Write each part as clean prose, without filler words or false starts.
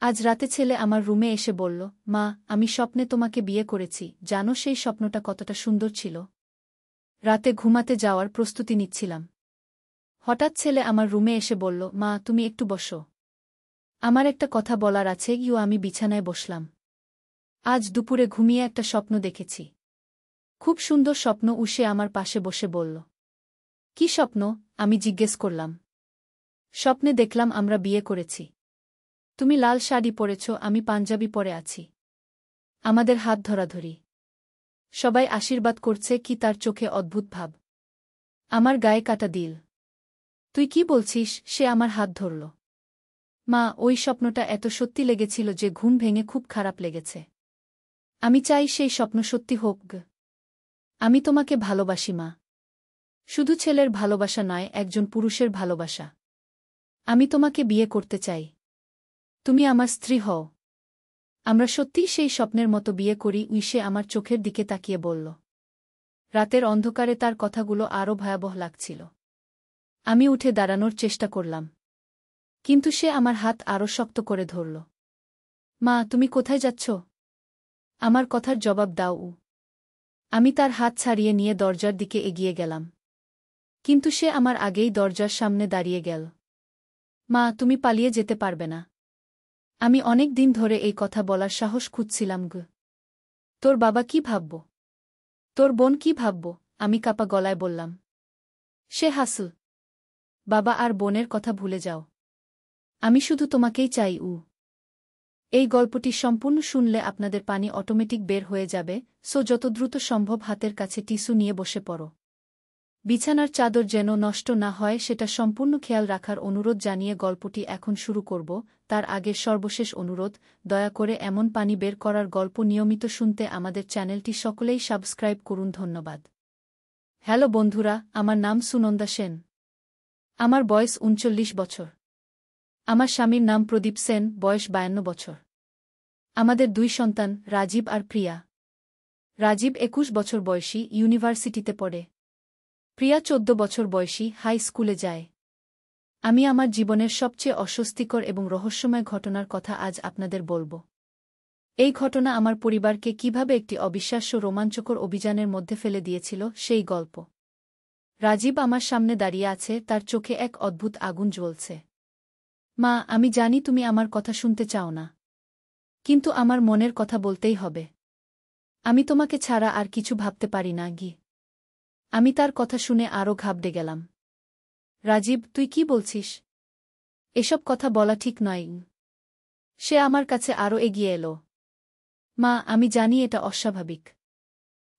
আজ রাতে ছেলে আমার রুমে এসে বলল, মা, আমি স্বপ্নে তোমাকে বিয়ে করেছি। জানো সেই স্বপ্নটা কতটা সুন্দর ছিল? রাতে ঘুমাতে যাওয়ার প্রস্তুতি নিচ্ছিলাম। হঠাৎ ছেলে আমার রুমে এসে বলল, মা, তুমি একটু বসো। আমার একটা কথা বলার আছে। আমি বিছানায় বসলাম। আজ দুপুরে ঘুমিয়ে একটা স্বপ্ন দেখেছি। খুব সুন্দর স্বপ্ন। সে আমার পাশে বসে বলল, কি স্বপ্ন? আমি জিজ্ঞেস করলাম। স্বপ্নে দেখলাম আমরা বিয়ে করেছি। তুমি লাল শাড়ি পরেছ, আমি পাঞ্জাবি পরে আছি। আমাদের হাত ধরাধরি। সবাই আশীর্বাদ করছে। কি তার চোখে অদ্ভুত ভাব। আমার গায়ে কাটা দিল। তুই কি বলছিস? সে আমার হাত ধরল। মা, ওই স্বপ্নটা এত সত্যি লেগেছিল যে ঘুম ভেঙে খুব খারাপ লেগেছে। আমি চাই সেই স্বপ্ন সত্যি হোক। আমি তোমাকে ভালোবাসি মা। শুধু ছেলের ভালোবাসা নয়, একজন পুরুষের ভালোবাসা। আমি তোমাকে বিয়ে করতে চাই। তুমি আমার স্ত্রী হও। আমরা সত্যিই সেই স্বপ্নের মতো বিয়ে করি। সে আমার চোখের দিকে তাকিয়ে বলল। রাতের অন্ধকারে তার কথাগুলো আরও ভয়াবহ লাগছিল। আমি উঠে দাঁড়ানোর চেষ্টা করলাম। কিন্তু সে আমার হাত আরও শক্ত করে ধরল। মা, তুমি কোথায় যাচ্ছ? আমার কথার জবাব দাও। আমি তার হাত ছাড়িয়ে নিয়ে দরজার দিকে এগিয়ে গেলাম। কিন্তু সে আমার আগেই দরজার সামনে দাঁড়িয়ে গেল। মা, তুমি পালিয়ে যেতে পারবে না। আমি অনেক দিন ধরে এই কথা বলার সাহস খুঁজছিলাম। তোর বাবা কি ভাবব? তোর বোন কি ভাবব? আমি কাপা গলায় বললাম। সে হাসল। বাবা আর বোনের কথা ভুলে যাও। আমি শুধু তোমাকেই চাই। এই গল্পটি সম্পূর্ণ শুনলে আপনাদের পানি অটোমেটিক বের হয়ে যাবে, যত দ্রুত সম্ভব হাতের কাছে টিস্যু নিয়ে বসে পড়ো। বিছানার চাদর যেন নষ্ট না হয় সেটা সম্পূর্ণ খেয়াল রাখার অনুরোধ জানিয়ে গল্পটি এখন শুরু করব। তার আগে সর্বশেষ অনুরোধ, দয়া করে এমন পানি বের করার গল্প নিয়মিত শুনতে আমাদের চ্যানেলটি সকলেই সাবস্ক্রাইব করুন। ধন্যবাদ। হ্যালো বন্ধুরা, আমার নাম সুনন্দা সেন। আমার বয়স ৩৯ বছর। আমার স্বামীর নাম প্রদীপ সেন, বয়স ৫২ বছর। আমাদের ২ সন্তান, রাজীব আর প্রিয়া। রাজীব ২১ বছর বয়সী, ইউনিভার্সিটিতে পড়ে। প্রিয়া ১৪ বছর বয়সী, হাই স্কুলে যায়। আমি আমার জীবনের সবচেয়ে অস্বস্তিকর এবং রহস্যময় ঘটনার কথা আজ আপনাদের বলবো। এই ঘটনা আমার পরিবারকে কিভাবে একটি অবিশ্বাস্য রোমাঞ্চকর অভিযানের মধ্যে ফেলে দিয়েছিল সেই গল্প। রাজীব আমার সামনে দাঁড়িয়ে আছে, তার চোখে এক অদ্ভুত আগুন জ্বলছে। মা, আমি জানি তুমি আমার কথা শুনতে চাও না। কিন্তু আমার মনের কথা বলতেই হবে। আমি তোমাকে ছাড়া আর কিছু ভাবতে পারি না। আমি তার কথা শুনে আরও ঘাবড়ে গেলাম। রাজীব, তুই কি বলছিস? এসব কথা বলা ঠিক নয়। সে আমার কাছে আরও এগিয়ে এলো। মা, আমি জানি এটা অস্বাভাবিক।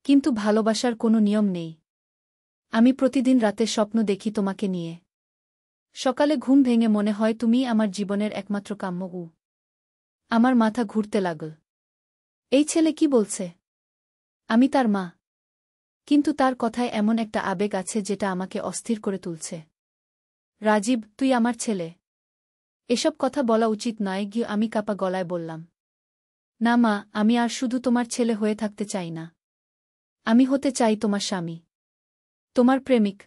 কিন্তু ভালোবাসার কোনো নিয়ম নেই। আমি প্রতিদিন রাতে স্বপ্ন দেখি তোমাকে নিয়ে। সকালে ঘুম ভেঙে মনে হয় তুমিই আমার জীবনের একমাত্র কাম্য। আমার মাথা ঘুরতে লাগল। এই ছেলে কি বলছে? আমি তার মা। কিন্তু তার কথায় এমন একটা আবেগ আছে যেটা আমাকে অস্থির করে তুলছে। রাজীব, তুই আমার ছেলে। এসব কথা বলা উচিত নয়। আমি কাপা গলায় বললাম। না মা, আমি আর শুধু তোমার ছেলে হয়ে থাকতে চাই না। আমি হতে চাই তোমার স্বামী, তোমার প্রেমিক,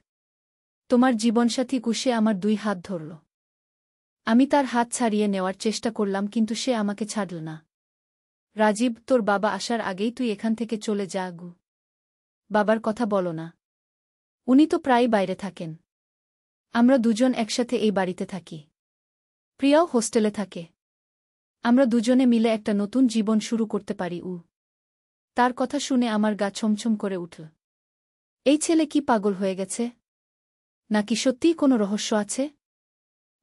তোমার জীবনসাথী। সে আমার ২ হাত ধরল। আমি তার হাত ছাড়িয়ে নেওয়ার চেষ্টা করলাম কিন্তু সে আমাকে ছাড়ল না। রাজীব, তোর বাবা আসার আগেই তুই এখান থেকে চলে যা। বাবার কথা বলো না। উনি তো প্রায়ই বাইরে থাকেন। আমরা দুজন একসাথে এই বাড়িতে থাকি। প্রিয়াও হোস্টেলে থাকে। আমরা দুজনে মিলে একটা নতুন জীবন শুরু করতে পারি। তার কথা শুনে আমার গা ছমছম করে উঠল। এই ছেলে কি পাগল হয়ে গেছে? নাকি সত্যিই কোনো রহস্য আছে?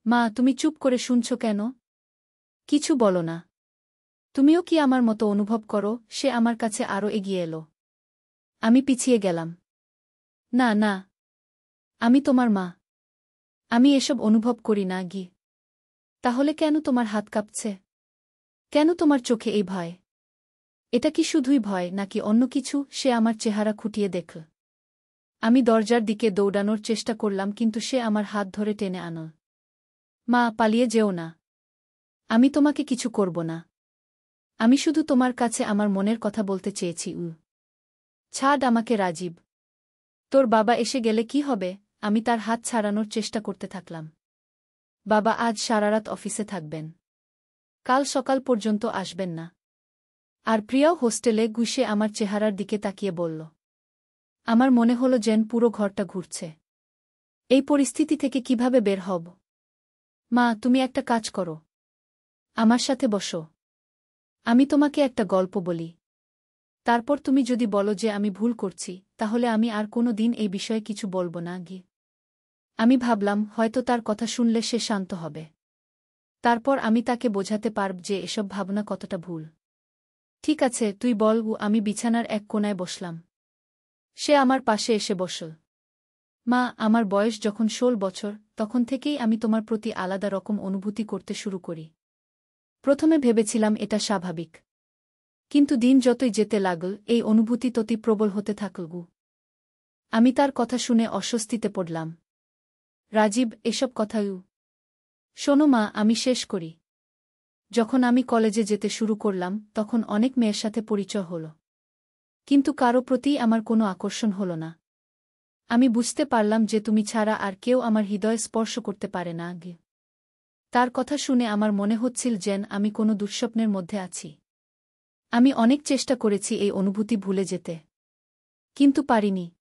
মা, তুমি চুপ করে শুনছ কেন? কিছু বলো না। তুমিও কি আমার মতো অনুভব করো? সে আমার কাছে আরও এগিয়ে এলো। আমি পিছিয়ে গেলাম। না না, আমি তোমার মা। আমি এসব অনুভব করি না। তাহলে কেন তোমার হাত কাঁপছে? কেন তোমার চোখে এই ভয়? এটা কি শুধুই ভয় নাকি অন্য কিছু? সে আমার চেহারা খুঁটিয়ে দেখল। আমি দরজার দিকে দৌড়ানোর চেষ্টা করলাম কিন্তু সে আমার হাত ধরে টেনে আনল। মা, পালিয়ে যেও না। আমি তোমাকে কিছু করব না। আমি শুধু তোমার কাছে আমার মনের কথা বলতে চেয়েছি। ছাড় আমাকে রাজীব। তোর বাবা এসে গেলে কি হবে? আমি তার হাত ছাড়ানোর চেষ্টা করতে থাকলাম। বাবা আজ সারারাত অফিসে থাকবেন। কাল সকাল পর্যন্ত আসবেন না। আর প্রিয়াও হোস্টেলে গুইসে আমার চেহারার দিকে তাকিয়ে বলল। আমার মনে হলো যেন পুরো ঘরটা ঘুরছে। এই পরিস্থিতি থেকে কিভাবে বের হব? মা, তুমি একটা কাজ করো। আমার সাথে বসো। আমি তোমাকে একটা গল্প বলি। তারপর তুমি যদি বলো যে আমি ভুল করছি, তাহলে আমি আর কোনো দিন এই বিষয়ে কিছু বলবো না। আমি ভাবলাম হয়তো তার কথা শুনলে সে শান্ত হবে। তারপর আমি তাকে বোঝাতে পারব যে এসব ভাবনা কতটা ভুল। ঠিক আছে, তুই বল। আমি বিছানার এক কোণায় বসলাম। সে আমার পাশে এসে বসল। মা, আমার বয়স যখন 16 বছর, তখন থেকেই আমি তোমার প্রতি আলাদা রকম অনুভূতি করতে শুরু করি। প্রথমে ভেবেছিলাম এটা স্বাভাবিক। কিন্তু দিন যতই যেতে লাগল, এই অনুভূতি ততই প্রবল হতে থাকল। আমি তার কথা শুনে অস্বস্তিতে পড়লাম। রাজীব, এসব কথা। শোনো মা, আমি শেষ করি। যখন আমি কলেজে যেতে শুরু করলাম, তখন অনেক মেয়ের সাথে পরিচয় হল। কিন্তু কারো প্রতিই আমার কোনো আকর্ষণ হল না। আমি বুঝতে পারলাম যে তুমি ছাড়া আর কেউ আমার হৃদয় স্পর্শ করতে পারে না। তার কথা শুনে আমার মনে হচ্ছিল যেন আমি কোনো দুঃস্বপ্নের মধ্যে আছি। আমি অনেক চেষ্টা করেছি এই অনুভূতি ভুলে যেতে। কিন্তু পারিনি।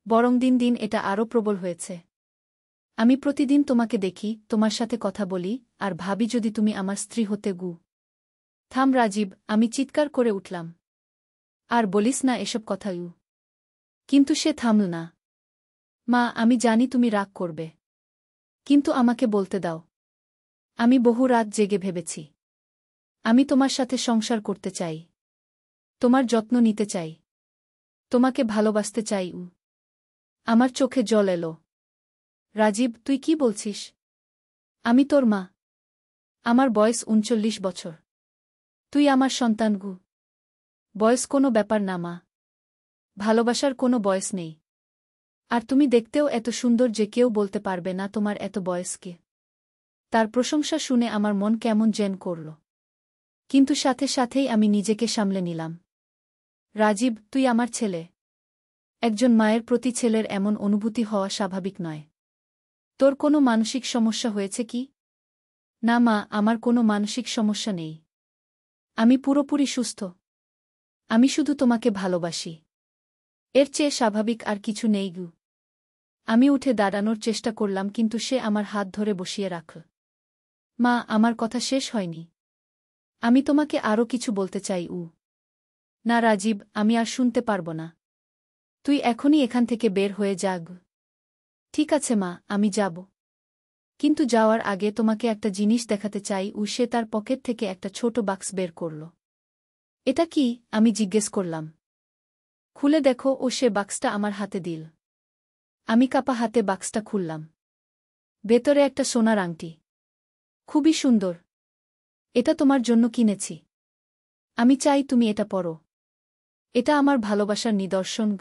বরং দিন দিন এটা আরও প্রবল হয়েছে। আমি প্রতিদিন তোমাকে দেখি, তোমার সাথে কথা বলি, আর ভাবি যদি তুমি আমার স্ত্রী হতে। থাম রাজীব, আমি চিৎকার করে উঠলাম। আর বলিস না এসব কথা। কিন্তু সে থামল না। মা, আমি জানি তুমি রাগ করবে। কিন্তু আমাকে বলতে দাও। আমি বহু রাত জেগে ভেবেছি। আমি তোমার সাথে সংসার করতে চাই। তোমার যত্ন নিতে চাই। তোমাকে ভালোবাসতে চাই। আমার চোখে জল এলো। রাজীব, তুই কি বলছিস? আমি তোর মা। আমার বয়স 39 বছর। তুই আমার সন্তান। বয়স কোনো ব্যাপার না মা। ভালোবাসার কোনো বয়স নেই। আর তুমি দেখতেও এত সুন্দর যে কেউ বলতে পারবে না তোমার এত বয়সকে। তার প্রশংসা শুনে আমার মন কেমন যেন করল। কিন্তু সাথে সাথেই আমি নিজেকে সামলে নিলাম। রাজীব, তুই আমার ছেলে। একজন মায়ের প্রতি ছেলের এমন অনুভূতি হওয়া স্বাভাবিক নয়। তোর কোনো মানসিক সমস্যা হয়েছে কি? না মা, আমার কোনো মানসিক সমস্যা নেই। আমি পুরোপুরি সুস্থ। আমি শুধু তোমাকে ভালোবাসি। এর চেয়ে স্বাভাবিক আর কিছু নেই। আমি উঠে দাঁড়ানোর চেষ্টা করলাম, কিন্তু সে আমার হাত ধরে বসিয়ে রাখল। মা, আমার কথা শেষ হয়নি। আমি তোমাকে আরও কিছু বলতে চাই। না রাজীব, আমি আর শুনতে পারব না। তুই এখনই এখান থেকে বের হয়ে যা। ঠিক আছে মা, আমি যাব। কিন্তু যাওয়ার আগে তোমাকে একটা জিনিস দেখাতে চাই। সে তার পকেট থেকে একটা ছোট বাক্স বের করল। এটা কি? আমি জিজ্ঞেস করলাম। খুলে দেখো। সে বাক্সটা আমার হাতে দিল। আমি কাপা হাতে বাক্সটা খুললাম। ভেতরে একটা সোনার আংটি। খুবই সুন্দর। এটা তোমার জন্য কিনেছি। আমি চাই তুমি এটা পরো। এটা আমার ভালোবাসার নিদর্শন।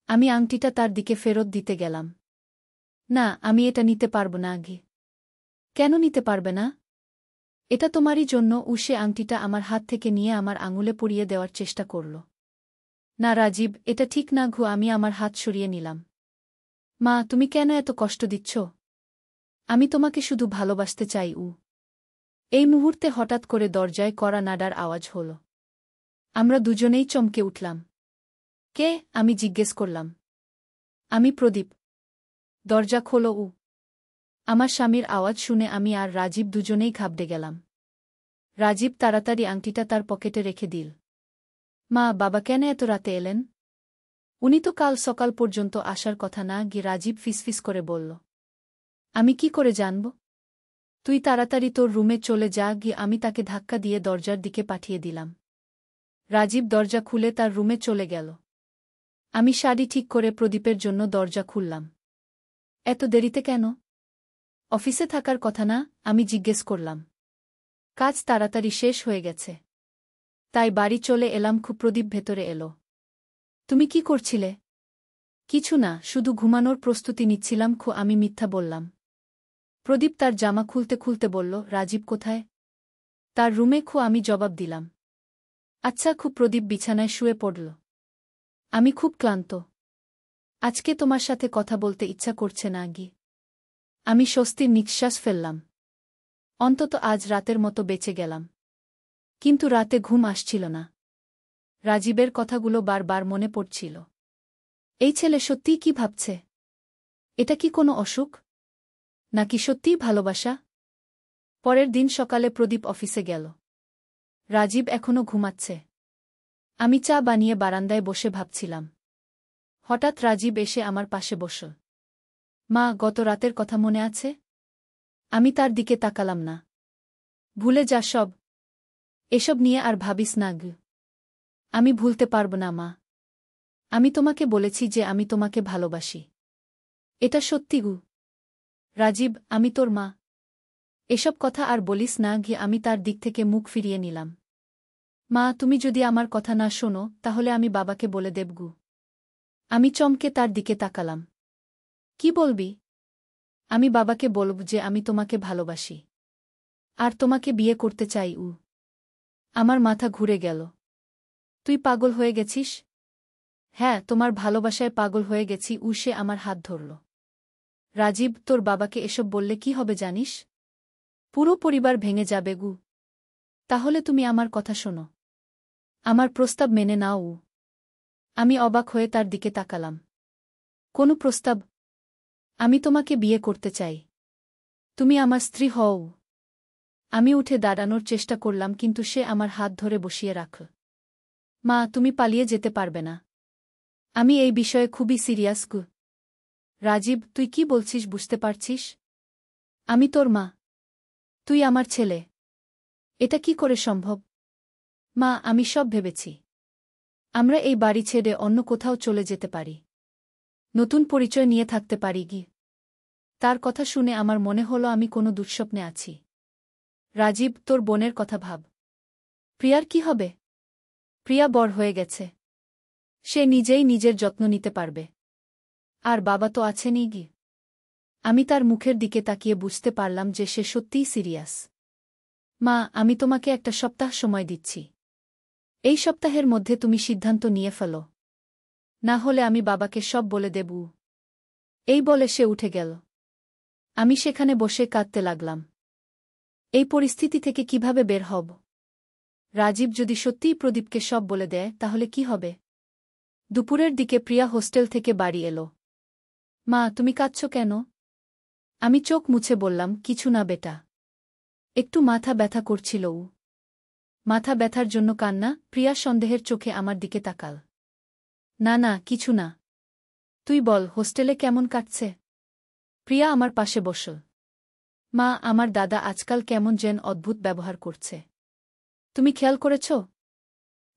আমি আংটিটা তার দিকে ফেরত দিতে গেলাম। না, আমি এটা নিতে পারব না। কেন নিতে পারবে না? এটা তোমারই জন্য। সে আংটিটা আমার হাত থেকে নিয়ে আমার আঙুলে পরিয়ে দেওয়ার চেষ্টা করল। না রাজীব, এটা ঠিক না। আমি আমার হাত সরিয়ে নিলাম। মা, তুমি কেন এত কষ্ট দিচ্ছ? আমি তোমাকে শুধু ভালোবাসতে চাই। এই মুহূর্তে হঠাৎ করে দরজায় কড়া নাড়ার আওয়াজ হল। আমরা দুজনেই চমকে উঠলাম। কে? আমি জিজ্ঞেস করলাম। আমি প্রদীপ। দরজা খোলো। আমার স্বামীর আওয়াজ শুনে আমি আর রাজীব দুজনেই ঘাবড়ে গেলাম। রাজীব তাড়াতাড়ি আংটিটা তার পকেটে রেখে দিল। মা, বাবা কেন এত রাতে এলেন? উনি তো কাল সকাল পর্যন্ত আসার কথা না। রাজীব ফিসফিস করে বলল। আমি কি করে জানব? তুই তাড়াতাড়ি তোর রুমে চলে যা। আমি তাকে ধাক্কা দিয়ে দরজার দিকে পাঠিয়ে দিলাম। রাজীব দরজা খুলে তার রুমে চলে গেল। আমি শাড়ি ঠিক করে প্রদীপের জন্য দরজা খুললাম। এত দেরিতে কেন? অফিসে থাকার কথা না? আমি জিজ্ঞেস করলাম। কাজ তাড়াতাড়ি শেষ হয়ে গেছে, তাই বাড়ি চলে এলাম। প্রদীপ ভেতরে এলো। তুমি কি করছিলে? কিছু না, শুধু ঘুমানোর প্রস্তুতি নিচ্ছিলাম। আমি মিথ্যা বললাম। প্রদীপ তার জামা খুলতে খুলতে বলল, রাজীব কোথায়? তার রুমে। আমি জবাব দিলাম। আচ্ছা। প্রদীপ বিছানায় শুয়ে পড়ল। আমি খুব ক্লান্ত। আজকে তোমার সাথে কথা বলতে ইচ্ছা করছে না। আমি স্বস্তির নিঃশ্বাস ফেললাম। অন্তত আজ রাতের মতো বেঁচে গেলাম। কিন্তু রাতে ঘুম আসছিল না। রাজীবের কথাগুলো বারবার মনে পড়ছিল। এই ছেলে সত্যিই কি ভাবছে? এটা কি কোনো অসুখ, নাকি সত্যিই ভালোবাসা? পরের দিন সকালে প্রদীপ অফিসে গেল। রাজীব এখনো ঘুমাচ্ছে। আমি চা বানিয়ে বারান্দায় বসে ভাবছিলাম। হঠাৎ রাজীব এসে আমার পাশে বসল। মা, গত রাতের কথা মনে আছে? আমি তার দিকে তাকালাম না। ভুলে যা সব। এসব নিয়ে আর ভাবিস না গু। আমি ভুলতে পারব না মা। আমি তোমাকে বলেছি যে আমি তোমাকে ভালোবাসি। এটা সত্যি গু। রাজীব, আমি তোর মা। এসব কথা আর বলিস না গি। আমি তার দিক থেকে মুখ ফিরিয়ে নিলাম। মা, তুমি যদি আমার কথা না শোনো তাহলে আমি বাবাকে বলে দেব গু। আমি চমকে তার দিকে তাকালাম। কি বলবি? আমি বাবাকে বলব যে আমি তোমাকে ভালোবাসি আর তোমাকে বিয়ে করতে চাই। আমার মাথা ঘুরে গেল। তুই পাগল হয়ে গেছিস? হ্যাঁ, তোমার ভালোবাসায় পাগল হয়ে গেছি। সে আমার হাত ধরল। রাজীব, তোর বাবাকে এসব বললে কি হবে জানিস? পুরো পরিবার ভেঙে যাবে গু। তাহলে তুমি আমার কথা শোনো। আমার প্রস্তাব মেনে নাও। আমি অবাক হয়ে তার দিকে তাকালাম। কোনো প্রস্তাব? আমি তোমাকে বিয়ে করতে চাই। তুমি আমার স্ত্রী হও। আমি উঠে দাঁড়ানোর চেষ্টা করলাম, কিন্তু সে আমার হাত ধরে বসিয়ে রাখল। মা, তুমি পালিয়ে যেতে পারবে না। আমি এই বিষয়ে খুবই সিরিয়াস গু। রাজীব, তুই কি বলছিস বুঝতে পারছিস? আমি তোর মা। তুই আমার ছেলে। এটা কি করে সম্ভব? মা, আমি সব ভেবেছি। আমরা এই বাড়ি ছেড়ে অন্য কোথাও চলে যেতে পারি। নতুন পরিচয় নিয়ে থাকতে পারি গি। তার কথা শুনে আমার মনে হলো আমি কোনো দুঃস্বপ্নে আছি। রাজীব, তোর বোনের কথা ভাব। প্রিয়ার কি হবে? প্রিয়া বড় হয়ে গেছে। সে নিজেই নিজের যত্ন নিতে পারবে। আর বাবা তো আছেনই গি। আমি তার মুখের দিকে তাকিয়ে বুঝতে পারলাম যে সে সত্যিই সিরিয়াস। মা, আমি তোমাকে একটা সপ্তাহ সময় দিচ্ছি। এই সপ্তাহের মধ্যে তুমি সিদ্ধান্ত নিয়ে ফেলো। না হলে আমি বাবাকে সব বলে দেব। এই বলে সে উঠে গেল। আমি সেখানে বসে কাঁদতে লাগলাম। এই পরিস্থিতি থেকে কিভাবে বের হব? রাজীব যদি সত্যিই প্রদীপকে সব বলে দেয় তাহলে কি হবে? দুপুরের দিকে প্রিয়া হোস্টেল থেকে বাড়ি এলো। মা, তুমি কাঁদছ কেন? আমি চোখ মুছে বললাম, কিছু না বেটা। একটু মাথা ব্যথা করছিল। মাথা ব্যথার জন্য কান্না? প্রিয়া সন্দেহের চোখে আমার দিকে তাকাল। না না, কিছু না। তুই বল, হোস্টেলে কেমন কাটছে? প্রিয়া আমার পাশে বসল। মা, আমার দাদা আজকাল কেমন যেন অদ্ভুত ব্যবহার করছে। তুমি খেয়াল করেছ?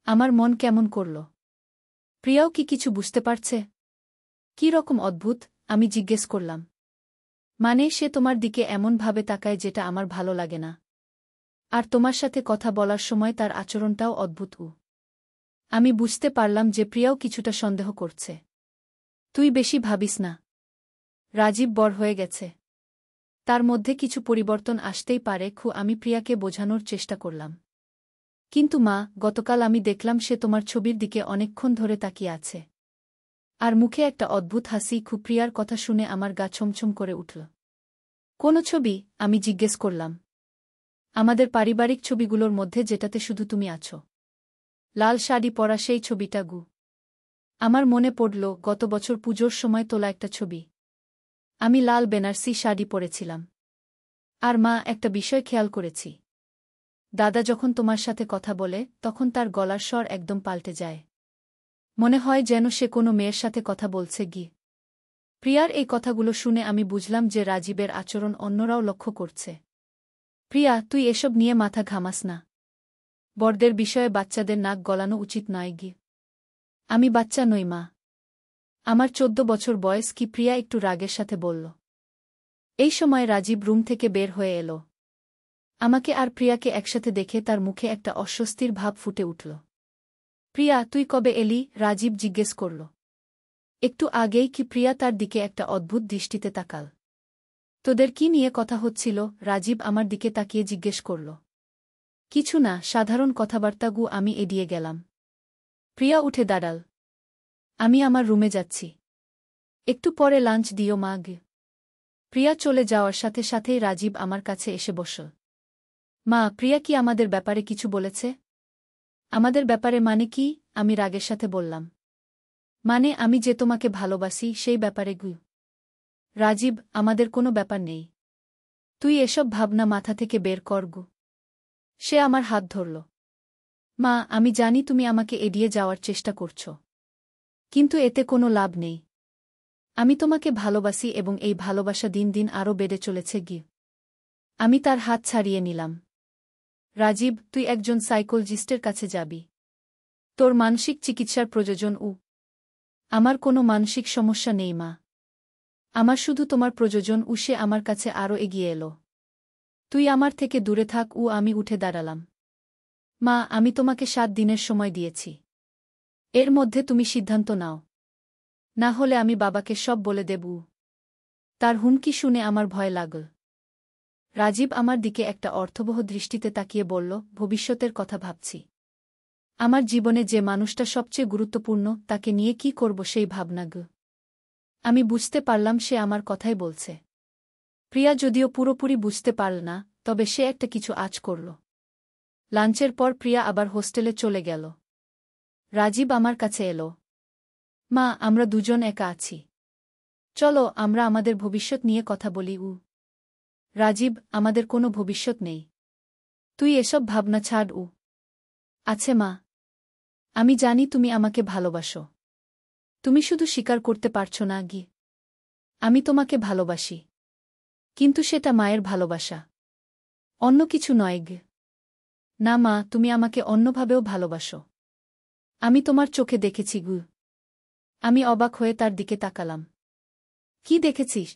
আমার মন কেমন করল। প্রিয়াও কি কিছু বুঝতে পারছে? কি রকম অদ্ভুত? আমি জিজ্ঞেস করলাম। মানে, সে তোমার দিকে এমনভাবে তাকায় যেটা আমার ভালো লাগে না। আর তোমার সাথে কথা বলার সময় তার আচরণটাও অদ্ভুত। আমি বুঝতে পারলাম যে প্রিয়াও কিছুটা সন্দেহ করছে। তুই বেশি ভাবিস না। রাজীব বড় হয়ে গেছে। তার মধ্যে কিছু পরিবর্তন আসতেই পারে। আমি প্রিয়াকে বোঝানোর চেষ্টা করলাম। কিন্তু মা, গতকাল আমি দেখলাম সে তোমার ছবির দিকে অনেকক্ষণ ধরে তাকিয়ে আছে। আর মুখে একটা অদ্ভুত হাসি। প্রিয়ার কথা শুনে আমার গা ছমছম করে উঠল। কোন ছবি? আমি জিজ্ঞেস করলাম। আমাদের পারিবারিক ছবিগুলোর মধ্যে যেটাতে শুধু তুমি আছো। লাল শাড়ি পরা সেই ছবিটা গু। আমার মনে পড়ল গত বছর পুজোর সময় তোলা একটা ছবি। আমি লাল বেনারসি শাড়ি পরেছিলাম। আর মা, একটা বিষয় খেয়াল করেছি। দাদা যখন তোমার সাথে কথা বলে তখন তার গলার স্বর একদম পাল্টে যায়। মনে হয় যেন সে কোনো মেয়ের সাথে কথা বলছে গি। প্রিয়ার এই কথাগুলো শুনে আমি বুঝলাম যে রাজীবের আচরণ অন্যরাও লক্ষ্য করছে। প্রিয়া, তুই এসব নিয়ে মাথা ঘামাস না। বড়দের বিষয়ে বাচ্চাদের নাক গলানো উচিত নয় গি। আমি বাচ্চা নই মা। আমার 14 বছর বয়স। কি? প্রিয়া একটু রাগের সাথে বলল। এই সময় রাজীব রুম থেকে বের হয়ে এলো। আমাকে আর প্রিয়াকে একসাথে দেখে তার মুখে একটা অস্বস্তির ভাব ফুটে উঠল। প্রিয়া, তুই কবে এলি? রাজীব জিজ্ঞেস করল। একটু আগেই। কি? প্রিয়া তার দিকে একটা অদ্ভুত দৃষ্টিতে তাকাল। তোদের কি নিয়ে কথা হচ্ছিল? রাজীব আমার দিকে তাকিয়ে জিজ্ঞেস করল। কিছু না, সাধারণ কথাবার্তা। আমি এড়িয়ে গেলাম। প্রিয়া উঠে দাঁড়াল। আমি আমার রুমে যাচ্ছি। একটু পরে লাঞ্চ দিও মা গে। প্রিয়া চলে যাওয়ার সাথে সাথেই রাজীব আমার কাছে এসে বসল। মা, প্রিয়া কি আমাদের ব্যাপারে কিছু বলেছে? আমাদের ব্যাপারে মানে কি? আমি রাগের সাথে বললাম। মানে আমি যে তোমাকে ভালোবাসি সেই ব্যাপারে গু। রাজীব, আমাদের কোনো ব্যাপার নেই। তুই এসব ভাবনা মাথা থেকে বের কর গু। সে আমার হাত ধরল। মা, আমি জানি তুমি আমাকে এড়িয়ে যাওয়ার চেষ্টা করছ। কিন্তু এতে কোনো লাভ নেই। আমি তোমাকে ভালোবাসি এবং এই ভালোবাসা দিন দিন আরও বেড়ে চলেছে গি। আমি তার হাত ছাড়িয়ে নিলাম। রাজীব, তুই একজন সাইকোলজিস্টের কাছে যাবি। তোর মানসিক চিকিৎসার প্রয়োজন। আমার কোনো মানসিক সমস্যা নেই মা। আমার শুধু তোমার প্রয়োজন। সে আমার কাছে আরও এগিয়ে এলো। তুই আমার থেকে দূরে থাক। আমি উঠে দাঁড়ালাম। মা, আমি তোমাকে 7 দিনের সময় দিয়েছি। এর মধ্যে তুমি সিদ্ধান্ত নাও। না হলে আমি বাবাকে সব বলে দেব। তার হুমকি শুনে আমার ভয় লাগল। রাজীব আমার দিকে একটা অর্থবহ দৃষ্টিতে তাকিয়ে বলল, ভবিষ্যতের কথা ভাবছি। আমার জীবনে যে মানুষটা সবচেয়ে গুরুত্বপূর্ণ তাকে নিয়ে কি করব সেই ভাবনা গ। আমি বুঝতে পারলাম সে আমার কথাই বলছে। প্রিয়া যদিও পুরোপুরি বুঝতে পারল না, তবে সে একটা কিছু আঁচ করল। লাঞ্চের পর প্রিয়া আবার হোস্টেলে চলে গেল। রাজীব আমার কাছে এলো। মা, আমরা দুজন একা আছি। চলো আমরা আমাদের ভবিষ্যৎ নিয়ে কথা বলি। রাজীব, আমাদের কোনো ভবিষ্যৎ নেই। তুই এসব ভাবনা ছাড়। আছে মা। আমি জানি তুমি আমাকে ভালোবাসো। তুমি শুধু স্বীকার করতে পারছো না গি। আমি তোমাকে ভালোবাসি। কিন্তু সেটা মায়ের ভালোবাসা, অন্য কিছু নয় গে। না মা, তুমি আমাকে অন্যভাবেও ভালোবাসো। আমি তোমার চোখে দেখেছি গু। আমি অবাক হয়ে তার দিকে তাকালাম। কি দেখেছিস?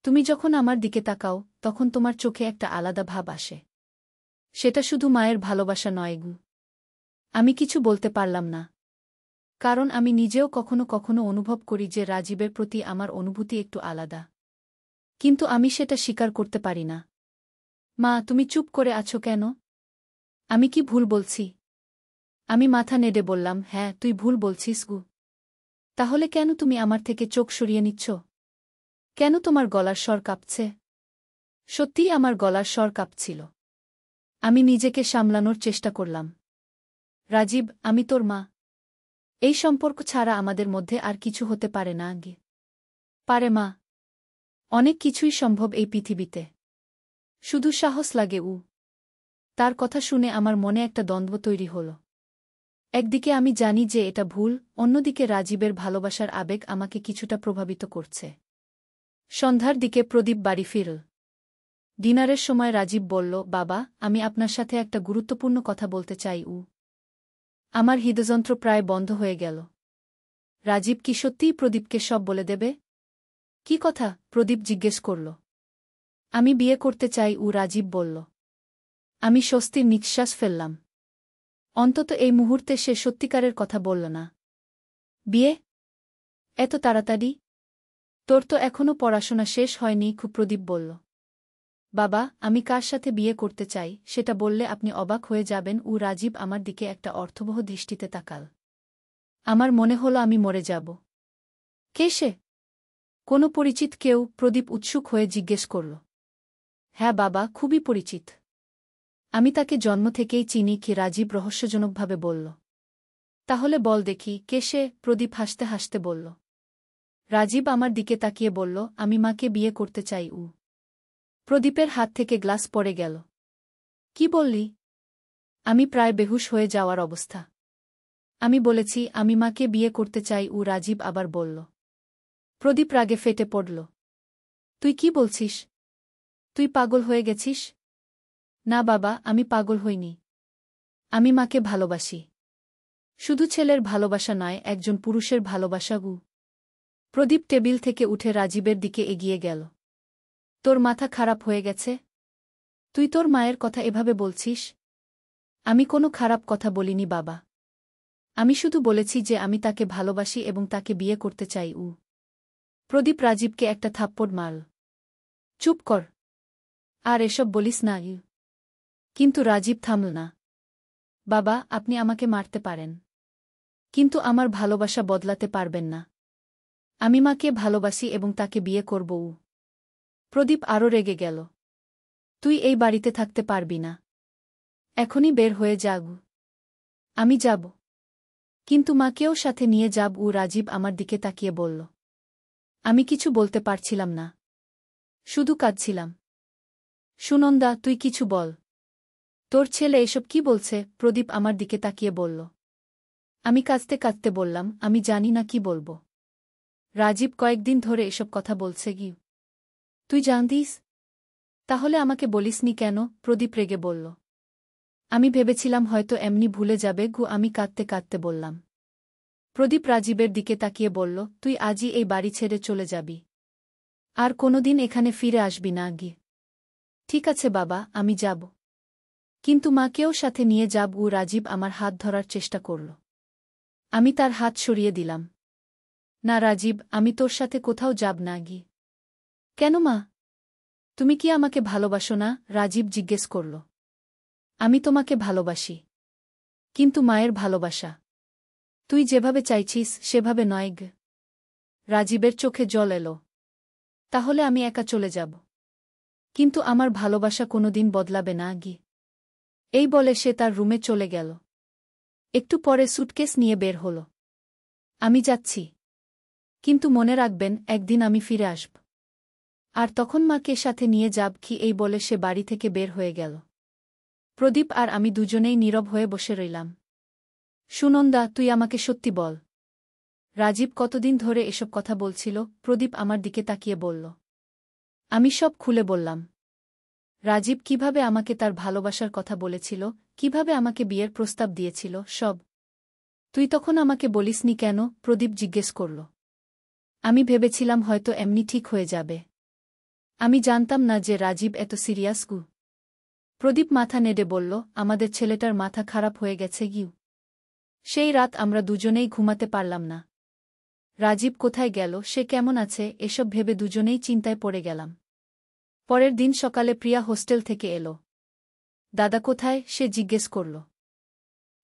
তুমি যখন আমার দিকে তাকাও তখন তোমার চোখে একটা আলাদা ভাব আসে। সেটা শুধু মায়ের ভালোবাসা নয় গু। আমি কিছু বলতে পারলাম না। কারণ আমি নিজেও কখনো কখনো অনুভব করি যে রাজীবের প্রতি আমার অনুভূতি একটু আলাদা। কিন্তু আমি সেটা স্বীকার করতে পারি না। মা, তুমি চুপ করে আছো কেন? আমি কি ভুল বলছি? আমি মাথা নেড়ে বললাম, হ্যাঁ, তুই ভুল বলছিস গু। তাহলে কেন তুমি আমার থেকে চোখ সরিয়ে নিচ্ছ? কেন তোমার গলার স্বর কাঁপছে? সত্যিই আমার গলার স্বর কাঁপছিল। আমি নিজেকে সামলানোর চেষ্টা করলাম। রাজীব, আমি তোর মা। এই সম্পর্ক ছাড়া আমাদের মধ্যে আর কিছু হতে পারে না গে। পারে মা। অনেক কিছুই সম্ভব এই পৃথিবীতে। শুধু সাহস লাগে। তার কথা শুনে আমার মনে একটা দ্বন্দ্ব তৈরি হল। একদিকে আমি জানি যে এটা ভুল, অন্যদিকে রাজীবের ভালোবাসার আবেগ আমাকে কিছুটা প্রভাবিত করছে। সন্ধ্যার দিকে প্রদীপ বাড়ি ফিরল। ডিনারের সময় রাজীব বলল, বাবা, আমি আপনার সাথে একটা গুরুত্বপূর্ণ কথা বলতে চাই। আমার হৃদযন্ত্র প্রায় বন্ধ হয়ে গেল। রাজীব কি সত্যিই প্রদীপকে সব বলে দেবে? কি কথা? প্রদীপ জিজ্ঞেস করল। আমি বিয়ে করতে চাই। রাজীব বলল। আমি স্বস্তির নিঃশ্বাস ফেললাম। অন্তত এই মুহূর্তে সে সত্যিকারের কথা বলল না। বিয়ে? এত তাড়াতাড়ি? তোর তো এখনও পড়াশোনা শেষ হয়নি। প্রদীপ বলল। বাবা, আমি কার সাথে বিয়ে করতে চাই সেটা বললে আপনি অবাক হয়ে যাবেন। রাজীব আমার দিকে একটা অর্থবহ দৃষ্টিতে তাকাল। আমার মনে হলো আমি মরে যাব। কে সে? কোনো পরিচিত কেউ? প্রদীপ উৎসুক হয়ে জিজ্ঞেস করল। হ্যাঁ বাবা, খুবই পরিচিত। আমি তাকে জন্ম থেকেই চিনি। কি? রাজীব রহস্যজনকভাবে বলল। তাহলে বল দেখি, কে সে? প্রদীপ হাসতে হাসতে বলল। রাজীব আমার দিকে তাকিয়ে বলল, আমি মাকে বিয়ে করতে চাই। প্রদীপের হাত থেকে গ্লাস পড়ে গেল। কি বললি? আমি প্রায় বেহুশ হয়ে যাওয়ার অবস্থা। আমি বলেছি আমি মাকে বিয়ে করতে চাই। রাজীব আবার বলল। প্রদীপ রাগে ফেটে পড়ল। তুই কি বলছিস? তুই পাগল হয়ে গেছিস? না বাবা, আমি পাগল হইনি। আমি মাকে ভালোবাসি। শুধু ছেলের ভালোবাসা নয়, একজন পুরুষের ভালোবাসা। প্রদীপ টেবিল থেকে উঠে রাজীবের দিকে এগিয়ে গেল। তোর মাথা খারাপ হয়ে গেছে? তুই তোর মায়ের কথা এভাবে বলছিস? আমি কোনো খারাপ কথা বলিনি বাবা। আমি শুধু বলেছি যে আমি তাকে ভালোবাসি এবং তাকে বিয়ে করতে চাই। প্রদীপ রাজীবকে একটা থাপ্পড় মারল। চুপ কর। আর এসব বলিস না। কিন্তু রাজীব থামল না। বাবা, আপনি আমাকে মারতে পারেন, কিন্তু আমার ভালোবাসা বদলাতে পারবেন না। আমি মাকে ভালোবাসি এবং তাকে বিয়ে করব। প্রদীপ আরও রেগে গেল। তুই এই বাড়িতে থাকতে পারবি না। এখনই বের হয়ে যাগ। আমি যাব। কিন্তু মাকেও সাথে নিয়ে যাব। রাজীব আমার দিকে তাকিয়ে বলল। আমি কিছু বলতে পারছিলাম না, শুধু কাঁদছিলাম। সুনন্দা, তুই কিছু বল। তোর ছেলে এসব কি বলছে? প্রদীপ আমার দিকে তাকিয়ে বলল। আমি কাঁদতে কাঁদতে বললাম, আমি জানি না কি বলবো। রাজীব কয়েকদিন ধরে এসব কথা বলছে কি? তুই জানতিস? তাহলে আমাকে বলিসনি কেন? প্রদীপ রেগে বলল। আমি ভেবেছিলাম হয়তো এমনি ভুলে যাবে। আমি কাঁদতে কাঁদতে বললাম। প্রদীপ রাজীবের দিকে তাকিয়ে বলল, তুই আজই এই বাড়ি ছেড়ে চলে যাবি। আর কোনোদিন এখানে ফিরে আসবি না। ঠিক আছে বাবা, আমি যাব। কিন্তু মাকেও সাথে নিয়ে যাব। রাজীব আমার হাত ধরার চেষ্টা করল। আমি তার হাত সরিয়ে দিলাম। না রাজীব, আমি তোর সাথে কোথাও যাব না। কেন মা? তুমি কি আমাকে ভালোবাসো না? রাজীব জিজ্ঞেস করল। আমি তোমাকে ভালোবাসি, কিন্তু মায়ের ভালোবাসা তুই যেভাবে চাইছিস সেভাবে নয়। রাজীবের চোখে জল এলো। তাহলে আমি একা চলে যাব। কিন্তু আমার ভালোবাসা কোনোদিন বদলাবে না। এই বলে সে তার রুমে চলে গেল। একটু পরে সুটকেস নিয়ে বের হল। আমি যাচ্ছি, কিন্তু মনে রাখবেন একদিন আমি ফিরে আসব। আর তখন মাকে সাথে নিয়ে যাব। এই বলে সে বাড়ি থেকে বের হয়ে গেল। প্রদীপ আর আমি দুজনেই নীরব হয়ে বসে রইলাম। সুনন্দা, তুই আমাকে সত্যি বল, রাজীব কতদিন ধরে এসব কথা বলছিল? প্রদীপ আমার দিকে তাকিয়ে বলল। আমি সব খুলে বললাম। রাজীব কিভাবে আমাকে তার ভালোবাসার কথা বলেছিল, কিভাবে আমাকে বিয়ের প্রস্তাব দিয়েছিল, সব। তুই তখন আমাকে বলিসনি কেন? প্রদীপ জিজ্ঞেস করল। আমি ভেবেছিলাম হয়তো এমনি ঠিক হয়ে যাবে। আমি জানতাম না যে রাজীব এত সিরিয়াস। প্রদীপ মাথা নেড়ে বলল, আমাদের ছেলেটার মাথা খারাপ হয়ে গেছে। সেই রাত আমরা দুজনেই ঘুমাতে পারলাম না। রাজীব কোথায় গেল, সে কেমন আছে, এসব ভেবে দুজনেই চিন্তায় পড়ে গেলাম। পরের দিন সকালে প্রিয়া হোস্টেল থেকে এলো। দাদা কোথায়? সে জিজ্ঞেস করল।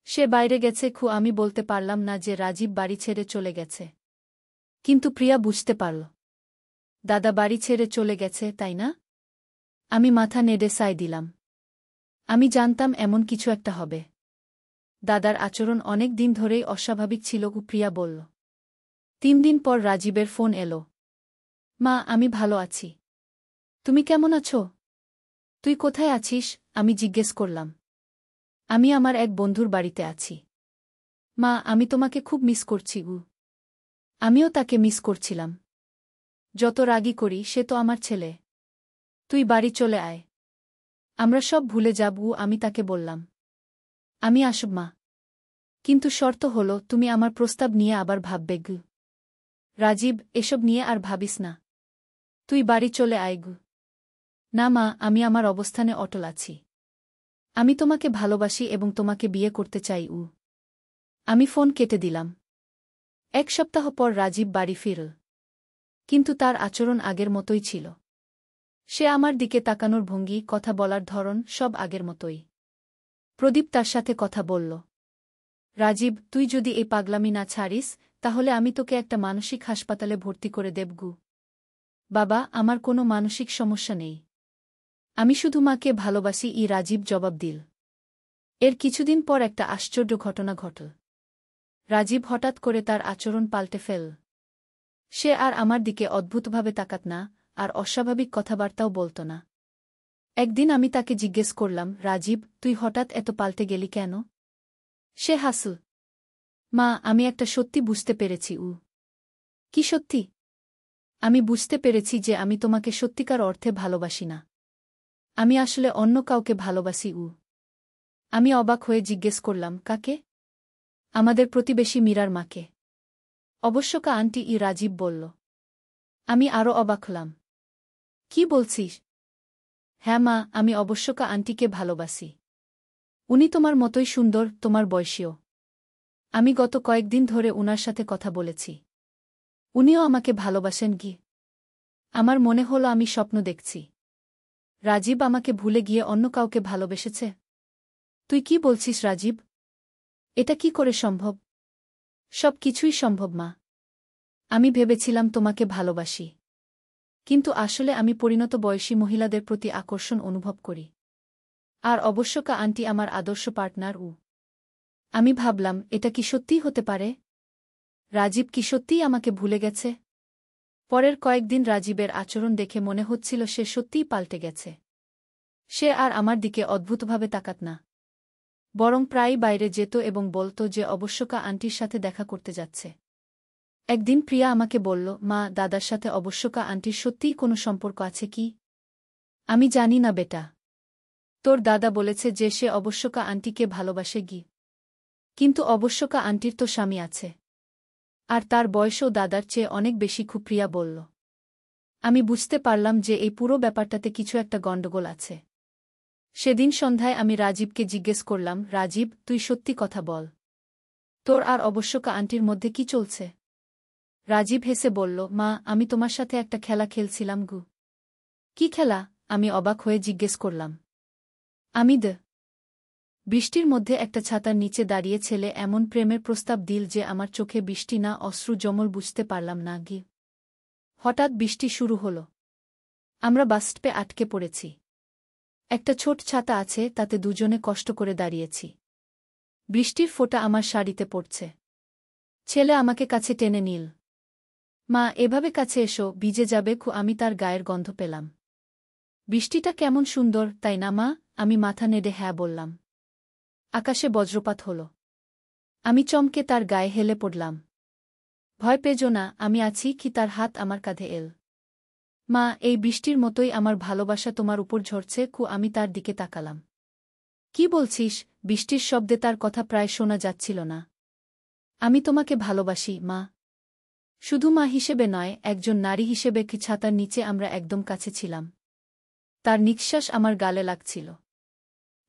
সে বাইরে গেছে। আমি বলতে পারলাম না যে রাজীব বাড়ি ছেড়ে চলে গেছে। কিন্তু প্রিয়া বুঝতে পারল। দাদা বাড়ি ছেড়ে চলে গেছে, তাই না? আমি মাথা নেড়ে সায় দিলাম। আমি জানতাম এমন কিছু একটা হবে। দাদার আচরণ অনেক দিন ধরেই অস্বাভাবিক ছিল। প্রিয়া বলল। 3 দিন পর রাজীবের ফোন এলো। মা, আমি ভালো আছি। তুমি কেমন আছো? তুই কোথায় আছিস? আমি জিজ্ঞেস করলাম। আমি আমার এক বন্ধুর বাড়িতে আছি। মা, আমি তোমাকে খুব মিস করছি। আমিও তাকে মিস করছিলাম। যত রাগী করি সে তো আমার ছেলে। তুই বাড়ি চলে আয়, আমরা সব ভুলে যাব। আমি তাকে বললাম। আমি আসব মা, কিন্তু শর্ত হলো তুমি আমার প্রস্তাব নিয়ে আবার ভাববে। রাজীব, এসব নিয়ে আর ভাবিস না। তুই বাড়ি চলে আয়। না মা, আমি আমার অবস্থানে অটল আছি। আমি তোমাকে ভালোবাসি এবং তোমাকে বিয়ে করতে চাই। আমি ফোন কেটে দিলাম। 1 সপ্তাহ পর রাজীব বাড়ি ফিরল। কিন্তু তার আচরণ আগের মতোই ছিল। সে আমার দিকে তাকানোর ভঙ্গি, কথা বলার ধরন, সব আগের মতোই। প্রদীপ তার সাথে কথা বলল। রাজীব, তুই যদি এই পাগলামি না ছাড়িস তাহলে আমি তোকে একটা মানসিক হাসপাতালে ভর্তি করে দেব। বাবা, আমার কোনো মানসিক সমস্যা নেই। আমি শুধু মাকে ভালোবাসি। রাজীব জবাব দিল। এর কিছুদিন পর একটা আশ্চর্য ঘটনা ঘটল। রাজীব হঠাৎ করে তার আচরণ পাল্টে ফেল। সে আর আমার দিকে অদ্ভুতভাবে তাকাত না, আর অস্বাভাবিক কথাবার্তাও বলত না। একদিন আমি তাকে জিজ্ঞেস করলাম, রাজীব, তুই হঠাৎ এত পাল্টে গেলি কেন? সে হাসল। মা, আমি একটা সত্যি বুঝতে পেরেছি। কি সত্যি? আমি বুঝতে পেরেছি যে আমি তোমাকে সত্যিকার অর্থে ভালোবাসি না। আমি আসলে অন্য কাউকে ভালোবাসি। আমি অবাক হয়ে জিজ্ঞেস করলাম, কাকে? আমাদের প্রতিবেশী মীরার মাকে। অবশ্যকা আন্টি। রাজীব বলল। আমি আরও অবাক হলাম। কি বলছিস? হ্যাঁ মা, আমি অবশ্যকা আন্টিকে ভালোবাসি। উনি তোমার মতোই সুন্দর, তোমার বয়সীও। আমি গত কয়েকদিন ধরে উনার সাথে কথা বলেছি। উনিও আমাকে ভালোবাসেন। আমার মনে হলো আমি স্বপ্ন দেখছি। রাজীব আমাকে ভুলে গিয়ে অন্য কাউকে ভালোবেসেছে। তুই কি বলছিস রাজীব? এটা কি করে সম্ভব? সব কিছুই সম্ভব মা। আমি ভেবেছিলাম তোমাকে ভালোবাসি, কিন্তু আসলে আমি পরিণত বয়সী মহিলাদের প্রতি আকর্ষণ অনুভব করি। আর অবশ্যকা আন্টি আমার আদর্শ পার্টনার। আমি ভাবলাম, এটা কি সত্যিই হতে পারে? রাজীব কি সত্যিই আমাকে ভুলে গেছে? পরের কয়েকদিন রাজীবের আচরণ দেখে মনে হচ্ছিল সে সত্যিই পাল্টে গেছে। সে আর আমার দিকে অদ্ভুতভাবে তাকাত না, বরং প্রায়ই বাইরে যেত এবং বলত যে অবশ্যকা আন্টির সাথে দেখা করতে যাচ্ছে। একদিন প্রিয়া আমাকে বলল, মা, দাদার সাথে অবশ্যকা আন্টির সত্যিই কোনো সম্পর্ক আছে কি? আমি জানি না বেটা। তোর দাদা বলেছে যে সে অবশ্যকা আন্টিকে ভালোবাসে গি। কিন্তু অবশ্যকা আন্টির তো স্বামী আছে, আর তার বয়সও দাদার চেয়ে অনেক বেশি। প্রিয়া বলল। আমি বুঝতে পারলাম যে এই পুরো ব্যাপারটাতে কিছু একটা গণ্ডগোল আছে। সেদিন সন্ধ্যায় আমি রাজীবকে জিজ্ঞেস করলাম, রাজীব, তুই সত্যি কথা বল, তোর আর অবশ্যকা আন্টির মধ্যে কি চলছে? রাজীব হেসে বলল, মা, আমি তোমার সাথে একটা খেলা খেলছিলাম গু। কি খেলা? আমি অবাক হয়ে জিজ্ঞেস করলাম। আমি বৃষ্টির মধ্যে একটা ছাতার নিচে দাঁড়িয়ে ছেলে এমন প্রেমের প্রস্তাব দিল যে আমার চোখে বৃষ্টি না অশ্রু জমল, বুঝতে পারলাম না গি। হঠাৎ বৃষ্টি শুরু হল। আমরা বাসস্টপে আটকে পড়েছি। একটা ছোট ছাতা আছে, তাতে দুজনে কষ্ট করে দাঁড়িয়েছি। বৃষ্টির ফোঁটা আমার শাড়িতে পড়ছে। ছেলে আমাকে কাছে টেনে নিল। মা, এভাবে কাছে এসো, ভিজে যাবে। আমি তার গায়ের গন্ধ পেলাম। বৃষ্টিটা কেমন সুন্দর, তাই না মা? আমি মাথা নেড়ে হ্যাঁ বললাম। আকাশে বজ্রপাত হল। আমি চমকে তার গায়ে হেলে পড়লাম। ভয় পেজো না, আমি আছি কি? তার হাত আমার কাঁধে এল। মা, এই বৃষ্টির মতোই আমার ভালোবাসা তোমার উপর ঝরছে। আমি তার দিকে তাকালাম। কি বলছিস? বৃষ্টির শব্দে তার কথা প্রায় শোনা যাচ্ছিল না। আমি তোমাকে ভালোবাসি মা। শুধু মা হিসেবে নয়, একজন নারী হিসেবে। কি ছাতার নিচে আমরা একদম কাছে ছিলাম। তার নিঃশ্বাস আমার গালে লাগছিল।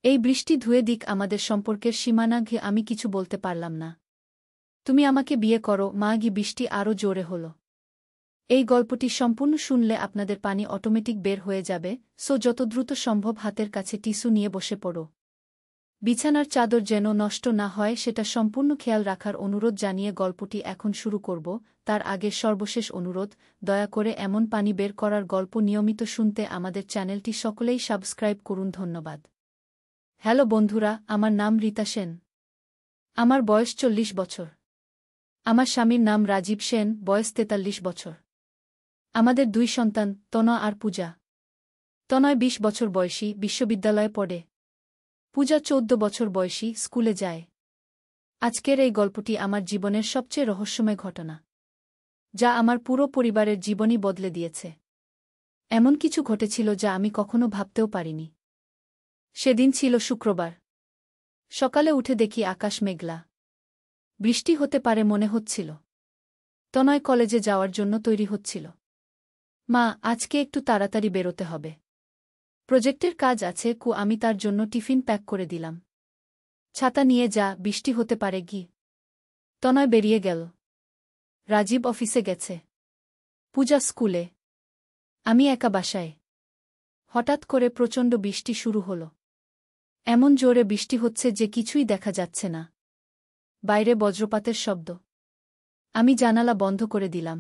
এই বৃষ্টি ধুয়ে দিক আমাদের সম্পর্কের সীমানা। আমি কিছু বলতে পারলাম না। তুমি আমাকে বিয়ে করো মা। বৃষ্টি আরও জোরে হল। এই গল্পটি সম্পূর্ণ শুনলে আপনাদের পানি অটোমেটিক বের হয়ে যাবে, সো যত দ্রুত সম্ভব হাতের কাছে টিস্যু নিয়ে বসে পড়ো। বিছানার চাদর যেন নষ্ট না হয় সেটা সম্পূর্ণ খেয়াল রাখার অনুরোধ জানিয়ে গল্পটি এখন শুরু করব। তার আগে সর্বশেষ অনুরোধ, দয়া করে এমন পানি বের করার গল্প নিয়মিত শুনতে আমাদের চ্যানেলটি সকলেই সাবস্ক্রাইব করুন। ধন্যবাদ। হ্যালো বন্ধুরা, আমার নাম রীতা সেন। আমার বয়স 40 বছর। আমার স্বামীর নাম রাজীব সেন, বয়স 43 বছর। আমাদের 2 সন্তান, তনয় আর পূজা। তনয় 20 বছর বয়সী, বিশ্ববিদ্যালয়ে পড়ে। পূজা 14 বছর বয়সী, স্কুলে যায়। আজকের এই গল্পটি আমার জীবনের সবচেয়ে রহস্যময় ঘটনা, যা আমার পুরো পরিবারের জীবনই বদলে দিয়েছে। এমন কিছু ঘটেছিল যা আমি কখনো ভাবতেও পারিনি। সেদিন ছিল শুক্রবার। সকালে উঠে দেখি আকাশ মেঘলা। বৃষ্টি হতে পারে মনে হচ্ছিল। তনয় কলেজে যাওয়ার জন্য তৈরি হচ্ছিল। মা, আজকে একটু তাড়াতাড়ি বেরোতে হবে। প্রজেক্টের কাজ আছে। আমি তার জন্য টিফিন প্যাক করে দিলাম। ছাতা নিয়ে যা, বৃষ্টি হতে পারে গি। তনয় বেরিয়ে গেল। রাজীব অফিসে গেছে। পূজা স্কুলে। আমি একা বাসায়। হঠাৎ করে প্রচণ্ড বৃষ্টি শুরু হল। এমন জোরে বৃষ্টি হচ্ছে যে কিছুই দেখা যাচ্ছে না। বাইরে বজ্রপাতের শব্দ। আমি জানালা বন্ধ করে দিলাম।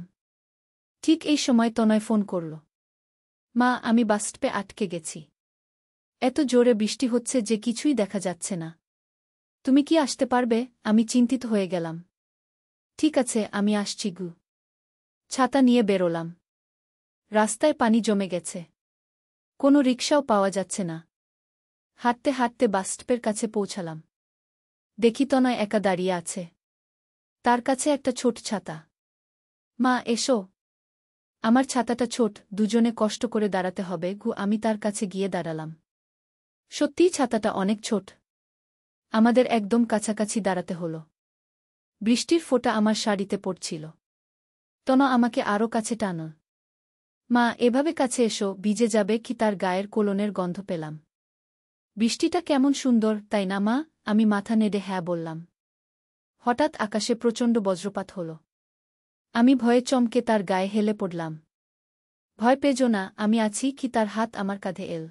ঠিক এই সময় তনয় ফোন করল। মা, আমি বাসস্টপে আটকে গেছি। এত জোরে বৃষ্টি হচ্ছে যে কিছুই দেখা যাচ্ছে না। তুমি কি আসতে পারবে? আমি চিন্তিত হয়ে গেলাম। ঠিক আছে, আমি আসছি গু। ছাতা নিয়ে বেরোলাম। রাস্তায় পানি জমে গেছে। কোনো রিকশাও পাওয়া যাচ্ছে না। হাঁটতে হাঁটতে বাসস্টপের কাছে পৌঁছালাম। দেখি তনয় একা দাঁড়িয়ে আছে। তার কাছে একটা ছোট ছাতা। মা, এসো। আমার ছাতাটা ছোট, দুজনে কষ্ট করে দাঁড়াতে হবে। আমি তার কাছে গিয়ে দাঁড়ালাম। সত্যিই ছাতাটা অনেক ছোট। আমাদের একদম কাছাকাছি দাঁড়াতে হল। বৃষ্টির ফোঁটা আমার শাড়িতে পড়ছিল। তনয় আমাকে আরও কাছে টানল। মা, এভাবে কাছে এসো, ভিজে যাবে। তার গায়ের কোলনের গন্ধ পেলাম। বৃষ্টিটা কেমন সুন্দর, তাই না মা? আমি মাথা নেড়ে হ্যাঁ বললাম। হঠাৎ আকাশে প্রচণ্ড বজ্রপাত হল। আমি ভয়ে চমকে তার গায়ে হেলে পড়লাম। ভয় পেজো না, আমি আছি কি? তার হাত আমার কাঁধে এল।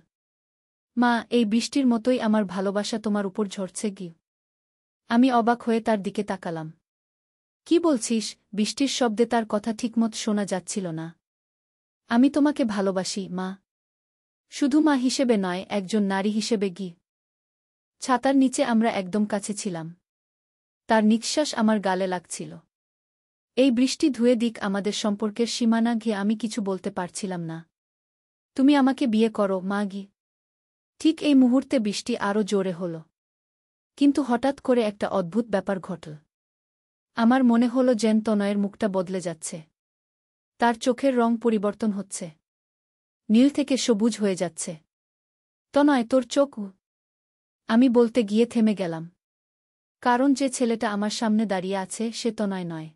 মা, এই বৃষ্টির মতোই আমার ভালোবাসা তোমার উপর ঝরছে গি। আমি অবাক হয়ে তার দিকে তাকালাম। কি বলছিস? বৃষ্টির শব্দে তার কথা ঠিকমত শোনা যাচ্ছিল না। আমি তোমাকে ভালোবাসি, মা। শুধু মা হিসেবে নয়, একজন নারী হিসেবে গি। ছাতার নিচে আমরা একদম কাছে ছিলাম। তার নিঃশ্বাস আমার গালে লাগছিল। এই বৃষ্টি ধুয়ে দিক আমাদের সম্পর্কের সীমানা ঘিয়ে আমি কিছু বলতে পারছিলাম না। তুমি আমাকে বিয়ে করো, মা গি। ঠিক এই মুহূর্তে বৃষ্টি আরও জোরে হল। কিন্তু হঠাৎ করে একটা অদ্ভুত ব্যাপার ঘটল। আমার মনে হল যেন তনয়ের মুখটা বদলে যাচ্ছে। তার চোখের রং পরিবর্তন হচ্ছে। নীল থেকে সবুজ হয়ে যাচ্ছে। তনয়, তোর চোখ। আমি বলতে গিয়ে থেমে গেলাম। কারণ যে ছেলেটা আমার সামনে দাঁড়িয়ে আছে সে তনয় নয়।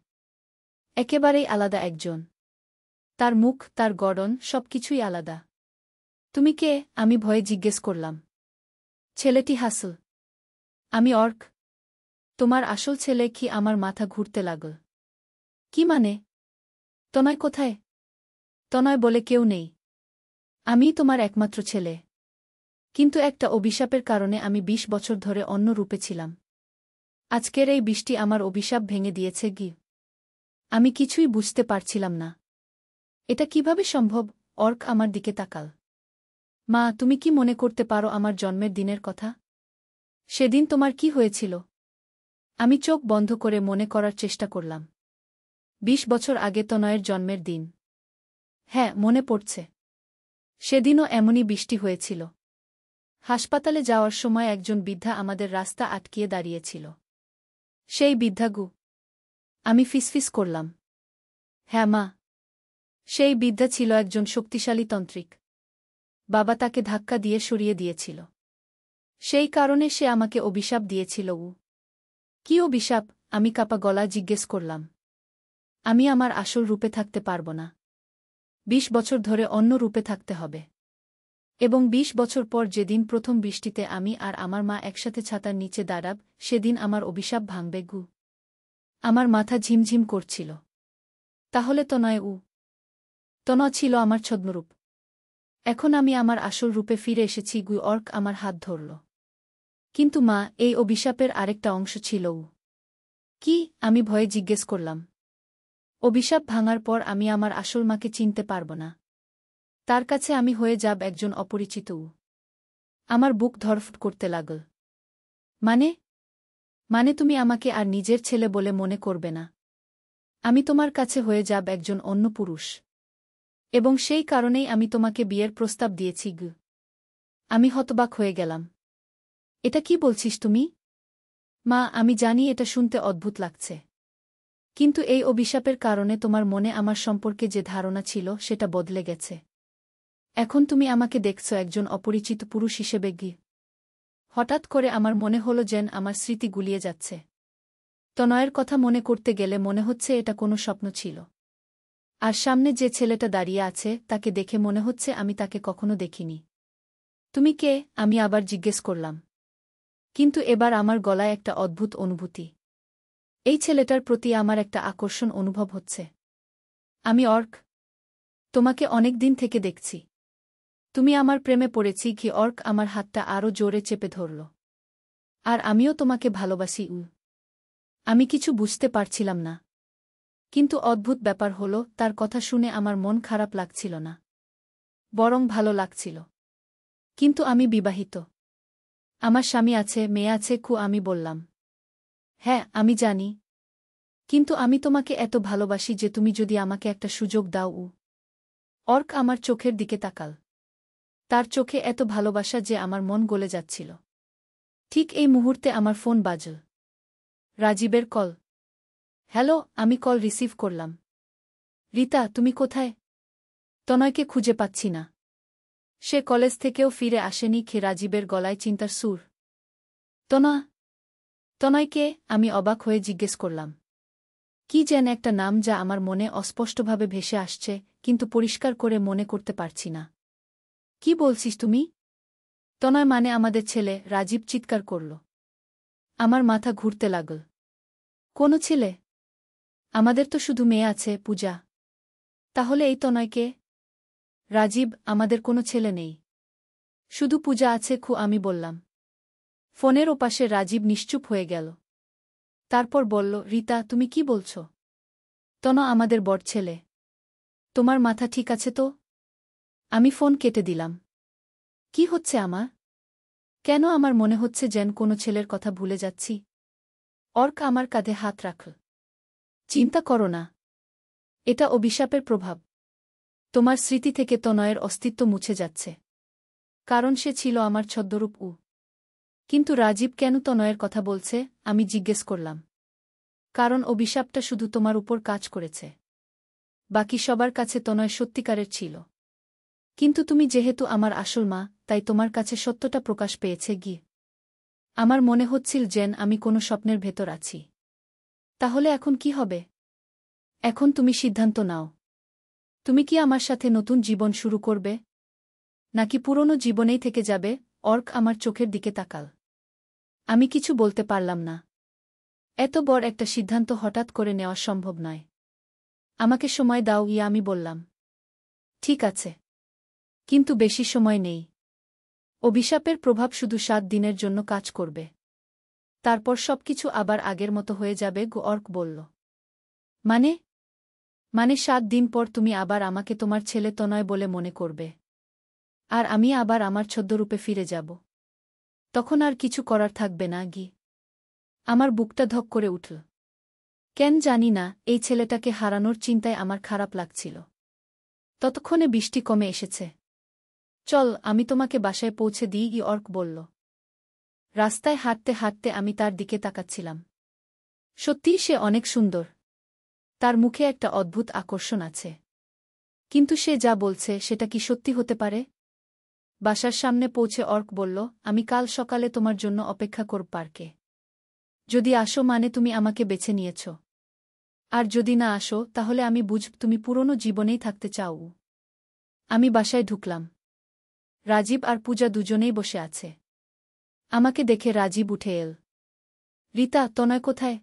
একেবারেই আলাদা একজন। তার মুখ, তার গড়ন, সবকিছুই আলাদা। তুমি কে? আমি ভয়ে জিজ্ঞেস করলাম। ছেলেটি হাসল। আমি অর্ক। তোমার আসল ছেলে কি? আমার মাথা ঘুরতে লাগল। কি মানে? তনয় কোথায়? তনয় বলে কেউ নেই। আমিই তোমার একমাত্র ছেলে। কিন্তু একটা অভিশাপের কারণে আমি ২০ বছর ধরে অন্য রূপে ছিলাম। আজকের এই বৃষ্টি আমার অভিশাপ ভেঙে দিয়েছে গি। আমি কিছুই বুঝতে পারছিলাম না। এটা কিভাবে সম্ভব? অর্ক আমার দিকে তাকাল। মা, তুমি কি মনে করতে পারো আমার জন্মের দিনের কথা? সেদিন তোমার কি হয়েছিল? আমি চোখ বন্ধ করে মনে করার চেষ্টা করলাম। ২০ বছর আগে তনয়ের জন্মের দিন। হ্যাঁ, মনে পড়ছে। সেদিনও এমনই বৃষ্টি হয়েছিল। হাসপাতালে যাওয়ার সময় একজন বৃদ্ধা আমাদের রাস্তা আটকিয়ে দাঁড়িয়েছিল। সেই বৃদ্ধা গু। আমি ফিসফিস করলাম। হ্যাঁ মা। সেই বৃদ্ধা ছিল একজন শক্তিশালী তন্ত্রিক। বাবা তাকে ধাক্কা দিয়ে সরিয়ে দিয়েছিল। সেই কারণে সে আমাকে অভিশাপ দিয়েছিল। কি অভিশাপ? আমি কাপা গলা জিজ্ঞেস করলাম। আমি আমার আসল রূপে থাকতে পারব না। ২০ বছর ধরে অন্য রূপে থাকতে হবে। এবং ২০ বছর পর যেদিন প্রথম বৃষ্টিতে আমি আর আমার মা একসাথে ছাতার নিচে দাঁড়াব, সেদিন আমার অভিশাপ ভাঙবে গু। আমার মাথা ঝিমঝিম করছিল। তাহলে তনয় তনয় ছিল আমার ছদ্মরূপ। এখন আমি আমার আসল রূপে ফিরে এসেছি গু। অর্ক আমার হাত ধরল। কিন্তু মা, এই অভিশাপের আরেকটা অংশ ছিল। কি? আমি ভয়ে জিজ্ঞেস করলাম। অভিশাপ ভাঙার পর আমি আমার আসল মাকে চিনতে পারব না। তার কাছে আমি হয়ে যাব একজন অপরিচিত। আমার বুক ধড়ফড় করতে লাগল। মানে? মানে তুমি আমাকে আর নিজের ছেলে বলে মনে করবে না? আমি তোমার কাছে হয়ে যাব একজন অন্য পুরুষ। এবং সেই কারণেই আমি তোমাকে বিয়ের প্রস্তাব দিয়েছি গু। আমি হতবাক হয়ে গেলাম। এটা কি বলছিস তুমি? মা, আমি জানি এটা শুনতে অদ্ভুত লাগছে। কিন্তু এই অভিশাপের কারণে তোমার মনে আমার সম্পর্কে যে ধারণা ছিল সেটা বদলে গেছে। এখন তুমি আমাকে দেখছ একজন অপরিচিত পুরুষ হিসেবে গি। হঠাৎ করে আমার মনে হলো যেন আমার স্মৃতি গুলিয়ে যাচ্ছে। তনয়ের কথা মনে করতে গেলে মনে হচ্ছে এটা কোনো স্বপ্ন ছিল। আর সামনে যে ছেলেটা দাঁড়িয়ে আছে তাকে দেখে মনে হচ্ছে আমি তাকে কখনো দেখিনি। তুমি কে? আমি আবার জিজ্ঞেস করলাম। কিন্তু এবার আমার গলায় একটা অদ্ভুত অনুভূতি। এই ছেলেটার প্রতি আমার একটা আকর্ষণ অনুভব হচ্ছে। আমি অর্ক। তোমাকে অনেক দিন থেকে দেখছি। তুমি আমার প্রেমে পড়েছি কি? অর্ক আমার হাতটা আরও জোরে চেপে ধরল। আর আমিও তোমাকে ভালোবাসি। আমি কিছু বুঝতে পারছিলাম না। কিন্তু অদ্ভুত ব্যাপার হলো, তার কথা শুনে আমার মন খারাপ লাগছিল না। বরং ভালো লাগছিল। কিন্তু আমি বিবাহিত। আমার স্বামী আছে, মেয়ে আছে। আমি বললাম। হ্যাঁ, আমি জানি। কিন্তু আমি তোমাকে এত ভালোবাসি যে তুমি যদি আমাকে একটা সুযোগ দাও। অর্ক আমার চোখের দিকে তাকাল। তার চোখে এত ভালোবাসা যে আমার মন গলে যাচ্ছিল। ঠিক এই মুহূর্তে আমার ফোন বাজল। রাজীবের কল। হ্যালো। আমি কল রিসিভ করলাম। রিতা, তুমি কোথায়? তনয়কে খুঁজে পাচ্ছি না। সে কলেজ থেকেও ফিরে আসেনি। রাজীবের গলায় চিন্তার সুর। তনয়কে? আমি অবাক হয়ে জিজ্ঞেস করলাম। কি যেন একটা নাম যা আমার মনে অস্পষ্টভাবে ভেসে আসছে, কিন্তু পরিষ্কার করে মনে করতে পারছি না। কি বলছিস তুমি? তনয় মানে আমাদের ছেলে? রাজীব চিৎকার করল। আমার মাথা ঘুরতে লাগল। কোনো ছেলে? আমাদের তো শুধু মেয়ে আছে, পূজা। তাহলে এই তনয়কে? রাজীব, আমাদের কোনো ছেলে নেই। শুধু পূজা আছে। আমি বললাম। ফোনের ওপাশে রাজীব নিশ্চুপ হয়ে গেল। তারপর বলল, রিতা, তুমি কি বলছ? তনয় আমাদের বড় ছেলে। তোমার মাথা ঠিক আছে তো? আমি ফোন কেটে দিলাম। কি হচ্ছে আমার? কেন আমার মনে হচ্ছে যেন কোনো ছেলের কথা ভুলে যাচ্ছি? অর্ক আমার কাঁধে হাত রাখল। চিন্তা করো না। এটা অভিশাপের প্রভাব। তোমার স্মৃতি থেকে তনয়ের অস্তিত্ব মুছে যাচ্ছে। কারণ সে ছিল আমার ছদ্মরূপ কিন্তু রাজীব কেন তনয়ের কথা বলছে? আমি জিজ্ঞেস করলাম। কারণ অভিশাপটা শুধু তোমার উপর কাজ করেছে। বাকি সবার কাছে তনয় সত্যিকারের ছিল। কিন্তু তুমি যেহেতু আমার আসল মা, তাই তোমার কাছে সত্যটা প্রকাশ পেয়েছে গিয়ে। আমার মনে হচ্ছিল যেন আমি কোনো স্বপ্নের ভেতর আছি। তাহলে এখন কি হবে? এখন তুমি সিদ্ধান্ত নাও। তুমি কি আমার সাথে নতুন জীবন শুরু করবে? নাকি পুরনো জীবনেই থেকে যাবে? অর্ক আমার চোখের দিকে তাকাল। আমি কিছু বলতে পারলাম না। এত বড় একটা সিদ্ধান্ত হঠাৎ করে নেওয়া সম্ভব নয়। আমাকে সময় দাও আমি বললাম। ঠিক আছে। কিন্তু বেশি সময় নেই। অভিশাপের প্রভাব শুধু 7 দিনের জন্য কাজ করবে। তারপর সবকিছু আবার আগের মতো হয়ে যাবে অর্ক বলল। মানে? 7 দিন পর তুমি আবার আমাকে তোমার ছেলে তনয় বলে মনে করবে। আর আমি আবার আমার ছদ্মরূপে ফিরে যাব। তখন আর কিছু করার থাকবে না আমার বুকটা ধক করে উঠল। কেন জানি না, এই ছেলেটাকে হারানোর চিন্তায় আমার খারাপ লাগছিল। ততক্ষণে বৃষ্টি কমে এসেছে। চল, আমি তোমাকে বাসায় পৌঁছে দিই অর্ক বলল। রাস্তায় হাঁটতে হাঁটতে আমি তার দিকে তাকাচ্ছিলাম। সত্যিই সে অনেক সুন্দর। তার মুখে একটা অদ্ভুত আকর্ষণ আছে। কিন্তু সে যা বলছে সেটা কি সত্যি হতে পারে? বাসার সামনে পৌঁছে অর্ক বলল, আমি কাল সকালে তোমার জন্য অপেক্ষা করব পার্কে। যদি আসো তুমি আমাকে বেছে নিয়েছ। আর যদি না আসো তাহলে আমি বুঝব তুমি পুরনো জীবনেই থাকতে চাও। আমি বাসায় ঢুকলাম। রাজীব আর পূজা দুজনেই বসে আছে। আমাকে দেখে রাজীব উঠে এল। রিতা, তনয় কোথায়?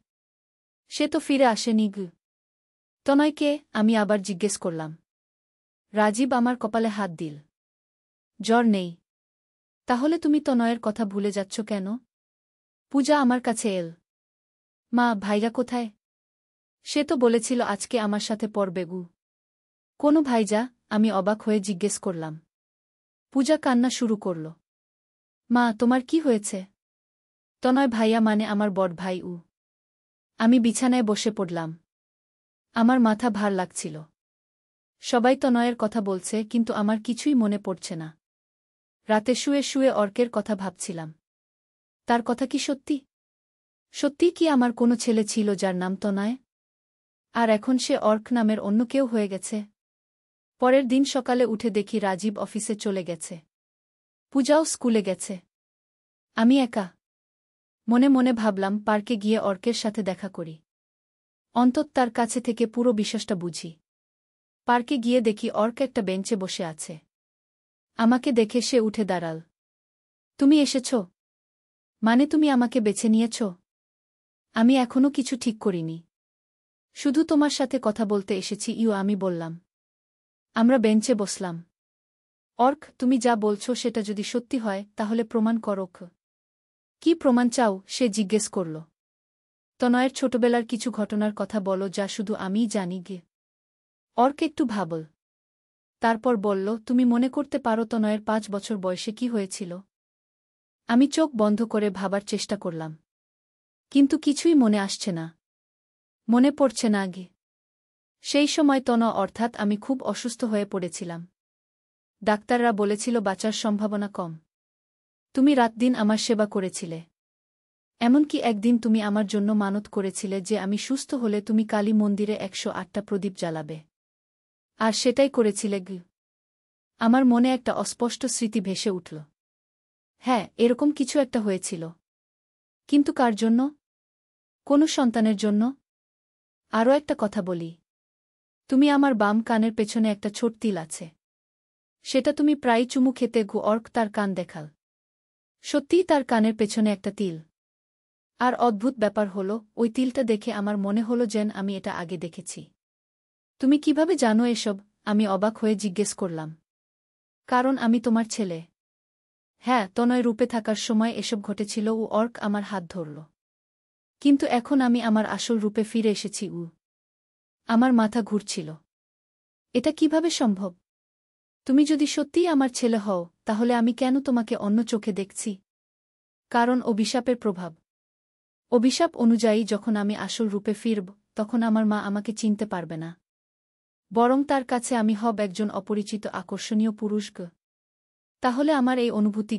সে তো ফিরে আসেনি তনয়কে? আমি আবার জিজ্ঞেস করলাম। রাজীব আমার কপালে হাত দিল। জ্বর নেই। তাহলে তুমি তনয়ের কথা ভুলে যাচ্ছ কেন? পূজা আমার কাছে এল। মা, ভাইরা কোথায়? সে তো বলেছিল আজকে আমার সাথে পড়বে কোনো ভাইজা? আমি অবাক হয়ে জিজ্ঞেস করলাম। পূজা কান্না শুরু করল। মা, তোমার কি হয়েছে? তনয় ভাইয়া আমার বড় ভাই আমি বিছানায় বসে পড়লাম। আমার মাথা ভার লাগছিল। সবাই তনয়ের কথা বলছে কিন্তু আমার কিছুই মনে পড়ছে না। রাতে শুয়ে শুয়ে অর্কের কথা ভাবছিলাম। তার কথা কি সত্যি? সত্যিই কি আমার কোনো ছেলে ছিল যার নাম তনয়? আর এখন সে অর্ক নামের অন্য কেউ হয়ে গেছে? পরের দিন সকালে উঠে দেখি রাজীব অফিসে চলে গেছে। পূজাও স্কুলে গেছে। আমি একা। মনে মনে ভাবলাম পার্কে গিয়ে অর্কের সাথে দেখা করি। অন্তত তার কাছে থেকে পুরো বিশ্বাসটা বুঝি। পার্কে গিয়ে দেখি অর্ক একটা বেঞ্চে বসে আছে। আমাকে দেখে সে উঠে দাঁড়াল। তুমি এসেছ? তুমি আমাকে বেছে নিয়েছ? আমি এখনো কিছু ঠিক করিনি। শুধু তোমার সাথে কথা বলতে এসেছি আমি বললাম। আমরা বেঞ্চে বসলাম। অর্ক, তুমি যা বলছো সেটা যদি সত্যি হয় তাহলে প্রমাণ করো। কি প্রমাণ চাও? সে জিজ্ঞেস করল। তনয়ের ছোটবেলার কিছু ঘটনার কথা বলো যা শুধু আমিই জানি অর্ক একটু ভাবল। তারপর বলল, তুমি মনে করতে পারো তনয়ের 5 বছর বয়সে কি হয়েছিল? আমি চোখ বন্ধ করে ভাবার চেষ্টা করলাম। কিন্তু কিছুই মনে আসছে না। মনে পড়ছে না সেই সময় অর্থাৎ আমি খুব অসুস্থ হয়ে পড়েছিলাম। ডাক্তাররা বলেছিল বাঁচার সম্ভাবনা কম। তুমি রাতদিন আমার সেবা করেছিলে। এমনকি একদিন তুমি আমার জন্য মানত করেছিলে যে আমি সুস্থ হলে তুমি কালী মন্দিরে 108টা প্রদীপ জ্বালাবে। আর সেটাই করেছিলে আমার মনে একটা অস্পষ্ট স্মৃতি ভেসে উঠল। হ্যাঁ, এরকম কিছু একটা হয়েছিল। কিন্তু কার জন্য? কোনো সন্তানের জন্য? আরও একটা কথা বলি। তুমি আমার বাম কানের পেছনে একটা ছোট তিল আছে। সেটা তুমি প্রায় চুমু খেতে অর্ক তার কান দেখাল। সত্যিই তার কানের পেছনে একটা তিল। আর অদ্ভুত ব্যাপার হলো, ওই তিলটা দেখে আমার মনে হলো যেন আমি এটা আগে দেখেছি। তুমি কিভাবে জানো এসব? আমি অবাক হয়ে জিজ্ঞেস করলাম। কারণ আমি তোমার ছেলে। হ্যাঁ, তনয় রূপে থাকার সময় এসব ঘটেছিল অর্ক আমার হাত ধরল। কিন্তু এখন আমি আমার আসল রূপে ফিরে এসেছি আমার মাথা ঘুরছিল। এটা কিভাবে সম্ভব? তুমি যদি সত্যিই আমার ছেলে হও তাহলে আমি কেন তোমাকে অন্য চোখে দেখছি? কারণ অভিশাপের প্রভাব। অভিশাপ অনুযায়ী যখন আমি আসল রূপে ফিরব তখন আমার মা আমাকে চিনতে পারবে না। বরং তার কাছে আমি হব একজন অপরিচিত আকর্ষণীয় পুরুষ। তাহলে আমার এই অনুভূতি।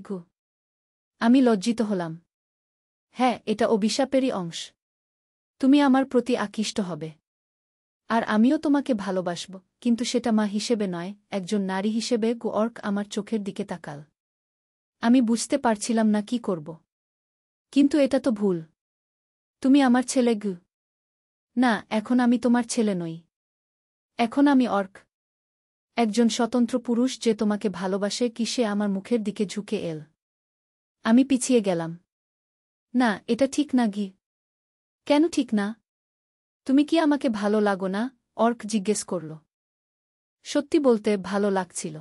আমি লজ্জিত হলাম। হ্যাঁ, এটা অভিশাপেরই অংশ। তুমি আমার প্রতি আকৃষ্ট হবে। আর আমিও তোমাকে ভালোবাসব, কিন্তু সেটা মা হিসেবে নয়, একজন নারী হিসেবে। অর্ক আমার চোখের দিকে তাকাল। আমি বুঝতে পারছিলাম না কি করব। কিন্তু এটা তো ভুল। তুমি আমার ছেলে। না, এখন আমি তোমার ছেলে নই। এখন আমি অর্ক। একজন স্বতন্ত্র পুরুষ যে তোমাকে ভালোবাসে। কি সে আমার মুখের দিকে ঝুঁকে এল। আমি পিছিয়ে গেলাম। না, এটা ঠিক না। কেন ঠিক না? তুমি কি আমাকে ভালো লাগো না? অর্ক জিজ্ঞেস করল। সত্যি বলতে ভালো লাগছিল।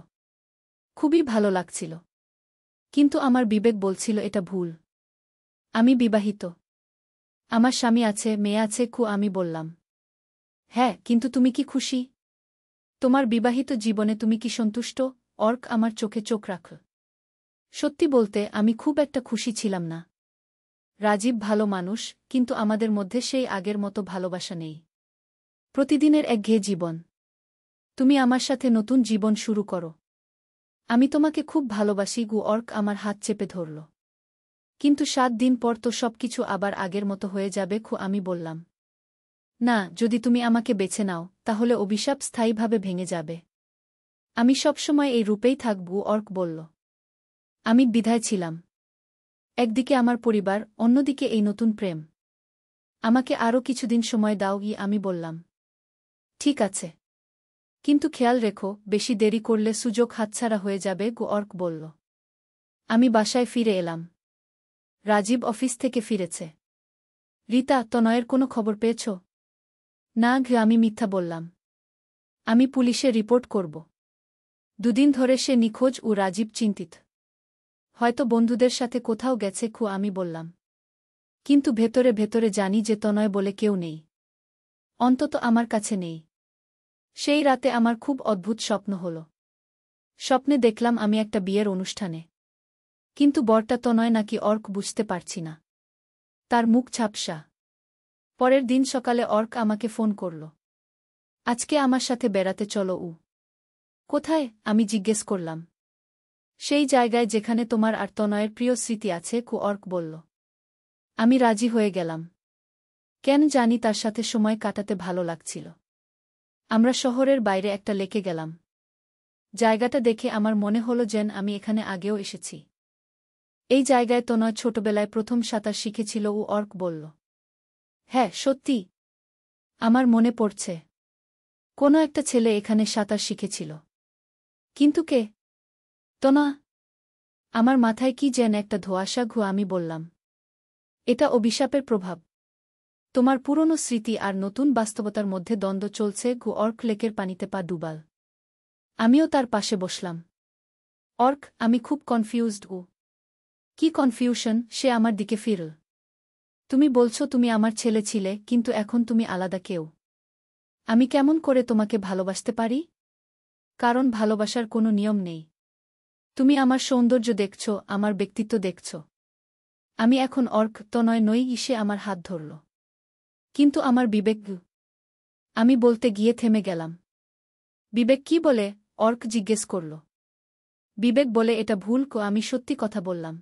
খুবই ভালো লাগছিল। কিন্তু আমার বিবেক বলছিল এটা ভুল। আমি বিবাহিত। আমার স্বামী আছে, মেয়ে আছে। আমি বললাম। হ্যাঁ, কিন্তু তুমি কি খুশি? তোমার বিবাহিত জীবনে তুমি কি সন্তুষ্ট? অর্ক আমার চোখে চোখ রাখল। সত্যি বলতে আমি খুব একটা খুশি ছিলাম না। রাজীব ভালো মানুষ, কিন্তু আমাদের মধ্যে সেই আগের মতো ভালোবাসা নেই। প্রতিদিনের একঘেয়ে জীবন। তুমি আমার সাথে নতুন জীবন শুরু করো। আমি তোমাকে খুব ভালোবাসি। অর্ক আমার হাত চেপে ধরল। কিন্তু 7 দিন পর তো সবকিছু আবার আগের মতো হয়ে যাবে। আমি বললাম। না, যদি তুমি আমাকে বেছে নাও তাহলে অভিশাপ স্থায়ীভাবে ভেঙে যাবে। আমি সবসময় এই রূপেই থাকব। অর্ক বলল। আমি দ্বিধায় ছিলাম। একদিকে আমার পরিবার, অন্যদিকে এই নতুন প্রেম। আমাকে আরও কিছুদিন সময় দাও। আমি বললাম। ঠিক আছে। কিন্তু খেয়াল রেখো, বেশি দেরি করলে সুযোগ হাতছাড়া হয়ে যাবে। অর্ক বলল। আমি বাসায় ফিরে এলাম। রাজীব অফিস থেকে ফিরেছে। রিতা, তনয়ের কোনো খবর পেয়েছ? না। আমি মিথ্যা বললাম। আমি পুলিশে রিপোর্ট করব। 2 দিন ধরে সে নিখোঁজ। রাজীব চিন্তিত। হয়তো বন্ধুদের সাথে কোথাও গেছে। আমি বললাম। কিন্তু ভেতরে ভেতরে জানি যে তনয় বলে কেউ নেই। অন্তত আমার কাছে নেই। সেই রাতে আমার খুব অদ্ভুত স্বপ্ন হল। স্বপ্নে দেখলাম আমি একটা বিয়ের অনুষ্ঠানে। কিন্তু বরটা তনয় নাকি অর্ক বুঝতে পারছি না। তার মুখ ঝাপসা। পরের দিন সকালে অর্ক আমাকে ফোন করল। আজকে আমার সাথে বেড়াতে চলো। কোথায়? আমি জিজ্ঞেস করলাম। সেই জায়গায় যেখানে তোমার আর তনয়ের প্রিয় স্মৃতি আছে। অর্ক বলল। আমি রাজি হয়ে গেলাম। কেন জানি তার সাথে সময় কাটাতে ভালো লাগছিল। আমরা শহরের বাইরে একটা লেকে গেলাম। জায়গাটা দেখে আমার মনে হলো যেন আমি এখানে আগেও এসেছি। এই জায়গায় তনয় ছোটবেলায় প্রথম সাঁতার শিখেছিল। অর্ক বলল। হ্যাঁ, সত্যি। আমার মনে পড়ছে। কোনো একটা ছেলে এখানে সাঁতার শিখেছিল। কিন্তু কে? তনা। আমার মাথায় কি যেন একটা ধোঁয়াশা। আমি বললাম। এটা অভিশাপের প্রভাব। তোমার পুরনো স্মৃতি আর নতুন বাস্তবতার মধ্যে দ্বন্দ্ব চলছে। অর্ক লেকের পানিতে পা ডুবাল। আমিও তার পাশে বসলাম। অর্ক, আমি খুব কনফিউজড। কি কনফিউশন? সে আমার দিকে ফিরল। তুমি বলছো তুমি আমার ছেলে ছিলে, কিন্তু এখন তুমি আলাদা কেউ। আমি কেমন করে তোমাকে ভালোবাসতে পারি? কারণ ভালোবাসার কোনো নিয়ম নেই। তুমি আমার সৌন্দর্য দেখছ, আমার ব্যক্তিত্ব দেখছ। আমি এখন অর্ক, তনয় নই। সে আমার হাত ধরল। কিন্তু আমার বিবেক। আমি বলতে গিয়ে থেমে গেলাম। বিবেক কি বলে? অর্ক জিজ্ঞেস করল। বিবেক বলে এটা ভুল। আমি সত্যি কথা বললাম।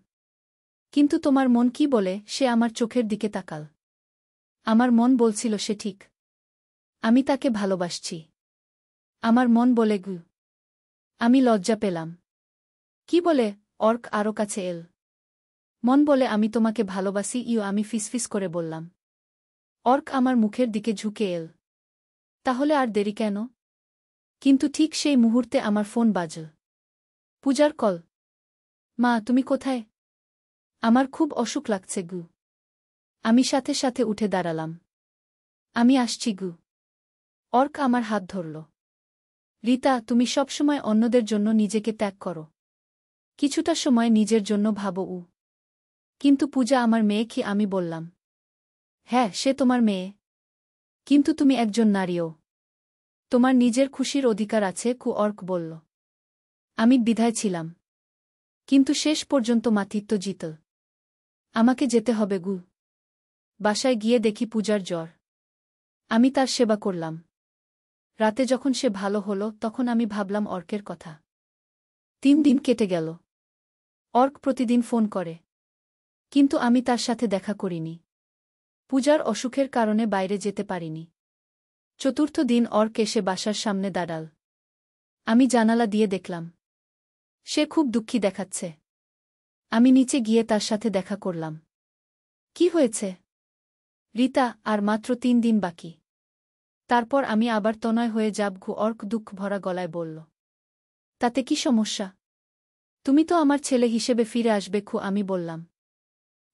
কিন্তু তোমার মন কি বলে? সে আমার চোখের দিকে তাকাল। আমার মন বলছিল সে ঠিক। আমি তাকে ভালোবাসছি। আমার মন বলে আমি লজ্জা পেলাম। কি বলে? অর্ক আরও কাছে এল। মন বলে আমি তোমাকে ভালোবাসি। আমি ফিসফিস করে বললাম। অর্ক আমার মুখের দিকে ঝুঁকে এল। তাহলে আর দেরি কেন? কিন্তু ঠিক সেই মুহূর্তে আমার ফোন বাজল। পূজার কল। মা, তুমি কোথায়? আমার খুব অসুখ লাগছে। আমি সাথে সাথে উঠে দাঁড়ালাম। আমি আসছি। অর্ক আমার হাত ধরল। রিতা, তুমি সবসময় অন্যদের জন্য নিজেকে ত্যাগ করো। কিছুটা সময় নিজের জন্য ভাবো। কিন্তু পূজা আমার মেয়ে কি? আমি বললাম। হ্যাঁ, সে তোমার মেয়ে। কিন্তু তুমি একজন নারীও। তোমার নিজের খুশির অধিকার আছে। অর্ক বলল। আমি দ্বিধায় ছিলাম। কিন্তু শেষ পর্যন্ত মাতৃত্ব জিতল। আমাকে যেতে হবে গু। বাসায় গিয়ে দেখি পূজার জ্বর। আমি তার সেবা করলাম। রাতে যখন সে ভালো হলো তখন আমি ভাবলাম অর্কের কথা। 3 দিন কেটে গেল। অর্ক প্রতিদিন ফোন করে। কিন্তু আমি তার সাথে দেখা করিনি। পূজার অসুখের কারণে বাইরে যেতে পারিনি। 4র্থ দিন অর্ক এসে বাসার সামনে দাঁড়াল। আমি জানালা দিয়ে দেখলাম। সে খুব দুঃখী দেখাচ্ছে। আমি নিচে গিয়ে তার সাথে দেখা করলাম। কি হয়েছে? রিতা, আর মাত্র 3 দিন বাকি। তারপর আমি আবার তনয় হয়ে যাব ঘু। অর্ক দুঃখ ভরা গলায় বলল। তাতে কি সমস্যা? তুমি তো আমার ছেলে হিসেবে ফিরে আসবে খু। আমি বললাম।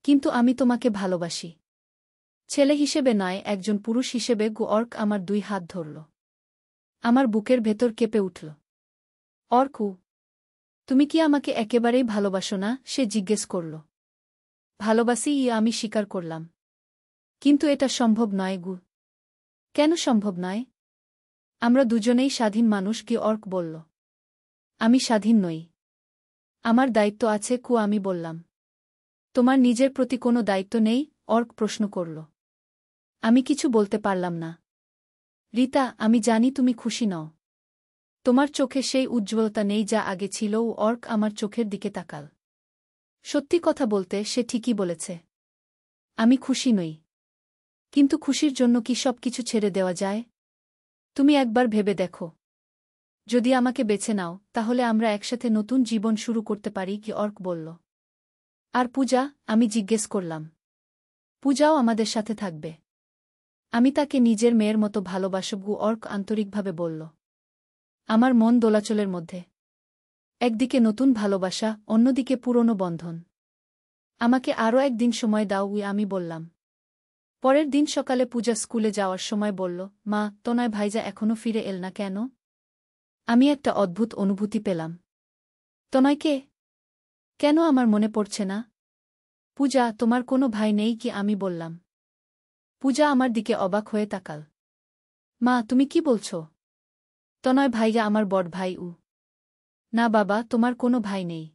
কিন্তু আমি তোমাকে ভালোবাসি। ছেলে হিসেবে নয়, একজন পুরুষ হিসেবে গু। অর্ক আমার 2 হাত ধরল। আমার বুকের ভেতর কেঁপে উঠল। অর্কু, তুমি কি আমাকে একেবারেই ভালোবাসো না? সে জিজ্ঞেস করল। ভালোবাসি, আমি স্বীকার করলাম। কিন্তু এটা সম্ভব নয় গু। কেন সম্ভব নয়? আমরা দুজনেই স্বাধীন মানুষ কি? অর্ক বলল। আমি স্বাধীন নই। আমার দায়িত্ব আছে কু। আমি বললাম। তোমার নিজের প্রতি কোনো দায়িত্ব নেই? অর্ক প্রশ্ন করল। আমি কিছু বলতে পারলাম না। রিতা, আমি জানি তুমি খুশি নও। তোমার চোখে সেই উজ্জ্বলতা নেই যা আগে ছিল। অর্ক আমার চোখের দিকে তাকাল। সত্যি কথা বলতে সে ঠিকই বলেছে। আমি খুশি নই। কিন্তু খুশির জন্য কি সব কিছু ছেড়ে দেওয়া যায়? তুমি একবার ভেবে দেখো। যদি আমাকে বেছে নাও তাহলে আমরা একসাথে নতুন জীবন শুরু করতে পারি কি? অর্ক বলল। আর পূজা? আমি জিজ্ঞেস করলাম। পূজাও আমাদের সাথে থাকবে। আমি তাকে নিজের মেয়ের মতো ভালোবাসব। অর্ক আন্তরিকভাবে বলল। আমার মন দোলাচলের মধ্যে। একদিকে নতুন ভালোবাসা, অন্যদিকে পুরনো বন্ধন। আমাকে আরও একদিন সময় দাও। আমি বললাম। পরের দিন সকালে পূজা স্কুলে যাওয়ার সময় বলল, মা, তনয় ভাইজা এখনো ফিরে এল না কেন? আমি একটা অদ্ভুত অনুভূতি পেলাম। তনয়কে কেন আমার মনে পড়ছে না? পূজা, তোমার কোনো ভাই নেই কি? আমি বললাম। পূজা আমার দিকে অবাক হয়ে তাকাল। মা, তুমি কি বলছ? তনয় ভাইয়া আমার বড় ভাই। না বাবা, তোমার কোনো ভাই নেই।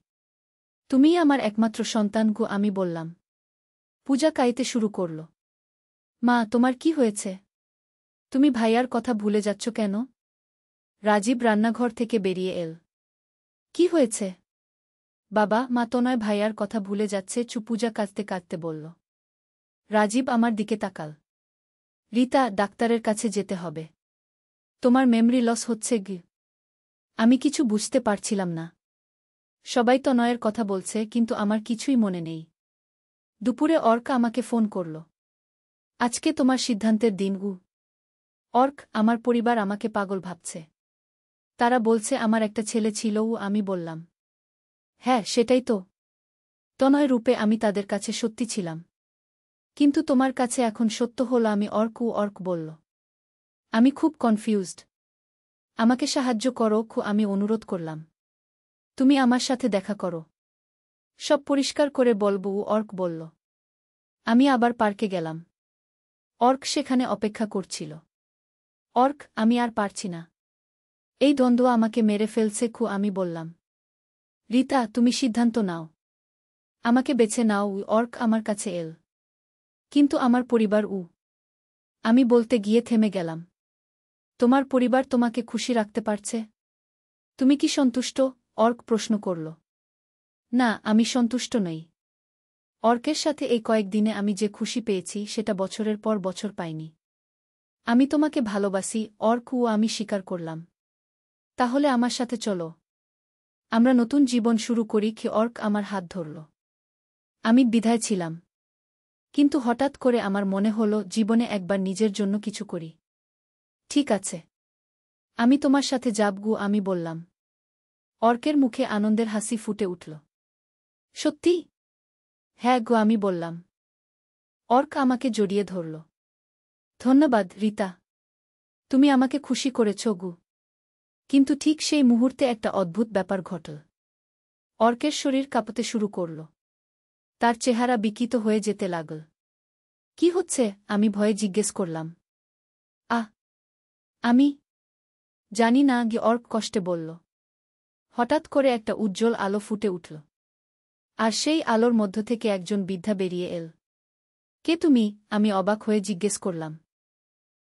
তুমিই আমার একমাত্র সন্তান গু। আমি বললাম। পূজা কাঁদতে শুরু করল। মা, তোমার কি হয়েছে? তুমি ভাইয়ার কথা ভুলে যাচ্ছ কেন? রাজীব রান্নাঘর থেকে বেরিয়ে এল। কি হয়েছে? বাবা, মা তনয় ভাইয়ার কথা ভুলে যাচ্ছে। পূজা কাঁদতে কাঁদতে বলল। রাজীব আমার দিকে তাকাল। রিতা, ডাক্তারের কাছে যেতে হবে। তোমার মেমরি লস হচ্ছে গি। আমি কিছু বুঝতে পারছিলাম না। সবাই তনয়ের কথা বলছে কিন্তু আমার কিছুই মনে নেই। দুপুরে অর্ক আমাকে ফোন করল। আজকে তোমার সিদ্ধান্তের দিন গু। অর্ক, আমার পরিবার আমাকে পাগল ভাবছে। তারা বলছে আমার একটা ছেলে ছিল। আমি বললাম। হ্যাঁ, সেটাই তো। তনয় রূপে আমি তাদের কাছে সত্যি ছিলাম। কিন্তু তোমার কাছে এখন সত্য হল আমি অর্ক। অর্ক বলল। আমি খুব কনফিউজড। আমাকে সাহায্য করো। আমি অনুরোধ করলাম। তুমি আমার সাথে দেখা করো। সব পরিষ্কার করে বলবো। অর্ক বলল। আমি আবার পার্কে গেলাম। অর্ক সেখানে অপেক্ষা করছিল। অর্ক, আমি আর পারছি না। এই দ্বন্দ্ব আমাকে মেরে ফেলছে। আমি বললাম। রিতা, তুমি সিদ্ধান্ত নাও। আমাকে বেছে নাও। অর্ক আমার কাছে এল। কিন্তু আমার পরিবার। আমি বলতে গিয়ে থেমে গেলাম। তোমার পরিবার তোমাকে খুশি রাখতে পারছে? তুমি কি সন্তুষ্ট? অর্ক প্রশ্ন করল। না, আমি সন্তুষ্ট নই। অর্কের সাথে এই কয়েকদিনে আমি যে খুশি পেয়েছি সেটা বছরের পর বছর পাইনি। আমি তোমাকে ভালোবাসি অর্ক। আমি স্বীকার করলাম। তাহলে আমার সাথে চলো। আমরা নতুন জীবন শুরু করি কি? অর্ক আমার হাত ধরল। আমি দ্বিধায় ছিলাম। কিন্তু হঠাৎ করে আমার মনে হল জীবনে একবার নিজের জন্য কিছু করি। ঠিক আছে। আমি তোমার সাথে যাব গু। আমি বললাম। অর্কের মুখে আনন্দের হাসি ফুটে উঠল। সত্যি? হ্যাঁ গো, আমি বললাম। অর্ক আমাকে জড়িয়ে ধরল। ধন্যবাদ রিতা। তুমি আমাকে খুশি করেছ গু। কিন্তু ঠিক সেই মুহূর্তে একটা অদ্ভুত ব্যাপার ঘটল। অর্কের শরীর কাঁপতে শুরু করল। তার চেহারা বিকৃত হয়ে যেতে লাগল। কি হচ্ছে? আমি ভয়ে জিজ্ঞেস করলাম। আমি জানি না গি। অর্ক কষ্টে বলল। হঠাৎ করে একটা উজ্জ্বল আলো ফুটে উঠল। আর সেই আলোর মধ্য থেকে একজন বৃদ্ধা বেরিয়ে এল। কে তুমি? আমি অবাক হয়ে জিজ্ঞেস করলাম।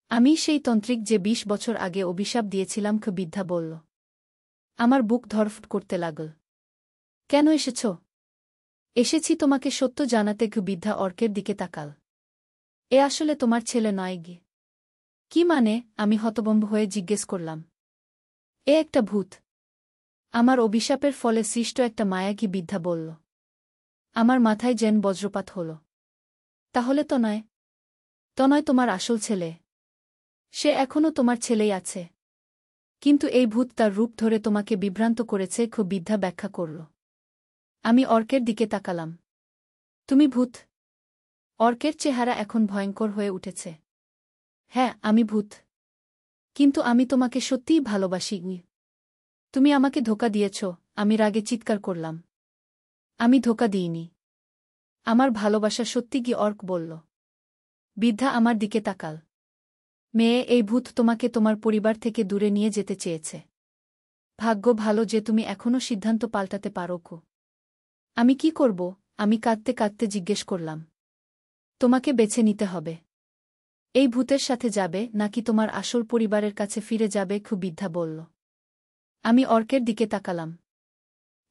আমি সেই তন্ত্রিক যে ২০ বছর আগে অভিশাপ দিয়েছিলাম, বৃদ্ধা বলল। আমার বুক ধড়ফড় করতে লাগল। কেন এসেছ? এসেছি তোমাকে সত্য জানাতে। বৃদ্ধা অর্কের দিকে তাকাল। এ আসলে তোমার ছেলে নয় গে? কি মানে? আমি হতভম্ব হয়ে জিজ্ঞেস করলাম। এ একটা ভূত। আমার অভিশাপের ফলে সৃষ্ট একটা মায়া, বৃদ্ধা বলল। আমার মাথায় যেন বজ্রপাত হল। তাহলে তনয়? তনয় তোমার আসল ছেলে। সে এখনও তোমার ছেলেই আছে। কিন্তু এই ভূত তার রূপ ধরে তোমাকে বিভ্রান্ত করেছে, বৃদ্ধা ব্যাখ্যা করল। আমি অর্কের দিকে তাকালাম। তুমি ভূত? অর্কের চেহারা এখন ভয়ঙ্কর হয়ে উঠেছে। হ্যাঁ, আমি ভূত। কিন্তু আমি তোমাকে সত্যিই ভালোবাসি। তুমি আমাকে ধোঁকা দিয়েছ। আমি রাগে চিৎকার করলাম। আমি ধোঁকা দিইনি। আমার ভালোবাসা সত্যি, অর্ক বলল। বৃদ্ধা আমার দিকে তাকাল। মেয়ে, এই ভূত তোমাকে তোমার পরিবার থেকে দূরে নিয়ে যেতে চেয়েছে। ভাগ্য ভালো যে তুমি এখনও সিদ্ধান্ত পাল্টাতে পারো। আমি কি করব? আমি কাঁদতে কাঁদতে জিজ্ঞেস করলাম। তোমাকে বেছে নিতে হবে। এই ভূতের সাথে যাবে নাকি তোমার আসল পরিবারের কাছে ফিরে যাবে, বৃদ্ধা বলল। আমি অর্কের দিকে তাকালাম।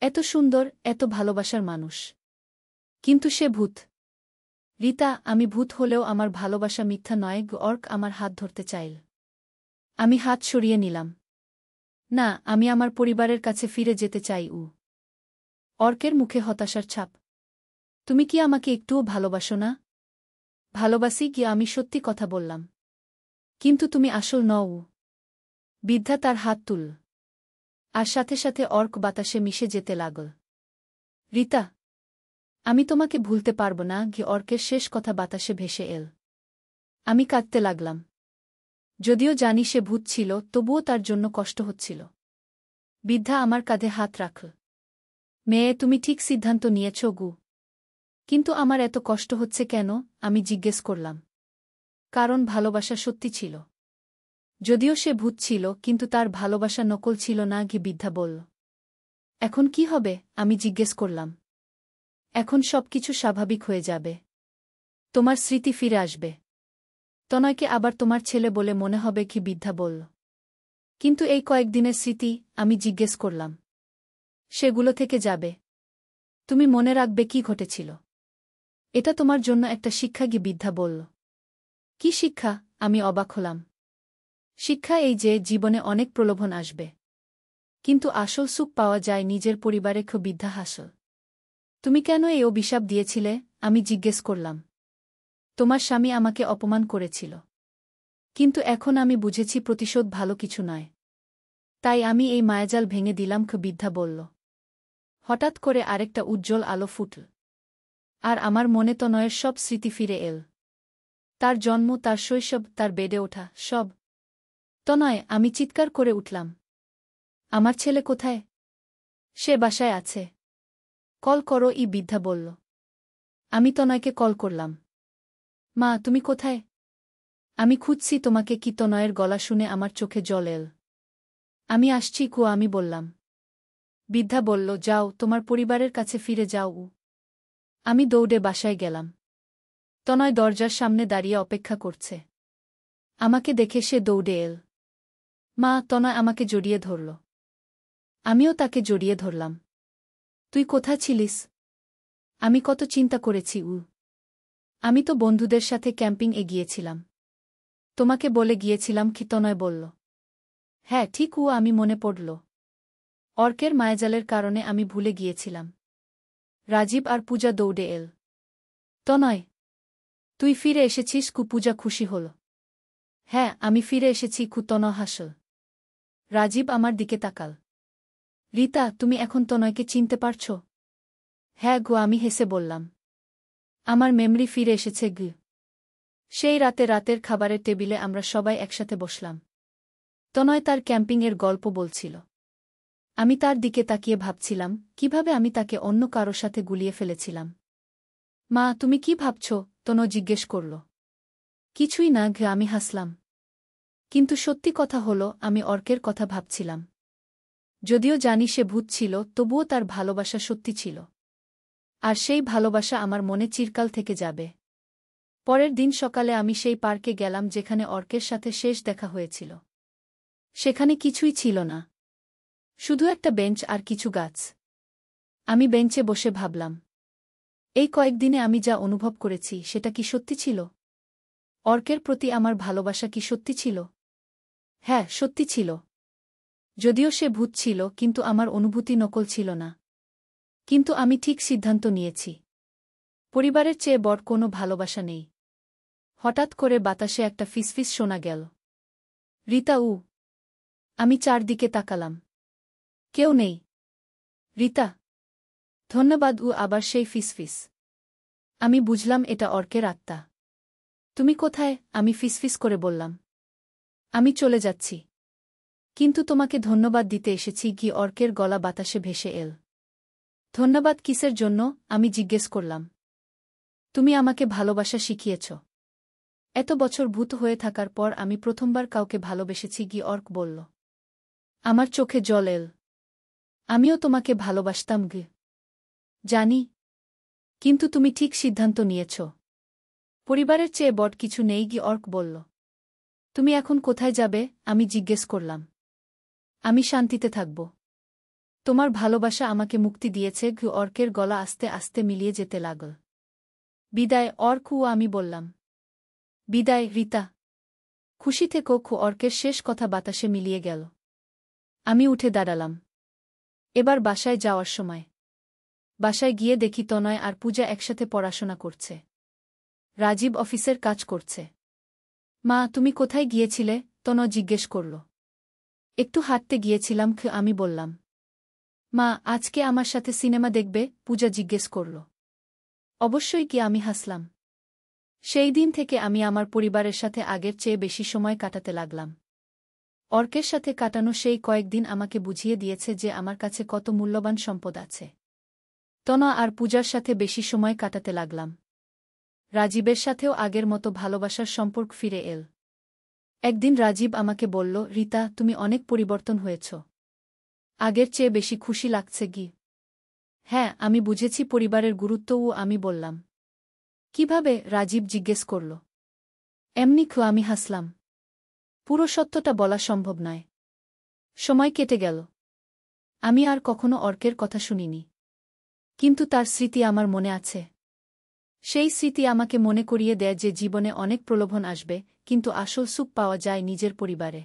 এত সুন্দর, এত ভালোবাসার মানুষ। কিন্তু সে ভূত। রিতা, আমি ভূত হলেও আমার ভালোবাসা মিথ্যা নয়। অর্ক আমার হাত ধরতে চাইল। আমি হাত সরিয়ে নিলাম। না, আমি আমার পরিবারের কাছে ফিরে যেতে চাই। অর্কের মুখে হতাশার ছাপ। তুমি কি আমাকে একটুও ভালোবাসো না? ভালোবাসি, আমি সত্যি কথা বললাম। কিন্তু তুমি আসল নও। বৃদ্ধা তার হাত তুলল। আর সাথে সাথে অর্ক বাতাসে মিশে যেতে লাগল। রিতা, আমি তোমাকে ভুলতে পারব না। অর্কের শেষ কথা বাতাসে ভেসে এল। আমি কাঁদতে লাগলাম। যদিও জানি সে ভূত ছিল, তবুও তার জন্য কষ্ট হচ্ছিল। বৃদ্ধা আমার কাঁধে হাত রাখল। মেয়ে, তুমি ঠিক সিদ্ধান্ত নিয়েছ। কিন্তু আমার এত কষ্ট হচ্ছে কেন? আমি জিজ্ঞেস করলাম। কারণ ভালোবাসা সত্যি ছিল। যদিও সে ভূত ছিল, কিন্তু তার ভালোবাসা নকল ছিল না। বৃদ্ধা বলল। এখন কি হবে? আমি জিজ্ঞেস করলাম। এখন সবকিছু স্বাভাবিক হয়ে যাবে। তোমার স্মৃতি ফিরে আসবে। তনয়কে আবার তোমার ছেলে বলে মনে হবে। বৃদ্ধা বলল। কিন্তু এই কয়েকদিনের স্মৃতি? আমি জিজ্ঞেস করলাম। সেগুলো থেকে যাবে। তুমি মনে রাখবে কি ঘটেছিল। এটা তোমার জন্য একটা শিক্ষা। বৃদ্ধা বলল। কি শিক্ষা? আমি অবাক হলাম। শিক্ষা এই যে জীবনে অনেক প্রলোভন আসবে, কিন্তু আসল সুখ পাওয়া যায় নিজের পরিবারে। বৃদ্ধা হাসল। তুমি কেন এই অভিশাপ দিয়েছিলে? আমি জিজ্ঞেস করলাম। তোমার স্বামী আমাকে অপমান করেছিল। কিন্তু এখন আমি বুঝেছি প্রতিশোধ ভালো কিছু নয়। তাই আমি এই মায়াজাল ভেঙে দিলাম। বৃদ্ধা বলল। হঠাৎ করে আরেকটা উজ্জ্বল আলো ফুটল। আর আমার মনে তনয়ের সব স্মৃতি ফিরে এল। তার জন্ম, তার শৈশব, তার বেড়ে ওঠা, সব। তনয়, আমি চিৎকার করে উঠলাম। আমার ছেলে কোথায়? সে বাসায় আছে। কল করো, বৃদ্ধা বলল। আমি তনয়কে কল করলাম। মা, তুমি কোথায়? আমি খুঁজছি তোমাকে। তনয়ের গলা শুনে আমার চোখে জল এল। আমি আসছি। আমি বললাম। বৃদ্ধা বলল, যাও, তোমার পরিবারের কাছে ফিরে যাও। আমি দৌড়ে বাসায় গেলাম। তনয় দরজার সামনে দাঁড়িয়ে অপেক্ষা করছে। আমাকে দেখে সে দৌড়ে এল। মা, তনয় আমাকে জড়িয়ে ধরল। আমিও তাকে জড়িয়ে ধরলাম। তুই কোথা ছিলিস? আমি কত চিন্তা করেছি। আমি তো বন্ধুদের সাথে ক্যাম্পিং এ গিয়েছিলাম। তোমাকে বলে গিয়েছিলাম। তনয় বলল। হ্যাঁ ঠিক। আমি মনে পড়ল। অর্কের মায়াজালের কারণে আমি ভুলে গিয়েছিলাম। রাজীব আর পূজা দৌড়ে এল। তনয়, তুই ফিরে এসেছিস? পূজা খুশি হল। হ্যাঁ, আমি ফিরে এসেছি। তনয় হাসল। রাজীব আমার দিকে তাকাল। রিতা, তুমি এখন তনয়কে চিনতে পারছ? হ্যাঁ আমি হেসে বললাম। আমার মেমরি ফিরে এসেছে। সেই রাতের খাবারের টেবিলে আমরা সবাই একসাথে বসলাম। তনয় তার ক্যাম্পিংয়ের গল্প বলছিল। আমি তার দিকে তাকিয়ে ভাবছিলাম কিভাবে আমি তাকে অন্য কারো সাথে গুলিয়ে ফেলেছিলাম। মা, তুমি কি ভাবছ? তনয় জিজ্ঞেস করল। কিছুই না। আমি হাসলাম। কিন্তু সত্যি কথা হলো, আমি অর্কের কথা ভাবছিলাম। যদিও জানি সে ভূত ছিল, তবুও তার ভালোবাসা সত্যি ছিল। আর সেই ভালোবাসা আমার মনে চিরকাল থেকে যাবে। পরের দিন সকালে আমি সেই পার্কে গেলাম যেখানে অর্কের সাথে শেষ দেখা হয়েছিল। সেখানে কিছুই ছিল না, শুধু একটা বেঞ্চ আর কিছু গাছ। আমি বেঞ্চে বসে ভাবলাম, এই কয়েকদিনে আমি যা অনুভব করেছি সেটা কি সত্যি ছিল? অর্কের প্রতি আমার ভালোবাসা কি সত্যি ছিল? হ্যাঁ, সত্যি ছিল। যদিও সে ভূত ছিল, কিন্তু আমার অনুভূতি নকল ছিল না। কিন্তু আমি ঠিক সিদ্ধান্ত নিয়েছি, পরিবারের চেয়ে বড় কোনো ভালোবাসা নেই। হঠাৎ করে বাতাসে একটা ফিসফিস শোনা গেল, রিতা উ। আমি চারদিকে তাকালাম, কেউ নেই। রিতা, ধন্যবাদ উ। আবার সেই ফিসফিস। আমি বুঝলাম এটা অর্কের আত্মা। তুমি কোথায়? আমি ফিসফিস করে বললাম। আমি চলে যাচ্ছি, কিন্তু তোমাকে ধন্যবাদ দিতে এসেছি। কি? অর্কের গলা বাতাসে ভেসে এল। ধন্যবাদ কিসের জন্য? আমি জিজ্ঞেস করলাম। তুমি আমাকে ভালোবাসা শিখিয়েছ। এত বছর ভূত হয়ে থাকার পর আমি প্রথমবার কাউকে ভালোবেসেছি। কি? অর্ক বলল। আমার চোখে জল এল। আমিও তোমাকে ভালোবাসতাম গে। জানি, কিন্তু তুমি ঠিক সিদ্ধান্ত নিয়েছ। পরিবারের চেয়ে বড় কিছু নেই। কি? অর্ক বলল। তুমি এখন কোথায় যাবে? আমি জিজ্ঞেস করলাম। আমি শান্তিতে থাকব। তোমার ভালোবাসা আমাকে মুক্তি দিয়েছে। গ। অর্কের গলা আস্তে আস্তে মিলিয়ে যেতে লাগল। বিদায় অর্ক ও। আমি বললাম। বিদায় রিতা। খুশি থেকো। খু। অর্কের শেষ কথা বাতাসে মিলিয়ে গেল। আমি উঠে দাঁড়ালাম। এবার বাসায় যাওয়ার সময়। বাসায় গিয়ে দেখি তনয় আর পূজা একসাথে পড়াশোনা করছে। রাজীব অফিসের কাজ করছে। মা, তুমি কোথায় গিয়েছিলে? তনয় জিজ্ঞেস করল। একটু হাঁটতে গিয়েছিলাম। আমি বললাম। মা, আজকে আমার সাথে সিনেমা দেখবে? পূজা জিজ্ঞেস করল। অবশ্যই। কি? আমি হাসলাম। সেই দিন থেকে আমি আমার পরিবারের সাথে আগের চেয়ে বেশি সময় কাটাতে লাগলাম। অর্কের সাথে কাটানো সেই কয়েকদিন আমাকে বুঝিয়ে দিয়েছে যে আমার কাছে কত মূল্যবান সম্পদ আছে। তনা আর পূজার সাথে বেশি সময় কাটাতে লাগলাম। রাজীবের সাথেও আগের মতো ভালোবাসার সম্পর্ক ফিরে এল। একদিন রাজীব আমাকে বলল, রিতা, তুমি অনেক পরিবর্তন হয়েছ। আগের চেয়ে বেশি খুশি লাগছে। কি? হ্যাঁ, আমি বুঝেছি পরিবারের গুরুত্বও। আমি বললাম। কিভাবে? রাজীব জিজ্ঞেস করল। এমনি। আমি হাসলাম। পুরো সত্যটা বলা সম্ভব নয়। সময় কেটে গেল। আমি আর কখনো অর্কের কথা শুনিনি, কিন্তু তার স্মৃতি আমার মনে আছে। সেই স্মৃতি আমাকে মনে করিয়ে দেয় যে জীবনে অনেক প্রলোভন আসবে, কিন্তু আসল সুখ পাওয়া যায় নিজের পরিবারে।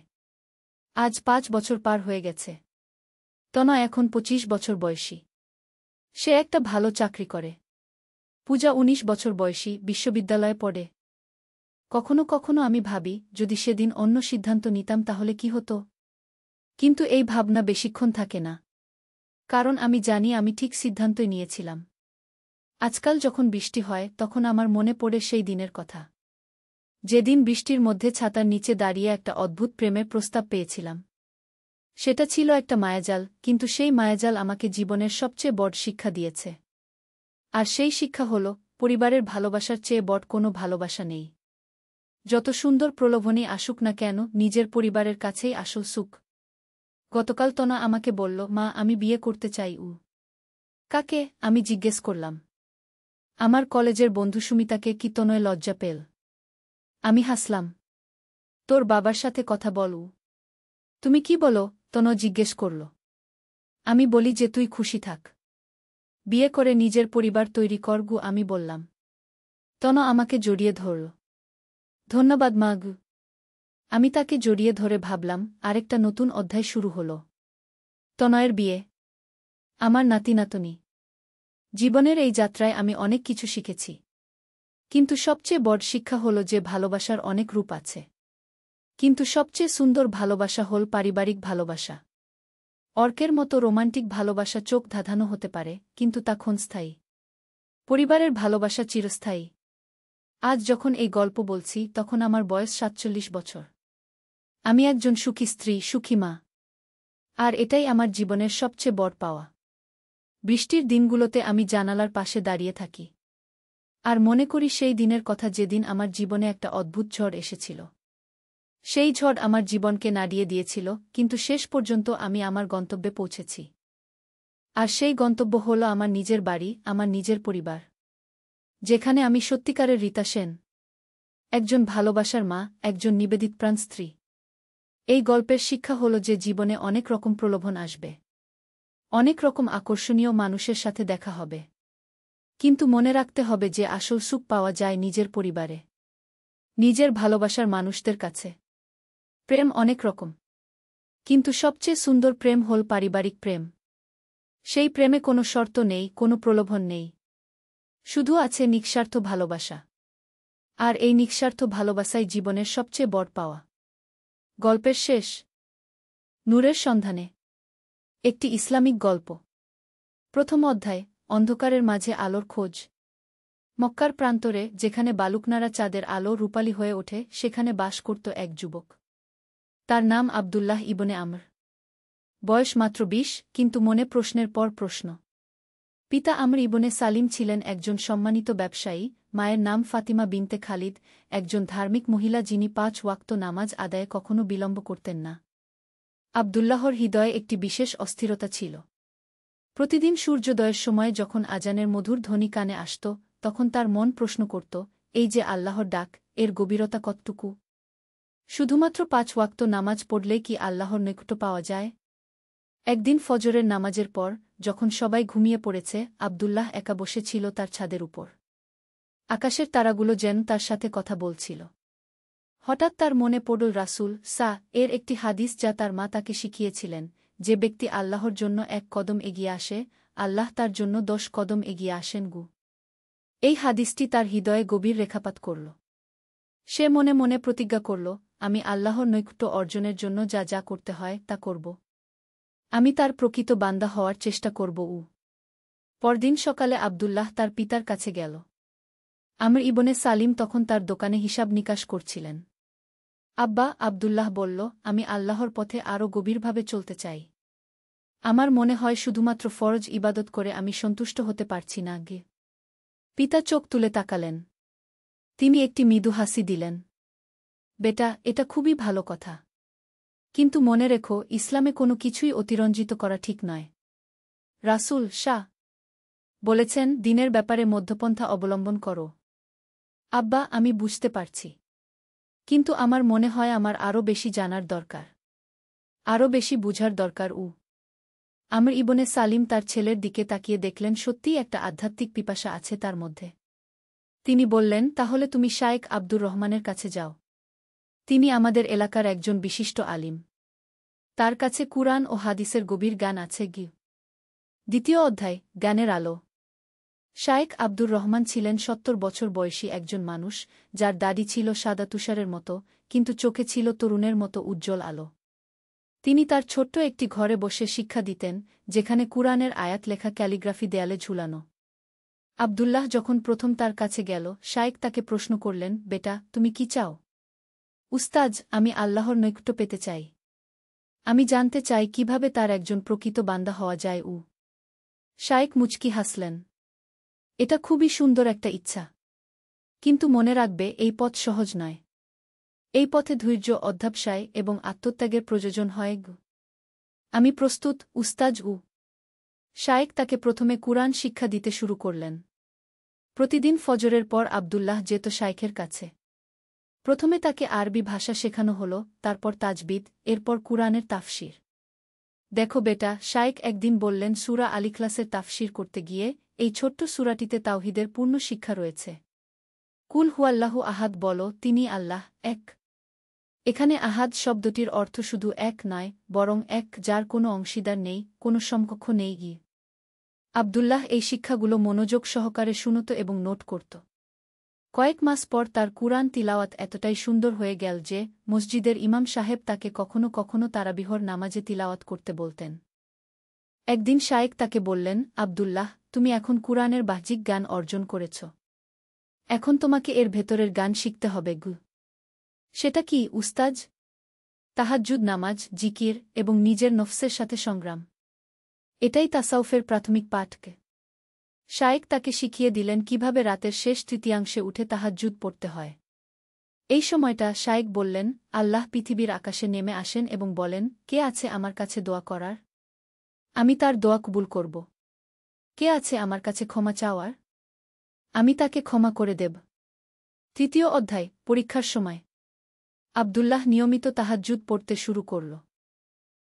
আজ 5 বছর পার হয়ে গেছে। তনা এখন 25 বছর বয়সী। সে একটা ভালো চাকরি করে। পূজা 19 বছর বয়সী, বিশ্ববিদ্যালয়ে পড়ে। কখনো কখনো আমি ভাবি, যদি সেদিন অন্য সিদ্ধান্ত নিতাম তাহলে কি হতো। কিন্তু এই ভাবনা বেশিক্ষণ থাকে না, কারণ আমি জানি আমি ঠিক সিদ্ধান্তই নিয়েছিলাম। আজকাল যখন বৃষ্টি হয় তখন আমার মনে পড়ে সেই দিনের কথা, যেদিন বৃষ্টির মধ্যে ছাতার নিচে দাঁড়িয়ে একটা অদ্ভুত প্রেমের প্রস্তাব পেয়েছিলাম। সেটা ছিল একটা মায়াজাল, কিন্তু সেই মায়াজাল আমাকে জীবনের সবচেয়ে বড় শিক্ষা দিয়েছে। আর সেই শিক্ষা হল, পরিবারের ভালোবাসার চেয়ে বড় কোনো ভালোবাসা নেই। যত সুন্দর প্রলোভনই আসুক না কেন, নিজের পরিবারের কাছেই আসল সুখ। গতকাল তনা আমাকে বলল, মা, আমি বিয়ে করতে চাই। কাকে? আমি জিজ্ঞেস করলাম। আমার কলেজের বন্ধু সুমিতাকে। কি? তনয় লজ্জা পেল। আমি হাসলাম। তোর বাবার সাথে কথা বল। তুমি কি বলো? তনয় জিজ্ঞেস করল। আমি বলি যে তুই খুশি থাক, বিয়ে করে নিজের পরিবার তৈরি কর। আমি বললাম। তন আমাকে জড়িয়ে ধরল। ধন্যবাদ মা। আমি তাকে জড়িয়ে ধরে ভাবলাম, আরেকটা নতুন অধ্যায় শুরু হল। তনয়ের বিয়ে, আমার নাতি নাতনি। জীবনের এই যাত্রায় আমি অনেক কিছু শিখেছি, কিন্তু সবচেয়ে বড় শিক্ষা হল যে ভালোবাসার অনেক রূপ আছে, কিন্তু সবচেয়ে সুন্দর ভালোবাসা হল পারিবারিক ভালোবাসা। অর্কের মতো রোমান্টিক ভালোবাসা চোখ ধাঁধানো হতে পারে, কিন্তু তা ক্ষণস্থায়ী। পরিবারের ভালোবাসা চিরস্থায়ী। আজ যখন এই গল্প বলছি তখন আমার বয়স 47 বছর। আমি একজন সুখী স্ত্রী, সুখী মা। আর এটাই আমার জীবনের সবচেয়ে বড় পাওয়া। বৃষ্টির দিনগুলোতে আমি জানালার পাশে দাঁড়িয়ে থাকি আর মনে করি সেই দিনের কথা যেদিন আমার জীবনে একটা অদ্ভুত ঝড় এসেছিল। সেই ঝড় আমার জীবনকে নাড়িয়ে দিয়েছিল, কিন্তু শেষ পর্যন্ত আমি আমার গন্তব্যে পৌঁছেছি। আর সেই গন্তব্য হল আমার নিজের বাড়ি, আমার নিজের পরিবার, যেখানে আমি সত্যিকারের রীতা সেন, একজন ভালোবাসার মা, একজন নিবেদিতপ্রাণ স্ত্রী। এই গল্পের শিক্ষা হল যে জীবনে অনেক রকম প্রলোভন আসবে, অনেক রকম আকর্ষণীয় মানুষের সাথে দেখা হবে, কিন্তু মনে রাখতে হবে যে আসল সুখ পাওয়া যায় নিজের পরিবারে, নিজের ভালোবাসার মানুষদের কাছে। প্রেম অনেক রকম, কিন্তু সবচেয়ে সুন্দর প্রেম হল পারিবারিক প্রেম। সেই প্রেমে কোনো শর্ত নেই, কোনো প্রলোভন নেই, শুধু আছে নিঃস্বার্থ ভালোবাসা। আর এই নিঃস্বার্থ ভালোবাসাই জীবনের সবচেয়ে বড় পাওয়া। গল্পের শেষ। নূরের সন্ধানে। একটি ইসলামিক গল্প। প্রথম অধ্যায়, অন্ধকারের মাঝে আলোর খোঁজ। মক্কার প্রান্তরে, যেখানে বালুকনারা চাঁদের আলো রূপালী হয়ে ওঠে, সেখানে বাস করত এক যুবক। তার নাম আবদুল্লাহ ইবনে আমর। বয়স মাত্র ২০, কিন্তু মনে প্রশ্নের পর প্রশ্ন। পিতা আমর ইবনে সালিম ছিলেন একজন সম্মানিত ব্যবসায়ী, মায়ের নাম ফাতিমা বিনতে খালিদ, একজন ধার্মিক মহিলা যিনি ৫ ওয়াক্ত নামাজ আদায়ে কখনো বিলম্ব করতেন না। আবদুল্লাহর হৃদয়ে একটি বিশেষ অস্থিরতা ছিল। প্রতিদিন সূর্যোদয়ের সময় যখন আজানের মধুর ধ্বনি কানে আসত, তখন তার মন প্রশ্ন করত, এই যে আল্লাহর ডাক, এর গভীরতা কতটুকু? শুধুমাত্র ৫ ওয়াক্ত নামাজ পড়লেই কি আল্লাহর নৈকট্য পাওয়া যায়? একদিন ফজরের নামাজের পর, যখন সবাই ঘুমিয়ে পড়েছে, আবদুল্লাহ একা বসে ছিল তার ছাদের উপর। আকাশের তারাগুলো যেন তার সাথে কথা বলছিল। হঠাৎ তার মনে পড়ল রাসূল এর একটি হাদিস যা তার মা তাকে শিখিয়েছিলেন, যে ব্যক্তি আল্লাহর জন্য ১ কদম এগিয়ে আসে, আল্লাহ তার জন্য ১০ কদম এগিয়ে আসেন। এই হাদিসটি তার হৃদয়ে গভীর রেখাপাত করল। সে মনে মনে প্রতিজ্ঞা করল, আমি আল্লাহর নৈকট্য অর্জনের জন্য যা যা করতে হয় তা করব। আমি তার প্রকৃত বান্দা হওয়ার চেষ্টা করব। পরদিন সকালে আবদুল্লাহ তার পিতার কাছে গেল। আমর ইবনে সালিম তখন তার দোকানে হিসাব নিকাশ করছিলেন। আব্বা, আবদুল্লাহ বলল, আমি আল্লাহর পথে আরও গভীরভাবে চলতে চাই। আমার মনে হয় শুধুমাত্র ফরজ ইবাদত করে আমি সন্তুষ্ট হতে পারছি না। পিতা চোখ তুলে তাকালেন। তিনি একটি মৃদু হাসি দিলেন। বেটা, এটা খুবই ভালো কথা। কিন্তু মনে রেখো, ইসলামে কোনো কিছুই অতিরঞ্জিত করা ঠিক নয়। রাসূল বলেছেন, দিনের ব্যাপারে মধ্যপন্থা অবলম্বন করো। আব্বা, আমি বুঝতে পারছি, কিন্তু আমার মনে হয় আমার আরও বেশি জানার দরকার, আরও বেশি বুঝার দরকার। আমর ইবনে সালিম তার ছেলের দিকে তাকিয়ে দেখলেন সত্যিই একটা আধ্যাত্মিক পিপাসা আছে তার মধ্যে। তিনি বললেন, তাহলে তুমি শায়েখ আব্দুর রহমানের কাছে যাও। তিনি আমাদের এলাকার একজন বিশিষ্ট আলিম। তার কাছে কুরআন ও হাদিসের গভীর জ্ঞান আছে। দ্বিতীয় অধ্যায়, জ্ঞানের আলো। শায়েখ আব্দুর রহমান ছিলেন ৭০ বছর বয়সী একজন মানুষ, যার দাড়ি ছিল সাদা তুষারের মতো, কিন্তু চোখে ছিল তরুণের মতো উজ্জ্বল আলো। তিনি তার ছোট্ট একটি ঘরে বসে শিক্ষা দিতেন, যেখানে কুরআনের আয়াত লেখা ক্যালিগ্রাফি দেয়ালে ঝুলানো। আবদুল্লাহ যখন প্রথম তার কাছে গেল, শায়েখ তাকে প্রশ্ন করলেন, বেটা, তুমি কি চাও? উস্তাজ, আমি আল্লাহর নৈকট্য পেতে চাই। আমি জানতে চাই কিভাবে তার একজন প্রকৃত বান্দা হওয়া যায়। শায়েখ মুচকি হাসলেন। এটা খুবই সুন্দর একটা ইচ্ছা, কিন্তু মনে রাখবে, এই পথ সহজ নয়। এই পথে ধৈর্য, অধ্যবসায় এবং আত্মত্যাগের প্রয়োজন হয়। আমি প্রস্তুত, উস্তাজ। শায়েখ তাকে প্রথমে কুরআন শিক্ষা দিতে শুরু করলেন। প্রতিদিন ফজরের পর আবদুল্লাহ যেত শায়েখের কাছে। প্রথমে তাকে আরবি ভাষা শেখানো হল, তারপর তাজবিদ, এরপর কুরআনের তাফসির। দেখো বেটা, শায়েখ একদিন বললেন, সূরা আল ইখলাসের তাফসির করতে গিয়ে, এই ছোট্ট সূরাটিতে তাওহীদের পূর্ণ শিক্ষা রয়েছে। কুল হুয়াল্লাহু আহাদ, বলো, তিনি আল্লাহ এক। এখানে আহাদ শব্দটির অর্থ শুধু এক নয়, বরং এক যার কোনো অংশীদার নেই, কোনো সমকক্ষ নেই। আবদুল্লাহ এই শিক্ষাগুলো মনোযোগ সহকারে শুনত এবং নোট করত। কয়েক মাস পর তার কুরআন তিলাওয়াত এতটাই সুন্দর হয়ে গেল যে মসজিদের ইমাম সাহেব তাকে কখনো কখনো তারাবিহর নামাজে তিলাওয়াত করতে বলতেন। একদিন শায়েখ তাকে বললেন, আবদুল্লাহ, তুমি এখন কুরআনের বাহ্যিক জ্ঞান অর্জন করেছ। এখন তোমাকে এর ভেতরের জ্ঞান শিখতে হবে। সেটা কি, উস্তাজ? তাহাজ্জুদ নামাজ, জিকির এবং নিজের নফসের সাথে সংগ্রাম। এটাই তাসাউফের প্রাথমিক পাঠকে। শায়েখ তাকে শিখিয়ে দিলেন কিভাবে রাতের শেষ তৃতীয়াংশে উঠে তাহাজ্জুদ পড়তে হয়। এই সময়টা শায়েক বললেন, আল্লাহ পৃথিবীর আকাশে নেমে আসেন এবং বলেন, কে আছে আমার কাছে দোয়া করার? আমি তার দোয়া কবুল করব। কে আছে আমার কাছে ক্ষমা চাওয়ার? আমি তাকে ক্ষমা করে দেব। তৃতীয় অধ্যায়, পরীক্ষার সময়। আব্দুল্লাহ নিয়মিত তাহাজ্জুদ পড়তে শুরু করল।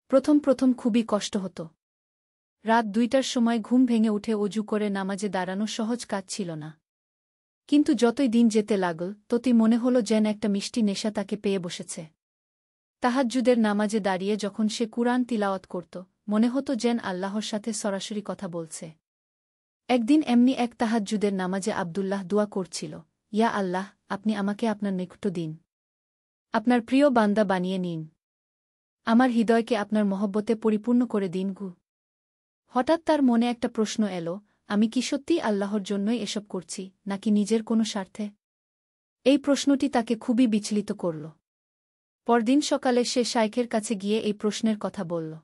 প্রথম প্রথম খুবই কষ্ট হতো। রাত 2টার সময় ঘুম ভেঙে উঠে অজু করে নামাজে দাঁড়ানো সহজ কাজ ছিল না। কিন্তু যতই দিন যেতে লাগল ততই মনে হল যেন একটা মিষ্টি নেশা তাকে পেয়ে বসেছে। তাহাজ্জুদের নামাজে দাঁড়িয়ে যখন সে কুরআন তিলাওয়াত করত, মনে হতো যেন আল্লাহর সাথে সরাসরি কথা বলছে। একদিন এমনি এক তাহাজ্জুদের নামাজে আব্দুল্লাহ দোয়া করছিল, ইয়া আল্লাহ, আপনি আমাকে আপনার নিকট দিন। আপনার প্রিয় বান্দা বানিয়ে নিন। আমার হৃদয়কে আপনার মহব্বতে পরিপূর্ণ করে দিন গু। হঠাৎ তার মনে একটা প্রশ্ন এলো, আমি কি সত্যিই আল্লাহর জন্যই এসব করছি, নাকি নিজের কোনো স্বার্থে? এই প্রশ্নটি তাকে খুবই বিচলিত করল। পরদিন সকালে সে শায়েখের কাছে গিয়ে এই প্রশ্নের কথা বলল।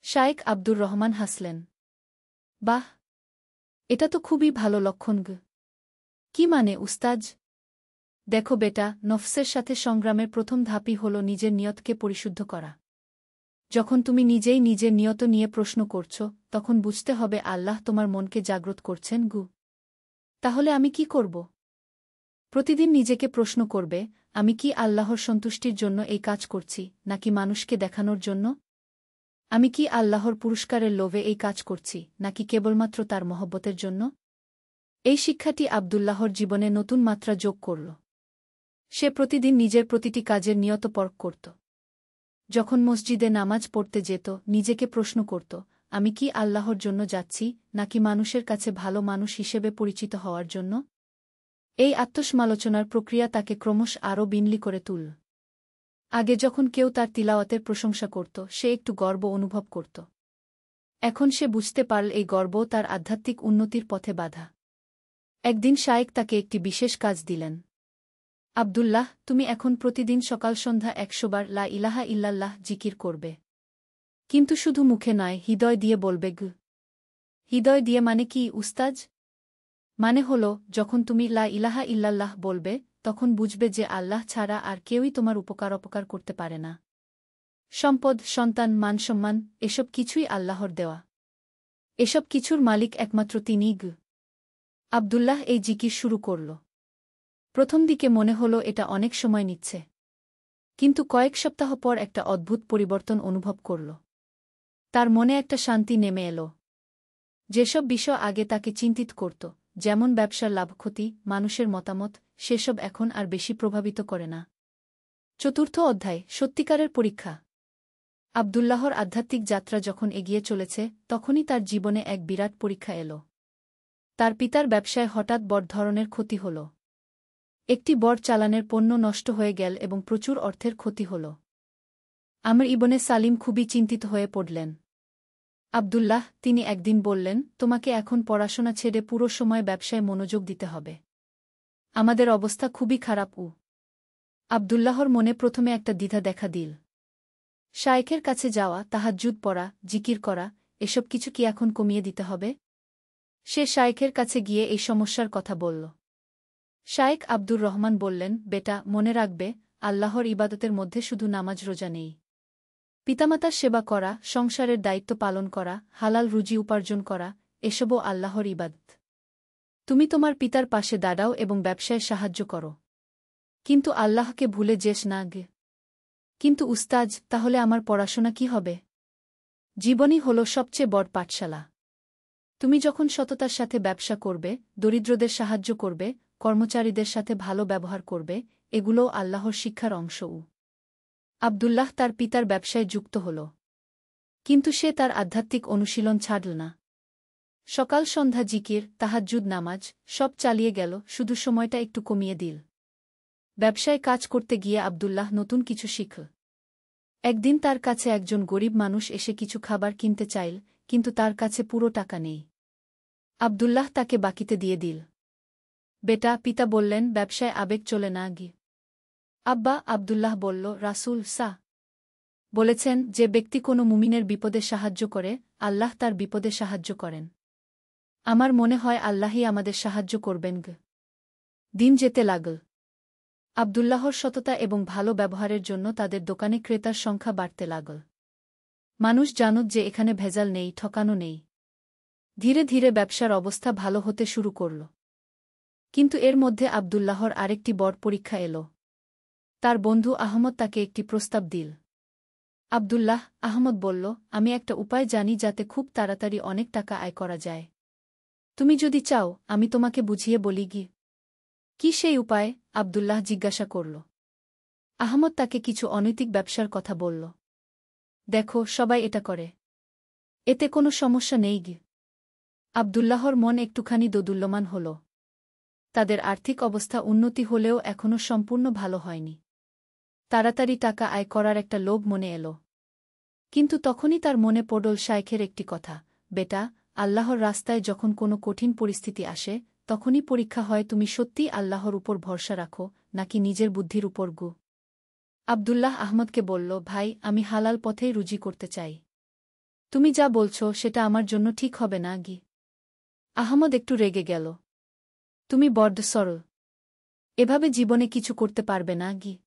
শায়েখ আব্দুর রহমান হাসলেন। বাহ! এটা তো খুবই ভালো লক্ষণ গ। কি মানে উস্তাজ? দেখো বেটা, নফসের সাথে সংগ্রামের প্রথম ধাপই হল নিজের নিয়তকে পরিশুদ্ধ করা। যখন তুমি নিজেই নিজের নিয়ত নিয়ে প্রশ্ন করছ, তখন বুঝতে হবে আল্লাহ তোমার মনকে জাগ্রত করছেন গু। তাহলে আমি কি করব? প্রতিদিন নিজেকে প্রশ্ন করবে, আমি কি আল্লাহর সন্তুষ্টির জন্য এই কাজ করছি, নাকি মানুষকে দেখানোর জন্য? আমি কি আল্লাহর পুরস্কারের লোভে এই কাজ করছি, নাকি কেবলমাত্র তার মহব্বতের জন্য? এই শিক্ষাটি আব্দুল্লাহর জীবনে নতুন মাত্রা যোগ করল। সে প্রতিদিন নিজের প্রতিটি কাজের নিয়ত পরখ করত। যখন মসজিদে নামাজ পড়তে যেত, নিজেকে প্রশ্ন করত, আমি কি আল্লাহর জন্য যাচ্ছি, নাকি মানুষের কাছে ভালো মানুষ হিসেবে পরিচিত হওয়ার জন্য? এই আত্মসমালোচনার প্রক্রিয়া তাকে ক্রমশ আরও বিনয়ী করে তুলল। আগে যখন কেউ তার তিলাওয়াতের প্রশংসা করত, সে একটু গর্ব অনুভব করত। এখন সে বুঝতে পারল এই গর্বও তার আধ্যাত্মিক উন্নতির পথে বাধা। একদিন শায়েখ তাকে একটি বিশেষ কাজ দিলেন। আব্দুল্লাহ, তুমি এখন প্রতিদিন সকাল সন্ধ্যা 100 বার লা ইলাহা ইল্লাল্লাহ জিকির করবে। কিন্তু শুধু মুখে নয়, হৃদয় দিয়ে বলবে গ। হৃদয় দিয়ে মানে কি উস্তাজ? মানে হল, যখন তুমি লা ইলাহা ইল্লাল্লাহ বলবে, তখন বুঝবে যে আল্লাহ ছাড়া আর কেউই তোমার অপকার করতে পারে না। সম্পদ, সন্তান, মানসম্মান, এসব কিছুই আল্লাহর দেওয়া। এসব কিছুর মালিক একমাত্র তিনিই গ। আব্দুল্লাহ এই জিকির শুরু করল। প্রথম দিকে মনে হল এটা অনেক সময় নিচ্ছে। কিন্তু কয়েক সপ্তাহ পর একটা অদ্ভুত পরিবর্তন অনুভব করল। তার মনে একটা শান্তি নেমে এলো। যেসব বিষয় আগে তাকে চিন্তিত করত, যেমন ব্যবসার লাভক্ষতি, মানুষের মতামত, সেসব এখন আর বেশি প্রভাবিত করে না। চতুর্থ অধ্যায়, সত্যিকারের পরীক্ষা। আব্দুল্লাহর আধ্যাত্মিক যাত্রা যখন এগিয়ে চলেছে, তখনই তার জীবনে এক বিরাট পরীক্ষা এলো। তার পিতার ব্যবসায় হঠাৎ বড় ধরনের ক্ষতি হল। একটি বড় চালানের পণ্য নষ্ট হয়ে গেল এবং প্রচুর অর্থের ক্ষতি হল। আমর ইবনে সালিম খুবই চিন্তিত হয়ে পড়লেন। আব্দুল্লাহ, তিনি একদিন বললেন, তোমাকে এখন পড়াশোনা ছেড়ে পুরো সময় ব্যবসায় মনোযোগ দিতে হবে। আমাদের অবস্থা খুবই খারাপ। আব্দুল্লাহর মনে প্রথমে একটা দ্বিধা দেখা দিল। শায়েখের কাছে যাওয়া, তাহাজ্জুদ পড়া, জিকির করা, এসব কিছু কি এখন কমিয়ে দিতে হবে? সে শায়েখের কাছে গিয়ে এই সমস্যার কথা বলল। শায়েখ আব্দুর রহমান বললেন, বেটা, মনে রাখবে, আল্লাহর ইবাদতের মধ্যে শুধু নামাজ রোজা নেই। পিতামাতার সেবা করা, সংসারের দায়িত্ব পালন করা, হালাল রুজি উপার্জন করা, এসবও আল্লাহর ইবাদত। তুমি তোমার পিতার পাশে দাঁড়াও এবং ব্যবসায় সাহায্য করো। কিন্তু আল্লাহকে ভুলে যেস না গে। কিন্তু উস্তাজ, তাহলে আমার পড়াশোনা কি হবে? জীবনই হল সবচেয়ে বড় পাঠশালা। তুমি যখন সততার সাথে ব্যবসা করবে, দরিদ্রদের সাহায্য করবে, কর্মচারীদের সাথে ভালো ব্যবহার করবে, এগুলোও আল্লাহর শিক্ষার অংশ। আব্দুল্লাহ তার পিতার ব্যবসায় যুক্ত হল। কিন্তু সে তার আধ্যাত্মিক অনুশীলন ছাড়ল না। সকাল সন্ধ্যা জিকির, তাহাজ্জুদ নামাজ, সব চালিয়ে গেল, শুধু সময়টা একটু কমিয়ে দিল। ব্যবসায় কাজ করতে গিয়ে আব্দুল্লাহ নতুন কিছু শিখল। একদিন তার কাছে একজন গরিব মানুষ এসে কিছু খাবার কিনতে চাইল, কিন্তু তার কাছে পুরো টাকা নেই। আব্দুল্লাহ তাকে বাকিতে দিয়ে দিল। বেটা, পিতা বললেন, ব্যবসায় আবেগ চলে না গি। আব্বা, আব্দুল্লাহ বলল, রাসূল বলেছেন, যে ব্যক্তি কোনো মুমিনের বিপদে সাহায্য করে, আল্লাহ তার বিপদে সাহায্য করেন। আমার মনে হয় আল্লাহই আমাদের সাহায্য করবেন গ। দিন যেতে লাগল। আব্দুল্লাহর সততা এবং ভালো ব্যবহারের জন্য তাদের দোকানে ক্রেতার সংখ্যা বাড়তে লাগল। মানুষ জানত যে এখানে ভেজাল নেই, ঠকানো নেই। ধীরে ধীরে ব্যবসার অবস্থা ভালো হতে শুরু করল। কিন্তু এর মধ্যে আব্দুল্লাহর আরেকটি বড় পরীক্ষা এল। তার বন্ধু আহমদ তাকে একটি প্রস্তাব দিল। আব্দুল্লাহ আহমদ বলল, আমি একটা উপায় জানি যাতে খুব তাড়াতাড়ি অনেক টাকা আয় করা যায়। তুমি যদি চাও আমি তোমাকে বুঝিয়ে বলি গি। কি সেই উপায়? আব্দুল্লাহ জিজ্ঞাসা করল। আহমদ তাকে কিছু অনৈতিক ব্যবসার কথা বলল। দেখো, সবাই এটা করে। এতে কোনো সমস্যা নেই গি। আব্দুল্লাহর মন একটুখানি দোদুল্যমান হল। তাদের আর্থিক অবস্থা উন্নতি হলেও এখনও সম্পূর্ণ ভালো হয়নি। তাড়াতাড়ি টাকা আয় করার একটা লোভ মনে এল। কিন্তু তখনই তার মনে পড়ল শায়খের একটি কথা, বেটা, আল্লাহর রাস্তায় যখন কোনো কঠিন পরিস্থিতি আসে তখনই পরীক্ষা হয় তুমি সত্যিই আল্লাহর উপর ভরসা রাখো নাকি নিজের বুদ্ধির উপর গু। আব্দুল্লাহ আহমদকে বলল, ভাই, আমি হালাল পথেই রুজি করতে চাই। তুমি যা বলছ সেটা আমার জন্য ঠিক হবে না গি। আহমদ একটু রেগে গেল। তুমি বড্ড সরল। এভাবে জীবনে কিছু করতে পারবে না গি।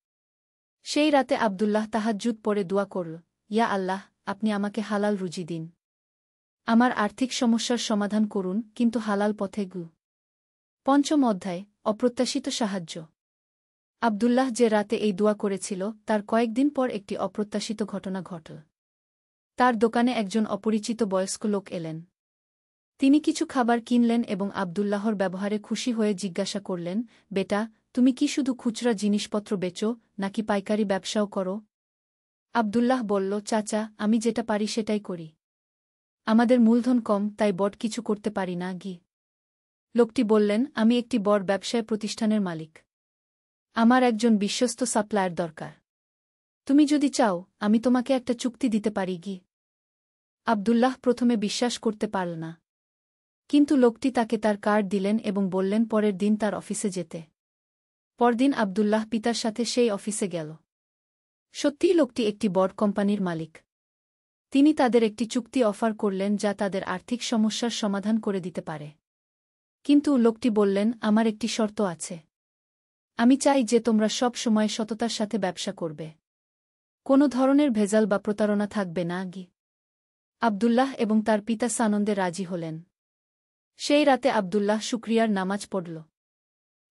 সেই রাতে আব্দুল্লাহ তাহাজ্জুদ পড়ে দোয়া করল, ইয়া আল্লাহ, আপনি আমাকে হালাল রুজি দিন। আমার আর্থিক সমস্যার সমাধান করুন, কিন্তু হালাল পথে গু। পঞ্চম অধ্যায়, অপ্রত্যাশিত সাহায্য। আব্দুল্লাহ যে রাতে এই দোয়া করেছিল তার কয়েকদিন পর একটি অপ্রত্যাশিত ঘটনা ঘটল। তার দোকানে একজন অপরিচিত বয়স্ক লোক এলেন। তিনি কিছু খাবার কিনলেন এবং আব্দুল্লাহর ব্যবহারে খুশি হয়ে জিজ্ঞাসা করলেন, বেটা, তুমি কি শুধু খুচরা জিনিসপত্র বেচো নাকি পাইকারি ব্যবসাও করো? আব্দুল্লাহ বলল, চাচা, আমি যেটা পারি সেটাই করি। আমাদের মূলধন কম, তাই বড় কিছু করতে পারি না গি। লোকটি বললেন, আমি একটি বড় ব্যবসায় প্রতিষ্ঠানের মালিক। আমার একজন বিশ্বস্ত সাপ্লায়ার দরকার। তুমি যদি চাও আমি তোমাকে একটা চুক্তি দিতে পারি গি। আব্দুল্লাহ প্রথমে বিশ্বাস করতে পারল না। কিন্তু লোকটি তাকে তার কার্ড দিলেন এবং বললেন পরের দিন তার অফিসে যেতে। পরদিন আব্দুল্লাহ পিতার সাথে সেই অফিসে গেল। সত্যিই লোকটি একটি বড় কোম্পানির মালিক। তিনি তাদের একটি চুক্তি অফার করলেন যা তাদের আর্থিক সমস্যার সমাধান করে দিতে পারে। কিন্তু লোকটি বললেন, আমার একটি শর্ত আছে। আমি চাই যে তোমরা সব সময় সততার সাথে ব্যবসা করবে। কোনো ধরনের ভেজাল বা প্রতারণা থাকবে না গি। আব্দুল্লাহ এবং তার পিতা সানন্দে রাজি হলেন। সেই রাতে আব্দুল্লাহ শুকরিয়ার নামাজ পড়ল।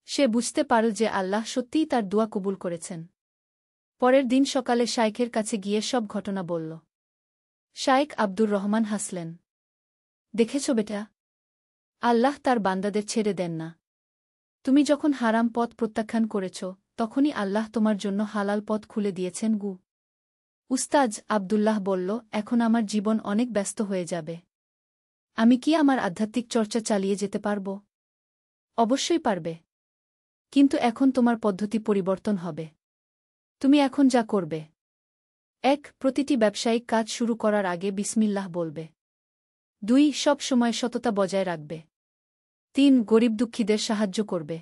সে বুঝতে পারল যে আল্লাহ সত্যিই তার দোয়া কবুল করেছেন। পরের দিন সকালে শায়খের কাছে গিয়ে সব ঘটনা বলল। শায়খ আব্দুর রহমান হাসলেন। দেখেছ বেটা, আল্লাহ তার বান্দাদের ছেড়ে দেন না। তুমি যখন হারাম পথ প্রত্যাখ্যান করেছ তখনই আল্লাহ তোমার জন্য হালাল পথ খুলে দিয়েছেন গু। উস্তাজ, আব্দুল্লাহ বলল, এখন আমার জীবন অনেক ব্যস্ত হয়ে যাবে। আমি কি আমার আধ্যাত্মিক চর্চা চালিয়ে যেতে পারব? অবশ্যই পারবে। কিন্তু এখন তোমার পদ্ধতি পরিবর্তন হবে। তুমি এখন যা করবে, ১. প্রতিটি ব্যবসায়িক কাজ শুরু করার আগে বিসমিল্লাহ বলবে। ২. সব সময় সততা বজায় রাখবে। ৩. গরিব দুঃখীদের সাহায্য করবে।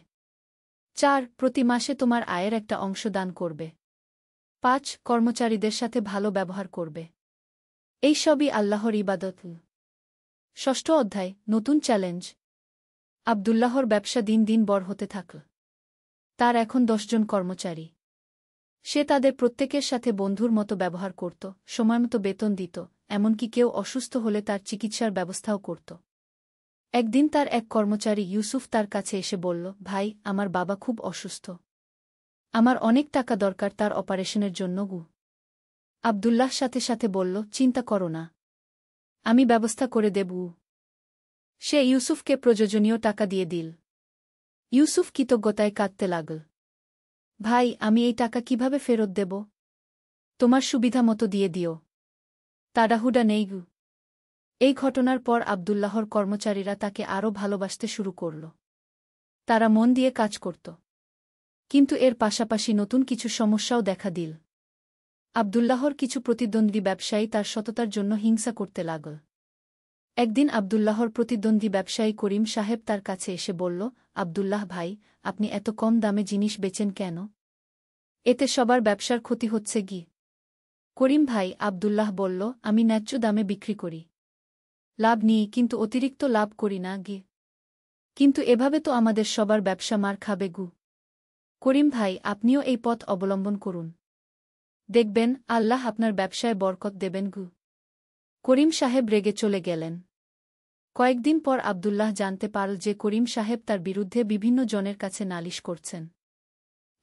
৪. প্রতি মাসে তোমার আয়ের একটা অংশ দান করবে। ৫. কর্মচারীদের সাথে ভালো ব্যবহার করবে। এই সবই আল্লাহর ইবাদত। ষষ্ঠ অধ্যায়, নতুন চ্যালেঞ্জ। আব্দুল্লাহর ব্যবসা দিন দিন বড় হতে থাকল। তার এখন ১০ জন কর্মচারী। সে তাদের প্রত্যেকের সাথে বন্ধুর মতো ব্যবহার করত, সময়মতো বেতন দিত, এমনকি কেউ অসুস্থ হলে তার চিকিৎসার ব্যবস্থাও করত। একদিন তার এক কর্মচারী ইউসুফ তার কাছে এসে বলল, ভাই, আমার বাবা খুব অসুস্থ। আমার অনেক টাকা দরকার তার অপারেশনের জন্য গু। আব্দুল্লাহ সাথে সাথে বলল, চিন্তা করো না, আমি ব্যবস্থা করে দেব। সে ইউসুফকে প্রয়োজনীয় টাকা দিয়ে দিল। ইউসুফ কৃতজ্ঞতায় কাঁদতে লাগল। ভাই, আমি এই টাকা কিভাবে ফেরত দেব? তোমার সুবিধা মতো দিয়ে দিও, তাড়াহুড়া নেই গু। এই ঘটনার পর আব্দুল্লাহর কর্মচারীরা তাকে আরও ভালোবাসতে শুরু করল। তারা মন দিয়ে কাজ করত। কিন্তু এর পাশাপাশি নতুন কিছু সমস্যাও দেখা দিল। আব্দুল্লাহর কিছু প্রতিদ্বন্দ্বী ব্যবসায়ী তার সততার জন্য হিংসা করতে লাগল। একদিন আব্দুল্লাহর প্রতিদ্বন্দ্বী ব্যবসায়ী করিম সাহেব তার কাছে এসে বলল, আব্দুল্লাহ ভাই, আপনি এত কম দামে জিনিস বেচেন কেন? এতে সবার ব্যবসার ক্ষতি হচ্ছে গি। করিম ভাই, আব্দুল্লাহ বলল, আমি ন্যায্য দামে বিক্রি করি। লাভ নিই, কিন্তু অতিরিক্ত লাভ করি না গি। কিন্তু এভাবে তো আমাদের সবার ব্যবসা মার খাবে গু। করিম ভাই, আপনিও এই পথ অবলম্বন করুন। দেখবেন আল্লাহ আপনার ব্যবসায় বরকত দেবেন গু। করিম সাহেব রেগে চলে গেলেন। কয়েকদিন পর আব্দুল্লাহ জানতে পারল যে করিম সাহেব তার বিরুদ্ধে বিভিন্ন জনের কাছে নালিশ করছেন।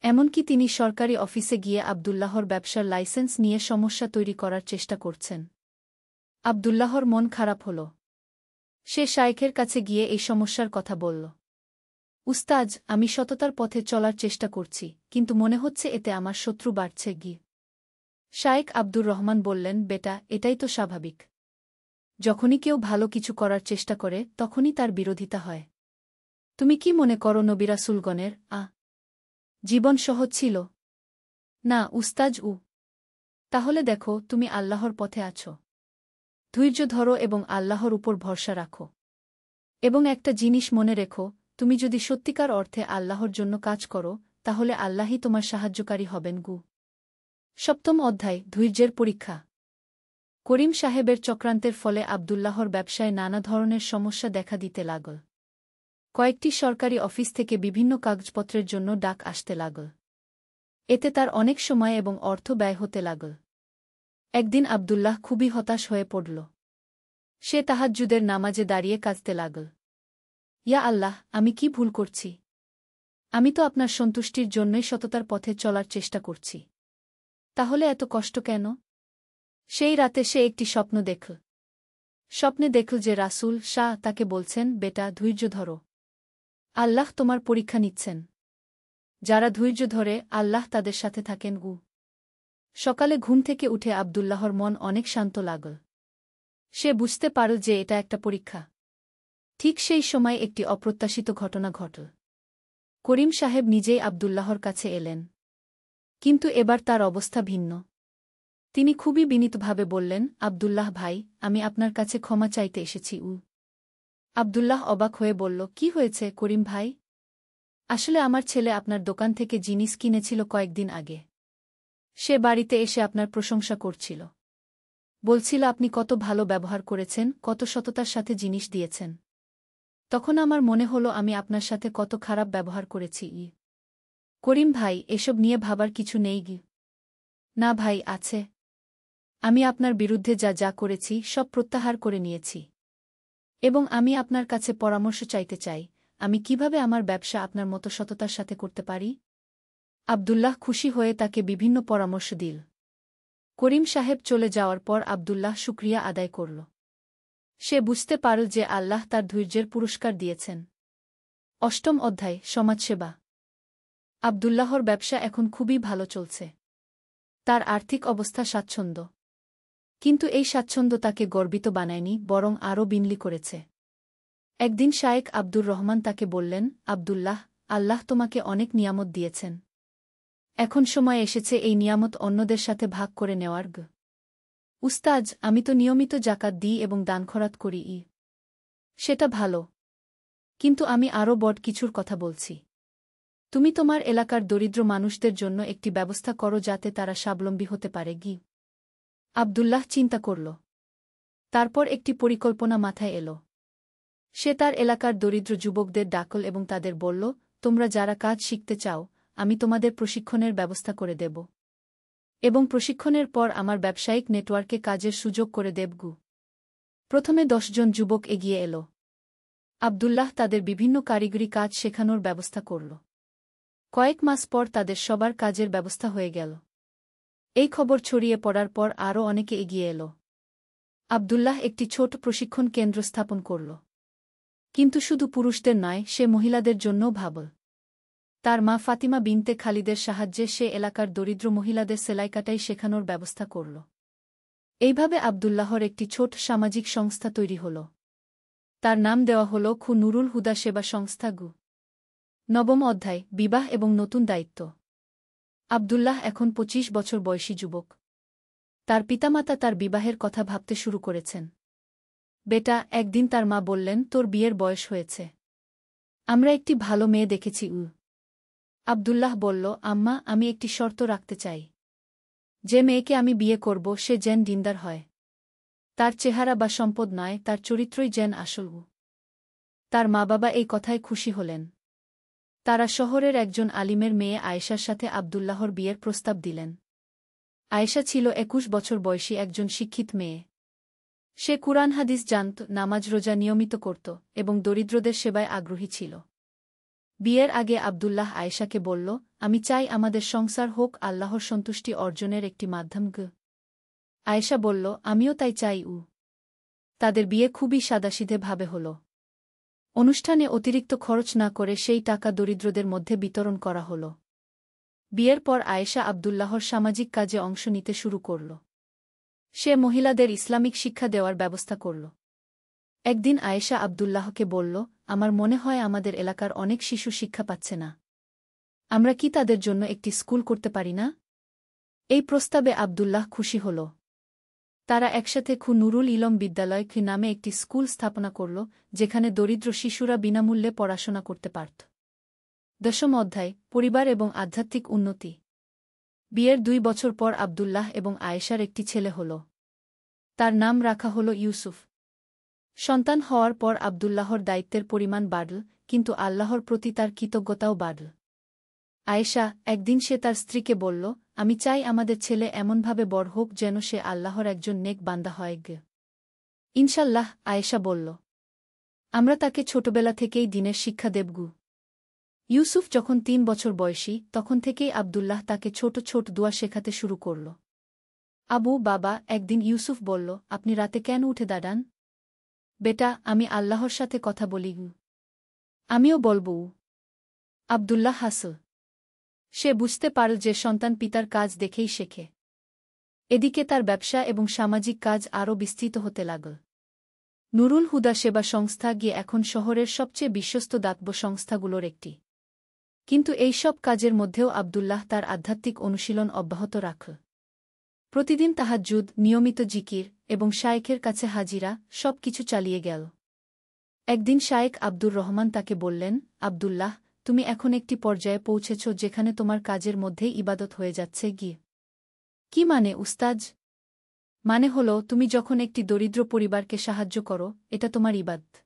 এমনকি তিনি সরকারি অফিসে গিয়ে আব্দুল্লাহর ব্যবসার লাইসেন্স নিয়ে সমস্যা তৈরি করার চেষ্টা করছেন। আব্দুল্লাহর মন খারাপ হল। সে শায়েখের কাছে গিয়ে এই সমস্যার কথা বলল। উস্তাজ, আমি সততার পথে চলার চেষ্টা করছি, কিন্তু মনে হচ্ছে এতে আমার শত্রু বাড়ছে গিয়ে। শায়েখ আব্দুর রহমান বললেন, বেটা, এটাই তো স্বাভাবিক। যখনই কেউ ভালো কিছু করার চেষ্টা করে তখনই তার বিরোধিতা হয়। তুমি কি মনে করো নবী রাসূলগণের জীবন সহজ ছিল? না উস্তাজ। তাহলে দেখো, তুমি আল্লাহর পথে আছো। ধৈর্য ধরো এবং আল্লাহর উপর ভরসা রাখো। এবং একটা জিনিস মনে রেখো, তুমি যদি সত্যিকার অর্থে আল্লাহর জন্য কাজ করো, তাহলে আল্লাহই তোমার সাহায্যকারী হবেন গু। সপ্তম অধ্যায়, ধৈর্যের পরীক্ষা। করিম সাহেবের চক্রান্তের ফলে আব্দুল্লাহর ব্যবসায় নানা ধরনের সমস্যা দেখা দিতে লাগল। কয়েকটি সরকারি অফিস থেকে বিভিন্ন কাগজপত্রের জন্য ডাক আসতে লাগল। এতে তার অনেক সময় এবং অর্থ ব্যয় হতে লাগল। একদিন আব্দুল্লাহ খুবই হতাশ হয়ে পড়ল। সে তাহাজ্জুদের নামাজে দাঁড়িয়ে কাঁদতে লাগল। ইয়া আল্লাহ, আমি কি ভুল করছি? আমি তো আপনার সন্তুষ্টির জন্যই সততার পথে চলার চেষ্টা করছি। তাহলে এত কষ্ট কেন? সেই রাতে সে একটি স্বপ্ন দেখল। স্বপ্নে দেখল যে রাসূল শাহ তাকে বলছেন, বেটা, ধৈর্য ধরো। আল্লাহ তোমার পরীক্ষা নিচ্ছেন। যারা ধৈর্য ধরে আল্লাহ তাদের সাথে থাকেন গু। সকালে ঘুম থেকে উঠে আব্দুল্লাহর মন অনেক শান্ত লাগল। সে বুঝতে পারল যে এটা একটা পরীক্ষা। ঠিক সেই সময় একটি অপ্রত্যাশিত ঘটনা ঘটল। করিম সাহেব নিজেই আব্দুল্লাহর কাছে এলেন। কিন্তু এবার তার অবস্থা ভিন্ন। তিনি খুবই বিনীতভাবে বললেন, আব্দুল্লাহ ভাই, আমি আপনার কাছে ক্ষমা চাইতে এসেছি। আব্দুল্লাহ অবাক হয়ে বলল, কি হয়েছে করিম ভাই? আসলে আমার ছেলে আপনার দোকান থেকে জিনিস কিনেছিল কয়েকদিন আগে। সে বাড়িতে এসে আপনার প্রশংসা করছিল। বলছিল আপনি কত ভালো ব্যবহার করেছেন, কত সততার সাথে জিনিস দিয়েছেন। তখন আমার মনে হলো আমি আপনার সাথে কত খারাপ ব্যবহার করেছি। করিম ভাই, এসব নিয়ে ভাবার কিছু নেই গি। না ভাই, আছে। আমি আপনার বিরুদ্ধে যা যা করেছি সব প্রত্যাহার করে নিয়েছি। এবং আমি আপনার কাছে পরামর্শ চাইতে চাই, আমি কিভাবে আমার ব্যবসা আপনার মতো সততার সাথে করতে পারি। আব্দুল্লাহ খুশি হয়ে তাকে বিভিন্ন পরামর্শ দিল। করিম সাহেব চলে যাওয়ার পর আব্দুল্লাহ শুকরিয়া আদায় করল। সে বুঝতে পারল যে আল্লাহ তার ধৈর্যের পুরস্কার দিয়েছেন। অষ্টম অধ্যায়, সমাজসেবা। আব্দুল্লাহর ব্যবসা এখন খুবই ভালো চলছে। তার আর্থিক অবস্থা স্বাচ্ছন্দ্য। কিন্তু এই স্বাচ্ছন্দ্য তাকে গর্বিত বানায়নি, বরং আরও বিনলি করেছে। একদিন শায়েখ আব্দুর রহমান তাকে বললেন, আব্দুল্লাহ, আল্লাহ তোমাকে অনেক নিয়ামত দিয়েছেন। এখন সময় এসেছে এই নিয়ামত অন্যদের সাথে ভাগ করে নেওয়ার। উস্তাজ, আমি তো নিয়মিত জাকাত দিই এবং দানখরাত করি। সেটা ভালো। কিন্তু আমি আরও বড় কিছুর কথা বলছি। তুমি তোমার এলাকার দরিদ্র মানুষদের জন্য একটি ব্যবস্থা করো যাতে তারা স্বাবলম্বী হতে পারে গি। আব্দুল্লাহ চিন্তা করল। তারপর একটি পরিকল্পনা মাথায় এল। সে তার এলাকার দরিদ্র যুবকদের ডাকল এবং তাদের বলল, তোমরা যারা কাজ শিখতে চাও, আমি তোমাদের প্রশিক্ষণের ব্যবস্থা করে দেব। এবং প্রশিক্ষণের পর আমার ব্যবসায়িক নেটওয়ার্কে কাজের সুযোগ করে দেবগু। প্রথমে 10 জন যুবক এগিয়ে এল। আব্দুল্লাহ তাদের বিভিন্ন কারিগরি কাজ শেখানোর ব্যবস্থা করল। কয়েক মাস পর তাদের সবার কাজের ব্যবস্থা হয়ে গেল। এই খবর ছড়িয়ে পড়ার পর আরও অনেকে এগিয়ে এল। আব্দুল্লাহ একটি ছোট প্রশিক্ষণ কেন্দ্র স্থাপন করল। কিন্তু শুধু পুরুষদের নয়, সে মহিলাদের জন্যও ভাবল। তার মা ফাতিমা বিনতে খালিদের সাহায্যে সে এলাকার দরিদ্র মহিলাদের সেলাইকাটাই শেখানোর ব্যবস্থা করল। এইভাবে আব্দুল্লাহর একটি ছোট সামাজিক সংস্থা তৈরি হল। তার নাম দেওয়া হল খু নুরুল হুদা সেবা সংস্থা গু। নবম অধ্যায়, বিবাহ এবং নতুন দায়িত্ব। আব্দুল্লাহ এখন 25 বছর বয়সী যুবক। তার পিতামাতা তার বিবাহের কথা ভাবতে শুরু করেছেন। বেটা, একদিন তার মা বললেন, তোর বিয়ের বয়স হয়েছে। আমরা একটি ভালো মেয়ে দেখেছি। আব্দুল্লাহ বলল, আম্মা, আমি একটি শর্ত রাখতে চাই। যে মেয়েকে আমি বিয়ে করব সে যেন দিনদার হয়। তার চেহারা বা সম্পদ নয়, তার চরিত্রই যেন আসল। তার মা বাবা এই কথায় খুশি হলেন। তারা শহরের একজন আলিমের মেয়ে আয়েশার সাথে আবদুল্লাহর বিয়ের প্রস্তাব দিলেন। আয়েশা ছিল ২১ বছর বয়সী একজন শিক্ষিত মেয়ে। সে কুরআন হাদিস জানত, নামাজ রোজা নিয়মিত করত এবং দরিদ্রদের সেবায় আগ্রহী ছিল। বিয়ের আগে আবদুল্লাহ আয়েশাকে বলল, আমি চাই আমাদের সংসার হোক আল্লাহর সন্তুষ্টি অর্জনের একটি মাধ্যম। আয়েশা বলল, আমিও তাই চাই। তাদের বিয়ে খুবই সাদাসিধেভাবে হল। অনুষ্ঠানে অতিরিক্ত খরচ না করে সেই টাকা দরিদ্রদের মধ্যে বিতরণ করা হল। বিয়ের পর আয়েশা আবদুল্লাহর সামাজিক কাজে অংশ নিতে শুরু করল। সে মহিলাদের ইসলামিক শিক্ষা দেওয়ার ব্যবস্থা করল। একদিন আয়েশা আবদুল্লাহকে বলল, আমার মনে হয় আমাদের এলাকার অনেক শিশু শিক্ষা পাচ্ছে না। আমরা কি তাদের জন্য একটি স্কুল করতে পারি না? এই প্রস্তাবে আবদুল্লাহ খুশি হল। তারা একসাথে নুরুল ইলম বিদ্যালয় নামে একটি স্কুল স্থাপনা করল, যেখানে দরিদ্র শিশুরা বিনামূল্যে পড়াশোনা করতে পারত। ১০ম অধ্যায়, পরিবার এবং আধ্যাত্মিক উন্নতি। বিয়ের ২ বছর পর আবদুল্লাহ এবং আয়েশার একটি ছেলে হল। তার নাম রাখা হল ইউসুফ। সন্তান হওয়ার পর আবদুল্লাহর দায়িত্বের পরিমাণ বাড়ল, কিন্তু আল্লাহর প্রতি তার কৃতজ্ঞতাও বাড়ল। আয়েশা, একদিন সে তার স্ত্রীকে বলল, আমি চাই আমাদের ছেলে এমনভাবে বড় হোক যেন সে আল্লাহর একজন নেক বান্দা হয়। ইনশাল্লাহ, আয়েশা বলল। আমরা তাকে ছোটবেলা থেকেই দ্বীনের শিক্ষা দেব। ইউসুফ যখন ৩ বছর বয়সী, তখন থেকেই আবদুল্লাহ তাকে ছোট ছোট দোয়া শেখাতে শুরু করল। আবু বাবা, একদিন ইউসুফ বলল, আপনি রাতে কেন উঠে দাঁড়ান? বেটা, আমি আল্লাহর সাথে কথা বলি। আমিও বলব। আবদুল্লাহ হাসল। সে বুঝতে পারল যে সন্তান পিতার কাজ দেখেই শেখে। এদিকে তার ব্যবসা এবং সামাজিক কাজ আরও বিস্তৃত হতে লাগল। নুরুল হুদা সেবা সংস্থা গিয়ে এখন শহরের সবচেয়ে বিশ্বস্ত দাতব্য সংস্থাগুলোর একটি। কিন্তু এই সব কাজের মধ্যেও আবদুল্লাহ তার আধ্যাত্মিক অনুশীলন অব্যাহত রাখল। প্রতিদিন তাহাজ্জুদ, নিয়মিত জিকির এবং শায়েখের কাছে হাজিরা, সব কিছু চালিয়ে গেল। একদিন শায়েখ আব্দুর রহমান তাকে বললেন, আবদুল্লাহ, তুমি এখন একটি পর্যায়ে পৌঁছেছ যেখানে তোমার কাজের মধ্যেই ইবাদত হয়ে যাচ্ছে। কি মানে উস্তাজ? মানে হল, তুমি যখন একটি দরিদ্র পরিবারকে সাহায্য করো, এটা তোমার ইবাদত।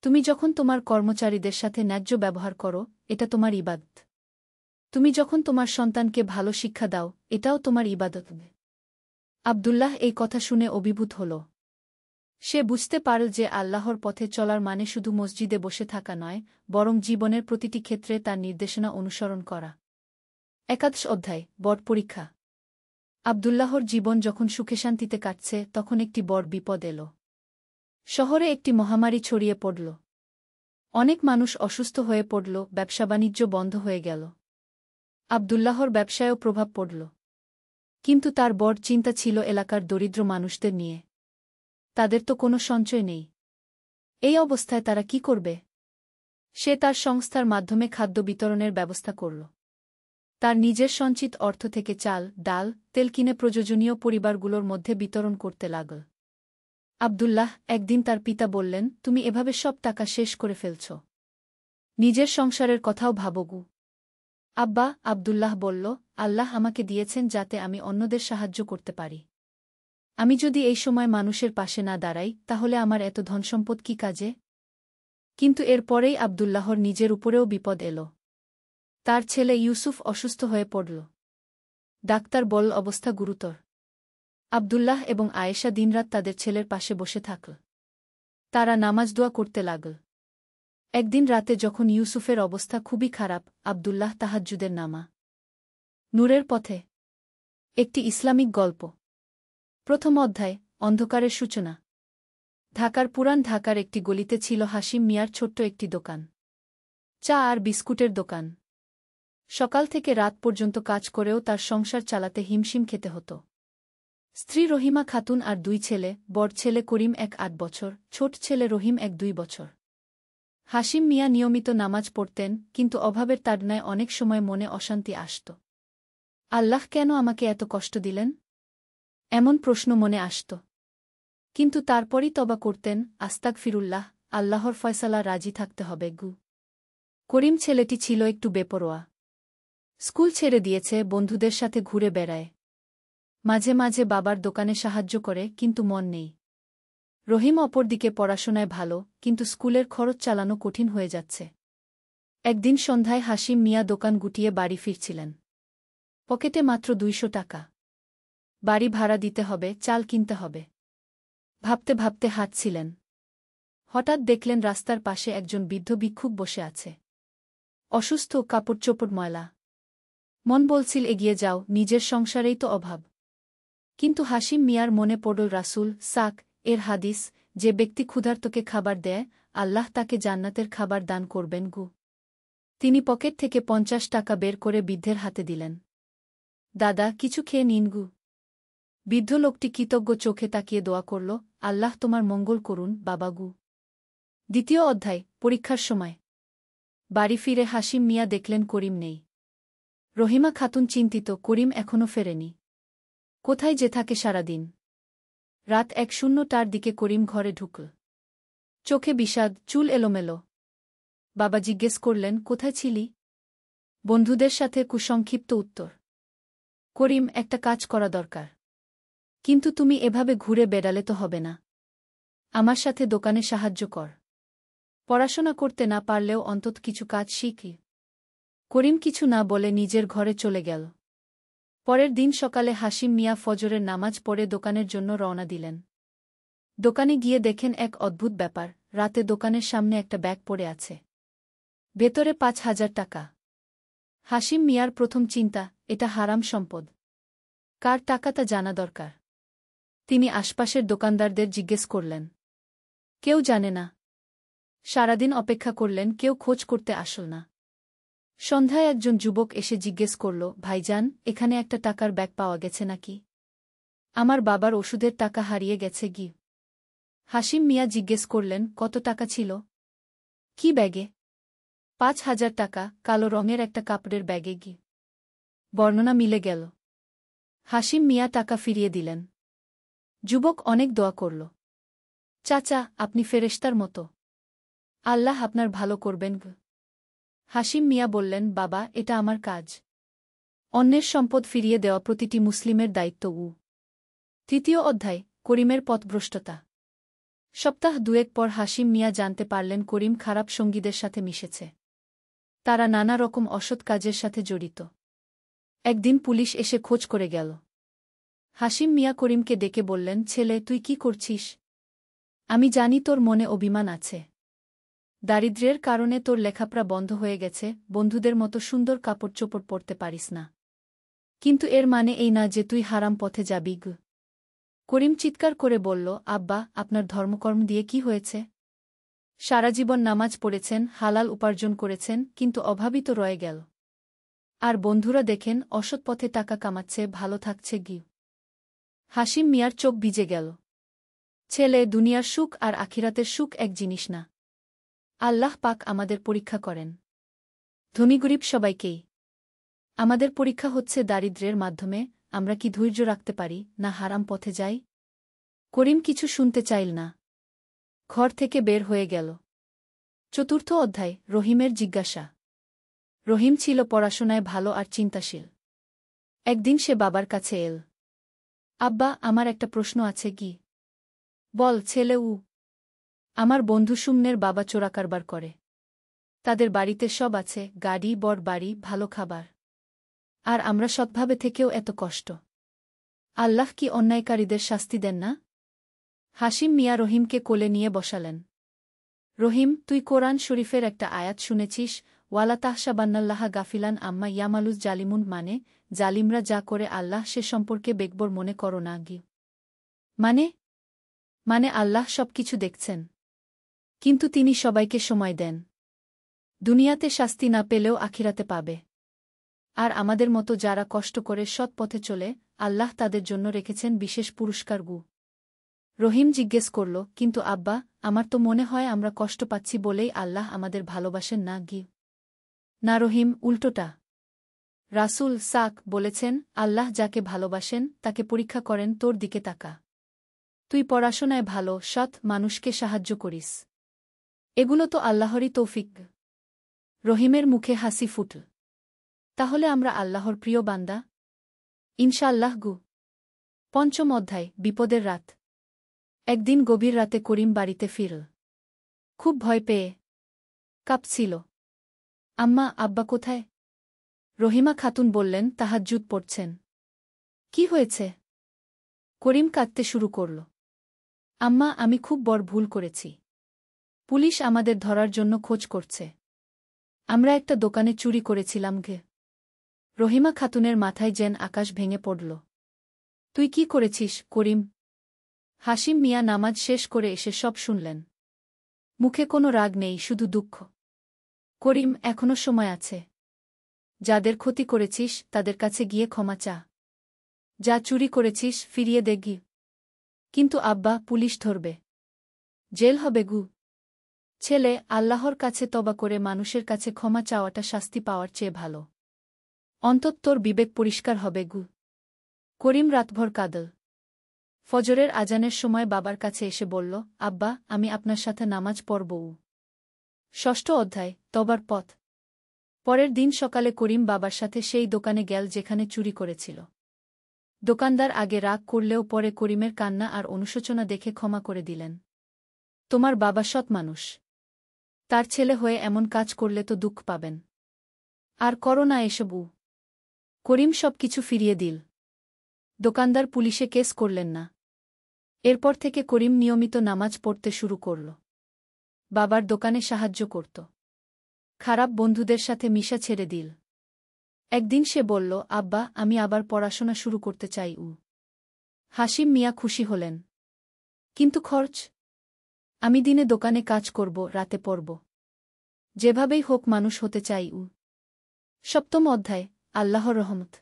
তুমি যখন তোমার কর্মচারীদের সাথে ন্যায্য ব্যবহার করো, এটা তোমার ইবাদত। তুমি যখন তোমার সন্তানকে ভালো শিক্ষা দাও, এটাও তোমার ইবাদত। আবদুল্লাহ এই কথা শুনে অভিভূত হল। সে বুঝতে পারল যে আল্লাহর পথে চলার মানে শুধু মসজিদে বসে থাকা নয়, বরং জীবনের প্রতিটি ক্ষেত্রে তার নির্দেশনা অনুসরণ করা। একাদশ অধ্যায়, বড় পরীক্ষা। আবদুল্লাহর জীবন যখন সুখে শান্তিতে কাটছে, তখন একটি বড় বিপদ এল। শহরে একটি মহামারী ছড়িয়ে পড়ল। অনেক মানুষ অসুস্থ হয়ে পড়ল, ব্যবসা-বাণিজ্য বন্ধ হয়ে গেল। আবদুল্লাহর ব্যবসায়ও প্রভাব পড়ল। কিন্তু তার বড় চিন্তা ছিল এলাকার দরিদ্র মানুষদের নিয়ে। তাদের তো কোনো সঞ্চয় নেই। এই অবস্থায় তারা কি করবে? সে তার সংস্থার মাধ্যমে খাদ্য বিতরণের ব্যবস্থা করল। তার নিজের সঞ্চিত অর্থ থেকে চাল, ডাল, তেল কিনে প্রয়োজনীয় পরিবারগুলোর মধ্যে বিতরণ করতে লাগল। আবদুল্লাহ, একদিন তার পিতা বললেন, তুমি এভাবে সব টাকা শেষ করে ফেলছ। নিজের সংসারের কথাও ভাবগু। আব্বা, আবদুল্লাহ বলল, আল্লাহ আমাকে দিয়েছেন যাতে আমি অন্যদের সাহায্য করতে পারি। আমি যদি এই সময় মানুষের পাশে না দাঁড়াই, তাহলে আমার এত ধনসম্পদ কি কাজে? কিন্তু এর পরেই আবদুল্লাহর নিজের উপরেও বিপদ এল। তার ছেলে ইউসুফ অসুস্থ হয়ে পড়ল। ডাক্তার বলল অবস্থা গুরুতর। আবদুল্লাহ এবং আয়েশা দিনরাত তাদের ছেলের পাশে বসে থাকল। তারা নামাজ দোয়া করতে লাগল। একদিন রাতে যখন ইউসুফের অবস্থা খুবই খারাপ, আবদুল্লাহ তাহাজ্জুদের নামা। নূরের পথে। একটি ইসলামিক গল্প। প্রথম অধ্যায়, অন্ধকারের সূচনা। ঢাকার পুরান ঢাকার একটি গলিতে ছিল হাশিম মিয়ার ছোট্ট একটি দোকান। চা আর বিস্কুটের দোকান। সকাল থেকে রাত পর্যন্ত কাজ করেও তার সংসার চালাতে হিমশিম খেতে হতো। স্ত্রী রহিমা খাতুন আর 2 ছেলে, বড় ছেলে করিম 8 বছর, ছোট ছেলে রহিম 2 বছর। হাশিম মিয়া নিয়মিত নামাজ পড়তেন, কিন্তু অভাবের তাড়নায় অনেক সময় মনে অশান্তি আসত। আল্লাহ কেন আমাকে এত কষ্ট দিলেন? এমন প্রশ্ন মনে আসত। কিন্তু তারপরই তওবা করতেন, আস্তাগফিরুল্লাহ, আল্লাহর ফয়সালা রাজি থাকতে হবে। করিম ছেলেটি ছিল একটু বেপরোয়া। স্কুল ছেড়ে দিয়েছে, বন্ধুদের সাথে ঘুরে বেড়ায়। মাঝে মাঝে বাবার দোকানে সাহায্য করে, কিন্তু মন নেই। রহিম অপরদিকে পড়াশোনায় ভালো, কিন্তু স্কুলের খরচ চালানো কঠিন হয়ে যাচ্ছে। একদিন সন্ধ্যায় হাসিম মিয়া দোকান গুটিয়ে বাড়ি ফিরছিলেন। পকেটে মাত্র ২০০ টাকা। বাড়ি ভাড়া দিতে হবে, চাল কিনতে হবে। ভাবতে ভাবতে হাঁটছিলেন। হঠাৎ দেখলেন রাস্তার পাশে একজন বৃদ্ধ ভিক্ষুক বসে আছে। অসুস্থ, কাপড়চোপড় ময়লা। মন বলছিল এগিয়ে যাও, নিজের সংসারেই তো অভাব। কিন্তু হাসিম মিয়ার মনে পড়ল রাসূল সাক এর হাদিস, যে ব্যক্তি ক্ষুধার্তকে খাবার দেয়, আল্লাহ তাকে জান্নাতের খাবার দান করবেন গু। তিনি পকেট থেকে ৫০ টাকা বের করে বৃদ্ধের হাতে দিলেন। দাদা, কিছু খেয়ে নিন গু। বৃদ্ধ লোকটি কৃতজ্ঞ চোখে তাকিয়ে দোয়া করল, আল্লাহ তোমার মঙ্গল করুন বাবা গু। দ্বিতীয় অধ্যায়, পরীক্ষার সময়। বাড়ি ফিরে হাসিম মিয়া দেখলেন করিম নেই। রহিমা খাতুন চিন্তিত, করিম এখনও ফেরেনি। কোথায় যে থাকে সারাদিন। রাত ১:০০টার দিকে করিম ঘরে ঢুকল। চোখে বিষাদ, চুল এলোমেলো। বাবা জিজ্ঞেস করলেন, কোথায় ছিলি? বন্ধুদের সাথে কুসংক্ষিপ্ত উত্তর। করিম, একটা কাজ করা দরকার। কিন্তু তুমি এভাবে ঘুরে বেড়ালে তো হবে না। আমার সাথে দোকানে সাহায্য কর। পড়াশোনা করতে না পারলেও অন্তত কিছু কাজ শিখি। করিম কিছু না বলে নিজের ঘরে চলে গেল। পরের দিন সকালে হাসিম মিয়া ফজরের নামাজ পড়ে দোকানের জন্য রওনা দিলেন। দোকানে গিয়ে দেখেন এক অদ্ভুত ব্যাপার, রাতে দোকানের সামনে একটা ব্যাগ পড়ে আছে। ভেতরে ৫,০০০ টাকা। হাসিম মিয়ার প্রথম চিন্তা, এটা হারাম সম্পদ। কার টাকা তা জানা দরকার। তিনি আশপাশের দোকানদারদের জিজ্ঞেস করলেন। কেউ জানে না। সারাদিন অপেক্ষা করলেন, কেউ খোঁজ করতে আসল না। সন্ধ্যায় একজন যুবক এসে জিজ্ঞেস করল, ভাইজান, এখানে একটা টাকার ব্যাগ পাওয়া গেছে নাকি? আমার বাবার ওষুধের টাকা হারিয়ে গেছে গি। হাসিম মিয়া জিজ্ঞেস করলেন, কত টাকা ছিল? কি ব্যাগে? ৫,০০০ টাকা, কালো রঙের একটা কাপড়ের ব্যাগে গি। বর্ণনা মিলে গেল। হাসিম মিয়া টাকা ফিরিয়ে দিলেন। যুবক অনেক দোয়া করল। চাচা, আপনি ফেরেশতার মতো। আল্লাহ আপনার ভালো করবেন গ। হাসিম মিয়া বললেন, বাবা, এটা আমার কাজ। অন্যের সম্পদ ফিরিয়ে দেওয়া প্রতিটি মুসলিমের দায়িত্ব। তৃতীয় অধ্যায়, করিমের পথভ্রষ্টতা। সপ্তাহ দুয়েক পর হাসিম মিয়া জানতে পারলেন করিম খারাপ সঙ্গীদের সাথে মিশেছে। তারা নানা রকম অসৎ কাজের সাথে জড়িত। একদিন পুলিশ এসে খোঁজ করে গেল। হাসিম মিয়া করিমকে ডেকে বললেন, ছেলে, তুই কি করছিস? আমি জানি তোর মনে অভিমান আছে। দারিদ্র্যের কারণে তোর লেখাপড়া বন্ধ হয়ে গেছে, বন্ধুদের মতো সুন্দর কাপড়চোপড় পরতে পারিস না। কিন্তু এর মানে এই না যে তুই হারাম পথে যাবি গ। করিম চিৎকার করে বলল, আব্বা, আপনার ধর্মকর্ম দিয়ে কি হয়েছে? সারা জীবন নামাজ পড়েছেন, হালাল উপার্জন করেছেন, কিন্তু অভাবই তো রয়ে গেল। আর বন্ধুরা দেখেন অসৎ পথে টাকা কামাচ্ছে, ভালো থাকছে গি। হাসিম মিয়ার চোখ ভিজে গেল। ছেলে, দুনিয়ার সুখ আর আখিরাতের সুখ এক জিনিস না। আল্লাহ পাক আমাদের পরীক্ষা করেন। ধনী গরিব সবাইকেই। আমাদের পরীক্ষা হচ্ছে দারিদ্র্যের মাধ্যমে, আমরা কি ধৈর্য রাখতে পারি না হারাম পথে যাই। করিম কিছু শুনতে চাইল না। ঘর থেকে বের হয়ে গেল। চতুর্থ অধ্যায়, রহিমের জিজ্ঞাসা। রহিম ছিল পড়াশোনায় ভালো আর চিন্তাশীল। একদিন সে বাবার কাছে এল। আব্বা, আমার একটা প্রশ্ন আছে কি? বল ছেলে। আমার বন্ধু সুমনের বাবা চোরাকারবার করে। তাদের বাড়িতে সব আছে, গাড়ি, বড় বাড়ি, ভালো খাবার। আর আমরা সৎভাবে থেকেও এত কষ্ট। আল্লাহ কি অন্যায়কারীদের শাস্তি দেন না? হাসিম মিয়া রহিমকে কোলে নিয়ে বসালেন। রহিম, তুই কোরআন শরীফের একটা আয়াত শুনেছিস, ওয়ালা তাহসাবান্নাল্লাহা গাফিলান আম্মা ইয়ামালুজ জালিমুন, মানে জালিমরা যা করে আল্লাহ সে সম্পর্কে বেকবর মনে করো না গি। মানে আল্লাহ সবকিছু দেখছেন। কিন্তু তিনি সবাইকে সময় দেন। দুনিয়াতে শাস্তি না পেলেও আখিরাতে পাবে। আর আমাদের মতো যারা কষ্ট করে সৎ পথে চলে, আল্লাহ তাদের জন্য রেখেছেন বিশেষ পুরস্কার গু। রহিম জিজ্ঞেস করল, কিন্তু আব্বা, আমার তো মনে হয় আমরা কষ্ট পাচ্ছি বলেই আল্লাহ আমাদের ভালোবাসেন না গি। না রহিম, উল্টোটা। রাসূল সাক বলেছেন, আল্লাহ যাকে ভালোবাসেন তাকে পরীক্ষা করেন। তোর দিকে তাকা। তুই পড়াশোনায় ভালো, সৎ, মানুষকে সাহায্য করিস। এগুলো তো আল্লাহরই তৌফিক। রহিমের মুখে হাসি ফুটল। তাহলে আমরা আল্লাহর প্রিয় বান্দা? ইনশাআল্লাহ গু। পঞ্চম অধ্যায়, বিপদের রাত। একদিন গভীর রাতে করিম বাড়িতে ফিরল। খুব ভয় পেয়ে কাঁপছিল। আম্মা, আব্বা কোথায়? রহিমা খাতুন বললেন, তাহাজ্জুদ পড়ছেন। কি হয়েছে? করিম কাঁদতে শুরু করল। আম্মা, আমি খুব বড় ভুল করেছি। পুলিশ আমাদের ধরার জন্য খোঁজ করছে। আমরা একটা দোকানে চুরি করেছিলাম গে। রহিমা খাতুনের মাথায় যেন আকাশ ভেঙে পড়ল। তুই কি করেছিস, করিম? হাসিম মিয়া নামাজ শেষ করে এসে সব শুনলেন। মুখে কোনো রাগ নেই, শুধু দুঃখ। করিম, এখনো সময় আছে। যাদের ক্ষতি করেছিস তাদের কাছে গিয়ে ক্ষমা চা। যা চুরি করেছিস ফিরিয়ে দে গি। কিন্তু আব্বা, পুলিশ ধরবে। জেল হবে গু। ছেলে, আল্লাহর কাছে তবা করে মানুষের কাছে ক্ষমা চাওয়াটা শাস্তি পাওয়ার চেয়ে ভালো। অন্তত তোর বিবেক পরিষ্কার হবে গু। করিম রাতভর কাঁদল। ফজরের আজানের সময় বাবার কাছে এসে বলল, আব্বা, আমি আপনার সাথে নামাজ পড়বো। ষষ্ঠ অধ্যায়, তবার পথ। পরের দিন সকালে করিম বাবার সাথে সেই দোকানে গেল যেখানে চুরি করেছিল। দোকানদার আগে রাগ করলেও পরে করিমের কান্না আর অনুশোচনা দেখে ক্ষমা করে দিলেন। তোমার বাবা সৎ মানুষ। তার ছেলে হয়ে এমন কাজ করলে তো দুঃখ পাবেন। আর করো না এসবু। করিম সব কিছু ফিরিয়ে দিল। দোকানদার পুলিশে কেস করলেন না। এরপর থেকে করিম নিয়মিত নামাজ পড়তে শুরু করল। বাবার দোকানে সাহায্য করত। খারাপ বন্ধুদের সাথে মিশা ছেড়ে দিল। একদিন সে বলল, আব্বা, আমি আবার পড়াশোনা শুরু করতে চাই। হাসিম মিয়া খুশি হলেন। কিন্তু খরচ? আমি দিনে দোকানে কাজ করব, রাতে পড়ব। যেভাবেই হোক মানুষ হতে চাই। সপ্তম অধ্যায়, আল্লাহর রহমত।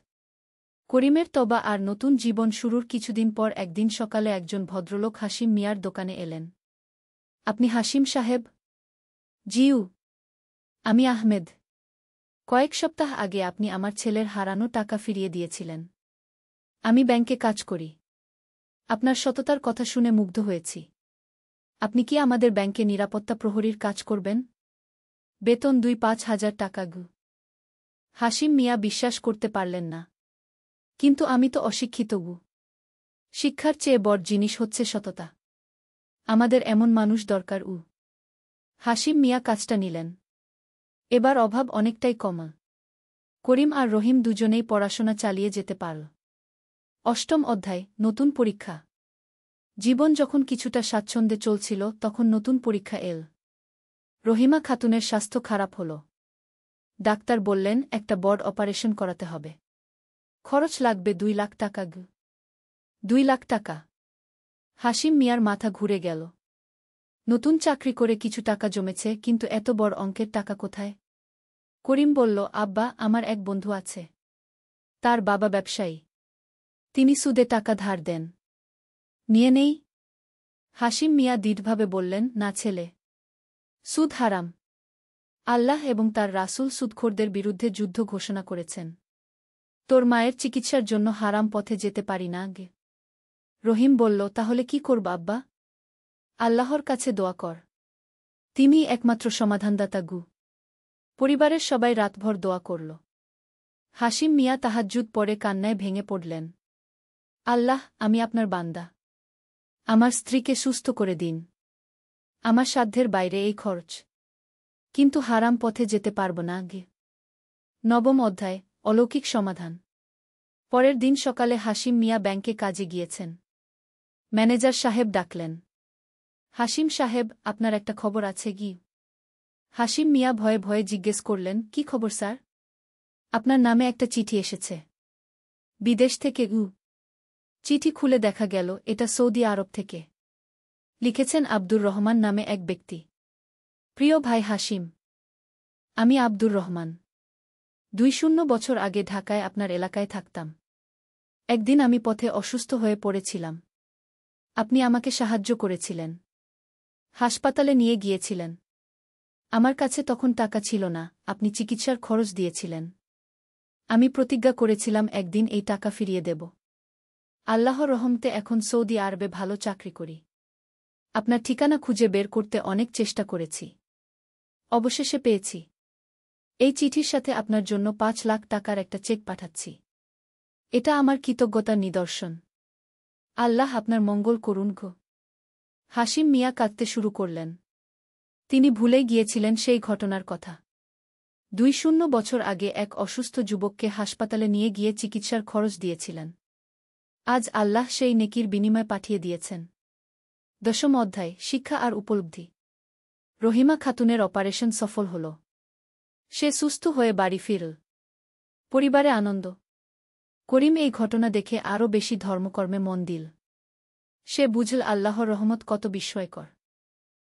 করিমের তবা আর নতুন জীবন শুরুর কিছুদিন পর একদিন সকালে একজন ভদ্রলোক হাসিম মিয়ার দোকানে এলেন। আপনি হাসিম সাহেব? জিউ। আমি আহমেদ। কয়েক সপ্তাহ আগে আপনি আমার ছেলের হারানো টাকা ফিরিয়ে দিয়েছিলেন। আমি ব্যাংকে কাজ করি। আপনার সততার কথা শুনে মুগ্ধ হয়েছি। আপনি কি আমাদের ব্যাংকে নিরাপত্তা প্রহরীর কাজ করবেন? বেতন 2-5 হাজার টাকা গু। হাসিম মিয়া বিশ্বাস করতে পারলেন না। কিন্তু আমি তো অশিক্ষিত গু। শিক্ষার চেয়ে বড় জিনিস হচ্ছে সততা। আমাদের এমন মানুষ দরকার। হাসিম মিয়া কাজটা নিলেন। এবার অভাব অনেকটাই কমা। করিম আর রহিম দুজনেই পড়াশোনা চালিয়ে যেতে পারল। অষ্টম অধ্যায়, নতুন পরীক্ষা। জীবন যখন কিছুটা স্বাচ্ছন্দ্যে চলছিল তখন নতুন পরীক্ষা এল। রহিমা খাতুনের স্বাস্থ্য খারাপ হল। ডাক্তার বললেন, একটা বড় অপারেশন করাতে হবে। খরচ লাগবে 2 লাখ টাকা গু। 2 লাখ টাকা! হাসিম মিয়ার মাথা ঘুরে গেল। নতুন চাকরি করে কিছু টাকা জমেছে, কিন্তু এত বড় অঙ্কের টাকা কোথায়? করিম বলল, আব্বা, আমার এক বন্ধু আছে। তার বাবা ব্যবসায়ী। তিনি সুদে টাকা ধার দেন। নিয়ে নেই? হাসিম মিয়া দৃঢ়ভাবে বললেন, না ছেলে। সুদ হারাম। আল্লাহ এবং তার রাসূল সুদখোরদের বিরুদ্ধে যুদ্ধ ঘোষণা করেছেন। তোর মায়ের চিকিৎসার জন্য হারাম পথে যেতে পারি না গে। রহিম বলল, তাহলে কি করব আব্বা? আল্লাহর কাছে দোয়া কর। তিনিই একমাত্র সমাধানদাতা গু। পরিবারের সবাই রাতভর দোয়া করল। হাসিম মিয়া তাহাজ্জুদ পড়ে কান্নায় ভেঙে পড়লেন। আল্লাহ, আমি আপনার বান্দা। আমার স্ত্রীকে সুস্থ করে দিন। আমার সাধ্যের বাইরে এই খরচ। কিন্তু হারাম পথে যেতে পারব না গে। নবম অধ্যায়, অলৌকিক সমাধান। পরের দিন সকালে হাসিম মিয়া ব্যাংকে কাজে গিয়েছেন। ম্যানেজার সাহেব ডাকলেন। হাসিম সাহেব, আপনার একটা খবর আছে কি? হাসিম মিয়া ভয়ে ভয়ে জিজ্ঞেস করলেন, কি খবর স্যার? আপনার নামে একটা চিঠি এসেছে। বিদেশ থেকে। চিঠি খুলে দেখা গেল এটা সৌদি আরব থেকে। লিখেছেন আব্দুর রহমান নামে এক ব্যক্তি। প্রিয় ভাই হাসিম, আমি আব্দুর রহমান। 20 বছর আগে ঢাকায় আপনার এলাকায় থাকতাম। একদিন আমি পথে অসুস্থ হয়ে পড়েছিলাম। আপনি আমাকে সাহায্য করেছিলেন। হাসপাতালে নিয়ে গিয়েছিলেন। আমার কাছে তখন টাকা ছিল না, আপনি চিকিৎসার খরচ দিয়েছিলেন। আমি প্রতিজ্ঞা করেছিলাম একদিন এই টাকা ফিরিয়ে দেব। আল্লাহর রহমতে এখন সৌদি আরবে ভালো চাকরি করি। আপনার ঠিকানা খুঁজে বের করতে অনেক চেষ্টা করেছি। অবশেষে পেয়েছি। এই চিঠির সাথে আপনার জন্য 5 লাখ টাকার একটা চেক পাঠাচ্ছি। এটা আমার কৃতজ্ঞতার নিদর্শন। আল্লাহ আপনার মঙ্গল করুন গো। হাসিম মিয়া কাঁদতে শুরু করলেন। তিনি ভুলেই গিয়েছিলেন সেই ঘটনার কথা। ২০ বছর আগে এক অসুস্থ যুবককে হাসপাতালে নিয়ে গিয়ে চিকিৎসার খরচ দিয়েছিলেন। আজ আল্লাহ সেই নেকির বিনিময় পাঠিয়ে দিয়েছেন। ১০ম অধ্যায়, শিক্ষা আর উপলব্ধি। রহিমা খাতুনের অপারেশন সফল হল। সে সুস্থ হয়ে বাড়ি ফিরল। পরিবারে আনন্দ। করিম এই ঘটনা দেখে আরও বেশি ধর্মকর্মে মন দিল। সে বুঝল আল্লাহর রহমত কত বিস্ময়কর।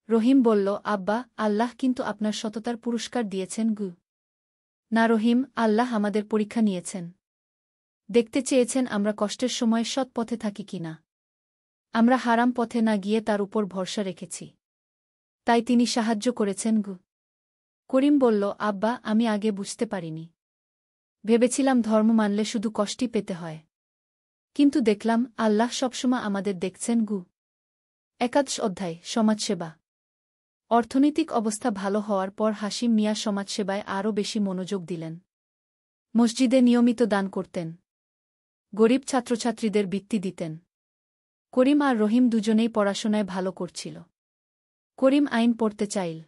রহিম বলল, আব্বা, আল্লাহ কিন্তু আপনার সততার পুরস্কার দিয়েছেন গু। না রহিম, আল্লাহ আমাদের পরীক্ষা নিয়েছেন। দেখতে চেয়েছেন আমরা কষ্টের সময় সৎ পথে থাকি কিনা। আমরা হারাম পথে না গিয়ে তার উপর ভরসা রেখেছি। তাই তিনি সাহায্য করেছেন গু। করিম বলল, আব্বা, আমি আগে বুঝতে পারিনি। ভেবেছিলাম ধর্ম মানলে শুধু কষ্টই পেতে হয়। কিন্তু দেখলাম আল্লাহ সবসময় আমাদের দেখছেন গু। একাদশ অধ্যায়, সমাজসেবা। অর্থনৈতিক অবস্থা ভালো হওয়ার পর হাশিম মিয়া সমাজসেবায় আরও বেশি মনোযোগ দিলেন। মসজিদে নিয়মিত দান করতেন। গরিব ছাত্রছাত্রীদের বৃত্তি দিতেন। করিম আর রহিম দুজনেই পড়াশোনায় ভালো করছিল। করিম আইন পড়তে চাইল।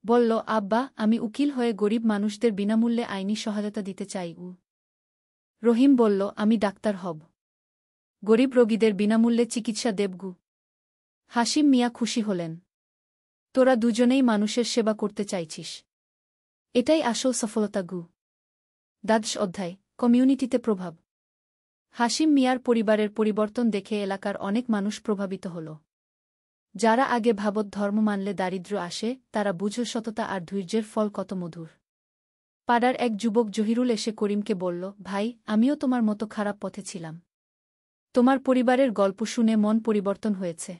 বলল, আব্বা, আমি উকিল হয়ে গরিব মানুষদের বিনামূল্যে আইনি সহায়তা দিতে চাই। রহিম বলল, আমি ডাক্তার হব। গরিব রোগীদের বিনামূল্যে চিকিৎসা দেবগু। হাশিম মিয়া খুশি হলেন। তোরা দুজনেই মানুষের সেবা করতে চাইছিস। এটাই আসল সফলতা গু। দ্বাদশ অধ্যায়, কমিউনিটিতে প্রভাব। হাশিম মিয়ার পরিবারের পরিবর্তন দেখে এলাকার অনেক মানুষ প্রভাবিত হল। যারা আগে ভাবত ধর্ম মানলে দারিদ্র্য আসে, তারা বুঝল সততা আর ধৈর্যের ফল কত মধুর। পাড়ার এক যুবক জহিরুল এসে করিমকে বলল, ভাই, আমিও তোমার মতো খারাপ পথে ছিলাম। তোমার পরিবারের গল্প শুনে মন পরিবর্তন হয়েছে।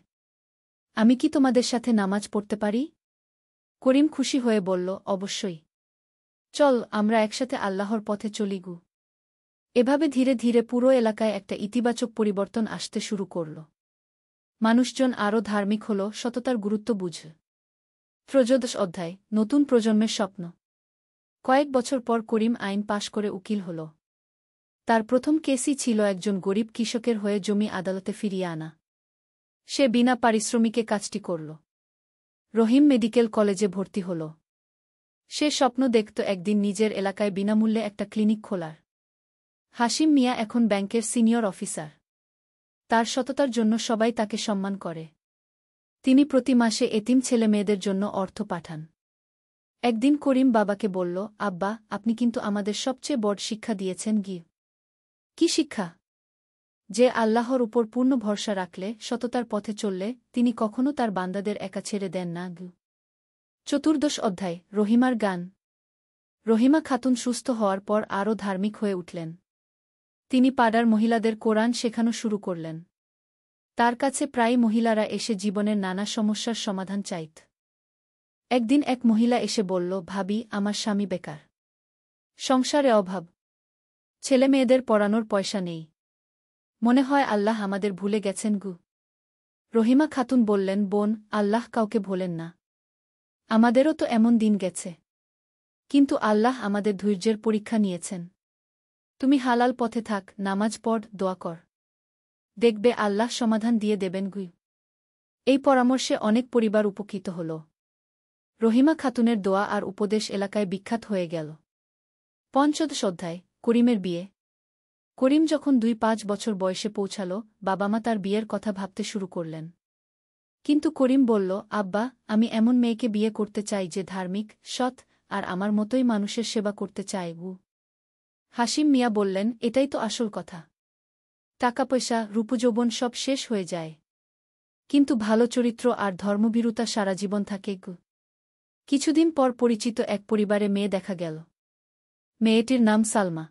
আমি কি তোমাদের সাথে নামাজ পড়তে পারি? করিম খুশি হয়ে বলল, অবশ্যই। চল, আমরা একসাথে আল্লাহর পথে চলি গু। এভাবে ধীরে ধীরে পুরো এলাকায় একটা ইতিবাচক পরিবর্তন আসতে শুরু করল। মানুষজন আরও ধার্মিক হল, সততার গুরুত্ব বুঝল। ত্রয়োদশ অধ্যায়, নতুন প্রজন্মের স্বপ্ন। কয়েক বছর পর করিম আইন পাশ করে উকিল হল। তার প্রথম কেসই ছিল একজন গরিব কৃষকের হয়ে জমি আদালতে ফিরিয়ে আনা। সে বিনা পারিশ্রমিকে কাজটি করল। রহিম মেডিকেল কলেজে ভর্তি হল। সে স্বপ্ন দেখত একদিন নিজের এলাকায় বিনামূল্যে একটা ক্লিনিক খোলার। হাশিম মিয়া এখন ব্যাংকের সিনিয়র অফিসার। তার সততার জন্য সবাই তাকে সম্মান করে। তিনি প্রতি মাসে এতিম ছেলেমেয়েদের জন্য অর্থ পাঠান। একদিন করিম বাবাকে বলল, আব্বা, আপনি কিন্তু আমাদের সবচেয়ে বড় শিক্ষা দিয়েছেন গি। কি শিক্ষা? যে আল্লাহর উপর পূর্ণ ভরসা রাখলে, সততার পথে চললে, তিনি কখনো তার বান্দাদের একা ছেড়ে দেন না গু। চতুর্দশ অধ্যায়, রহিমার গান। রহিমা খাতুন সুস্থ হওয়ার পর আরও ধার্মিক হয়ে উঠলেন। তিনি পাড়ার মহিলাদের কোরআন শেখানো শুরু করলেন। তার কাছে প্রায় মহিলারা এসে জীবনের নানা সমস্যার সমাধান চাইত। একদিন এক মহিলা এসে বলল, ভাবি, আমার স্বামী বেকার। সংসারে অভাব। ছেলেমেয়েদের পড়ানোর পয়সা নেই। মনে হয় আল্লাহ আমাদের ভুলে গেছেন গু। রহিমা খাতুন বললেন, বোন, আল্লাহ কাউকে ভোলেন না। আমাদেরও তো এমন দিন গেছে। কিন্তু আল্লাহ আমাদের ধৈর্যের পরীক্ষা নিয়েছেন। তুমি হালাল পথে থাক, নামাজ পড়, দোয়া কর। দেখবে আল্লাহ সমাধান দিয়ে দেবেন গু। এই পরামর্শে অনেক পরিবার উপকৃত হল। রহিমা খাতুনের দোয়া আর উপদেশ এলাকায় বিখ্যাত হয়ে গেল। পঞ্চদশ অধ্যায়, করিমের বিয়ে। করিম যখন ২-৫ বছর বয়সে পৌঁছাল, বাবা মা তার বিয়ের কথা ভাবতে শুরু করলেন। কিন্তু করিম বলল, আব্বা, আমি এমন মেয়েকে বিয়ে করতে চাই যে ধার্মিক, সৎ, আর আমার মতোই মানুষের সেবা করতে চায় গু। হাশিম মিয়া বললেন, এটাই তো আসল কথা। টাকা পয়সা, রূপযৌবন সব শেষ হয়ে যায়। কিন্তু ভালো চরিত্র আর ধর্মভীরুতা সারা জীবন থাকে গু। কিছুদিন পর পরিচিত এক পরিবারে মেয়ে দেখা গেল। মেয়েটির নাম সালমা।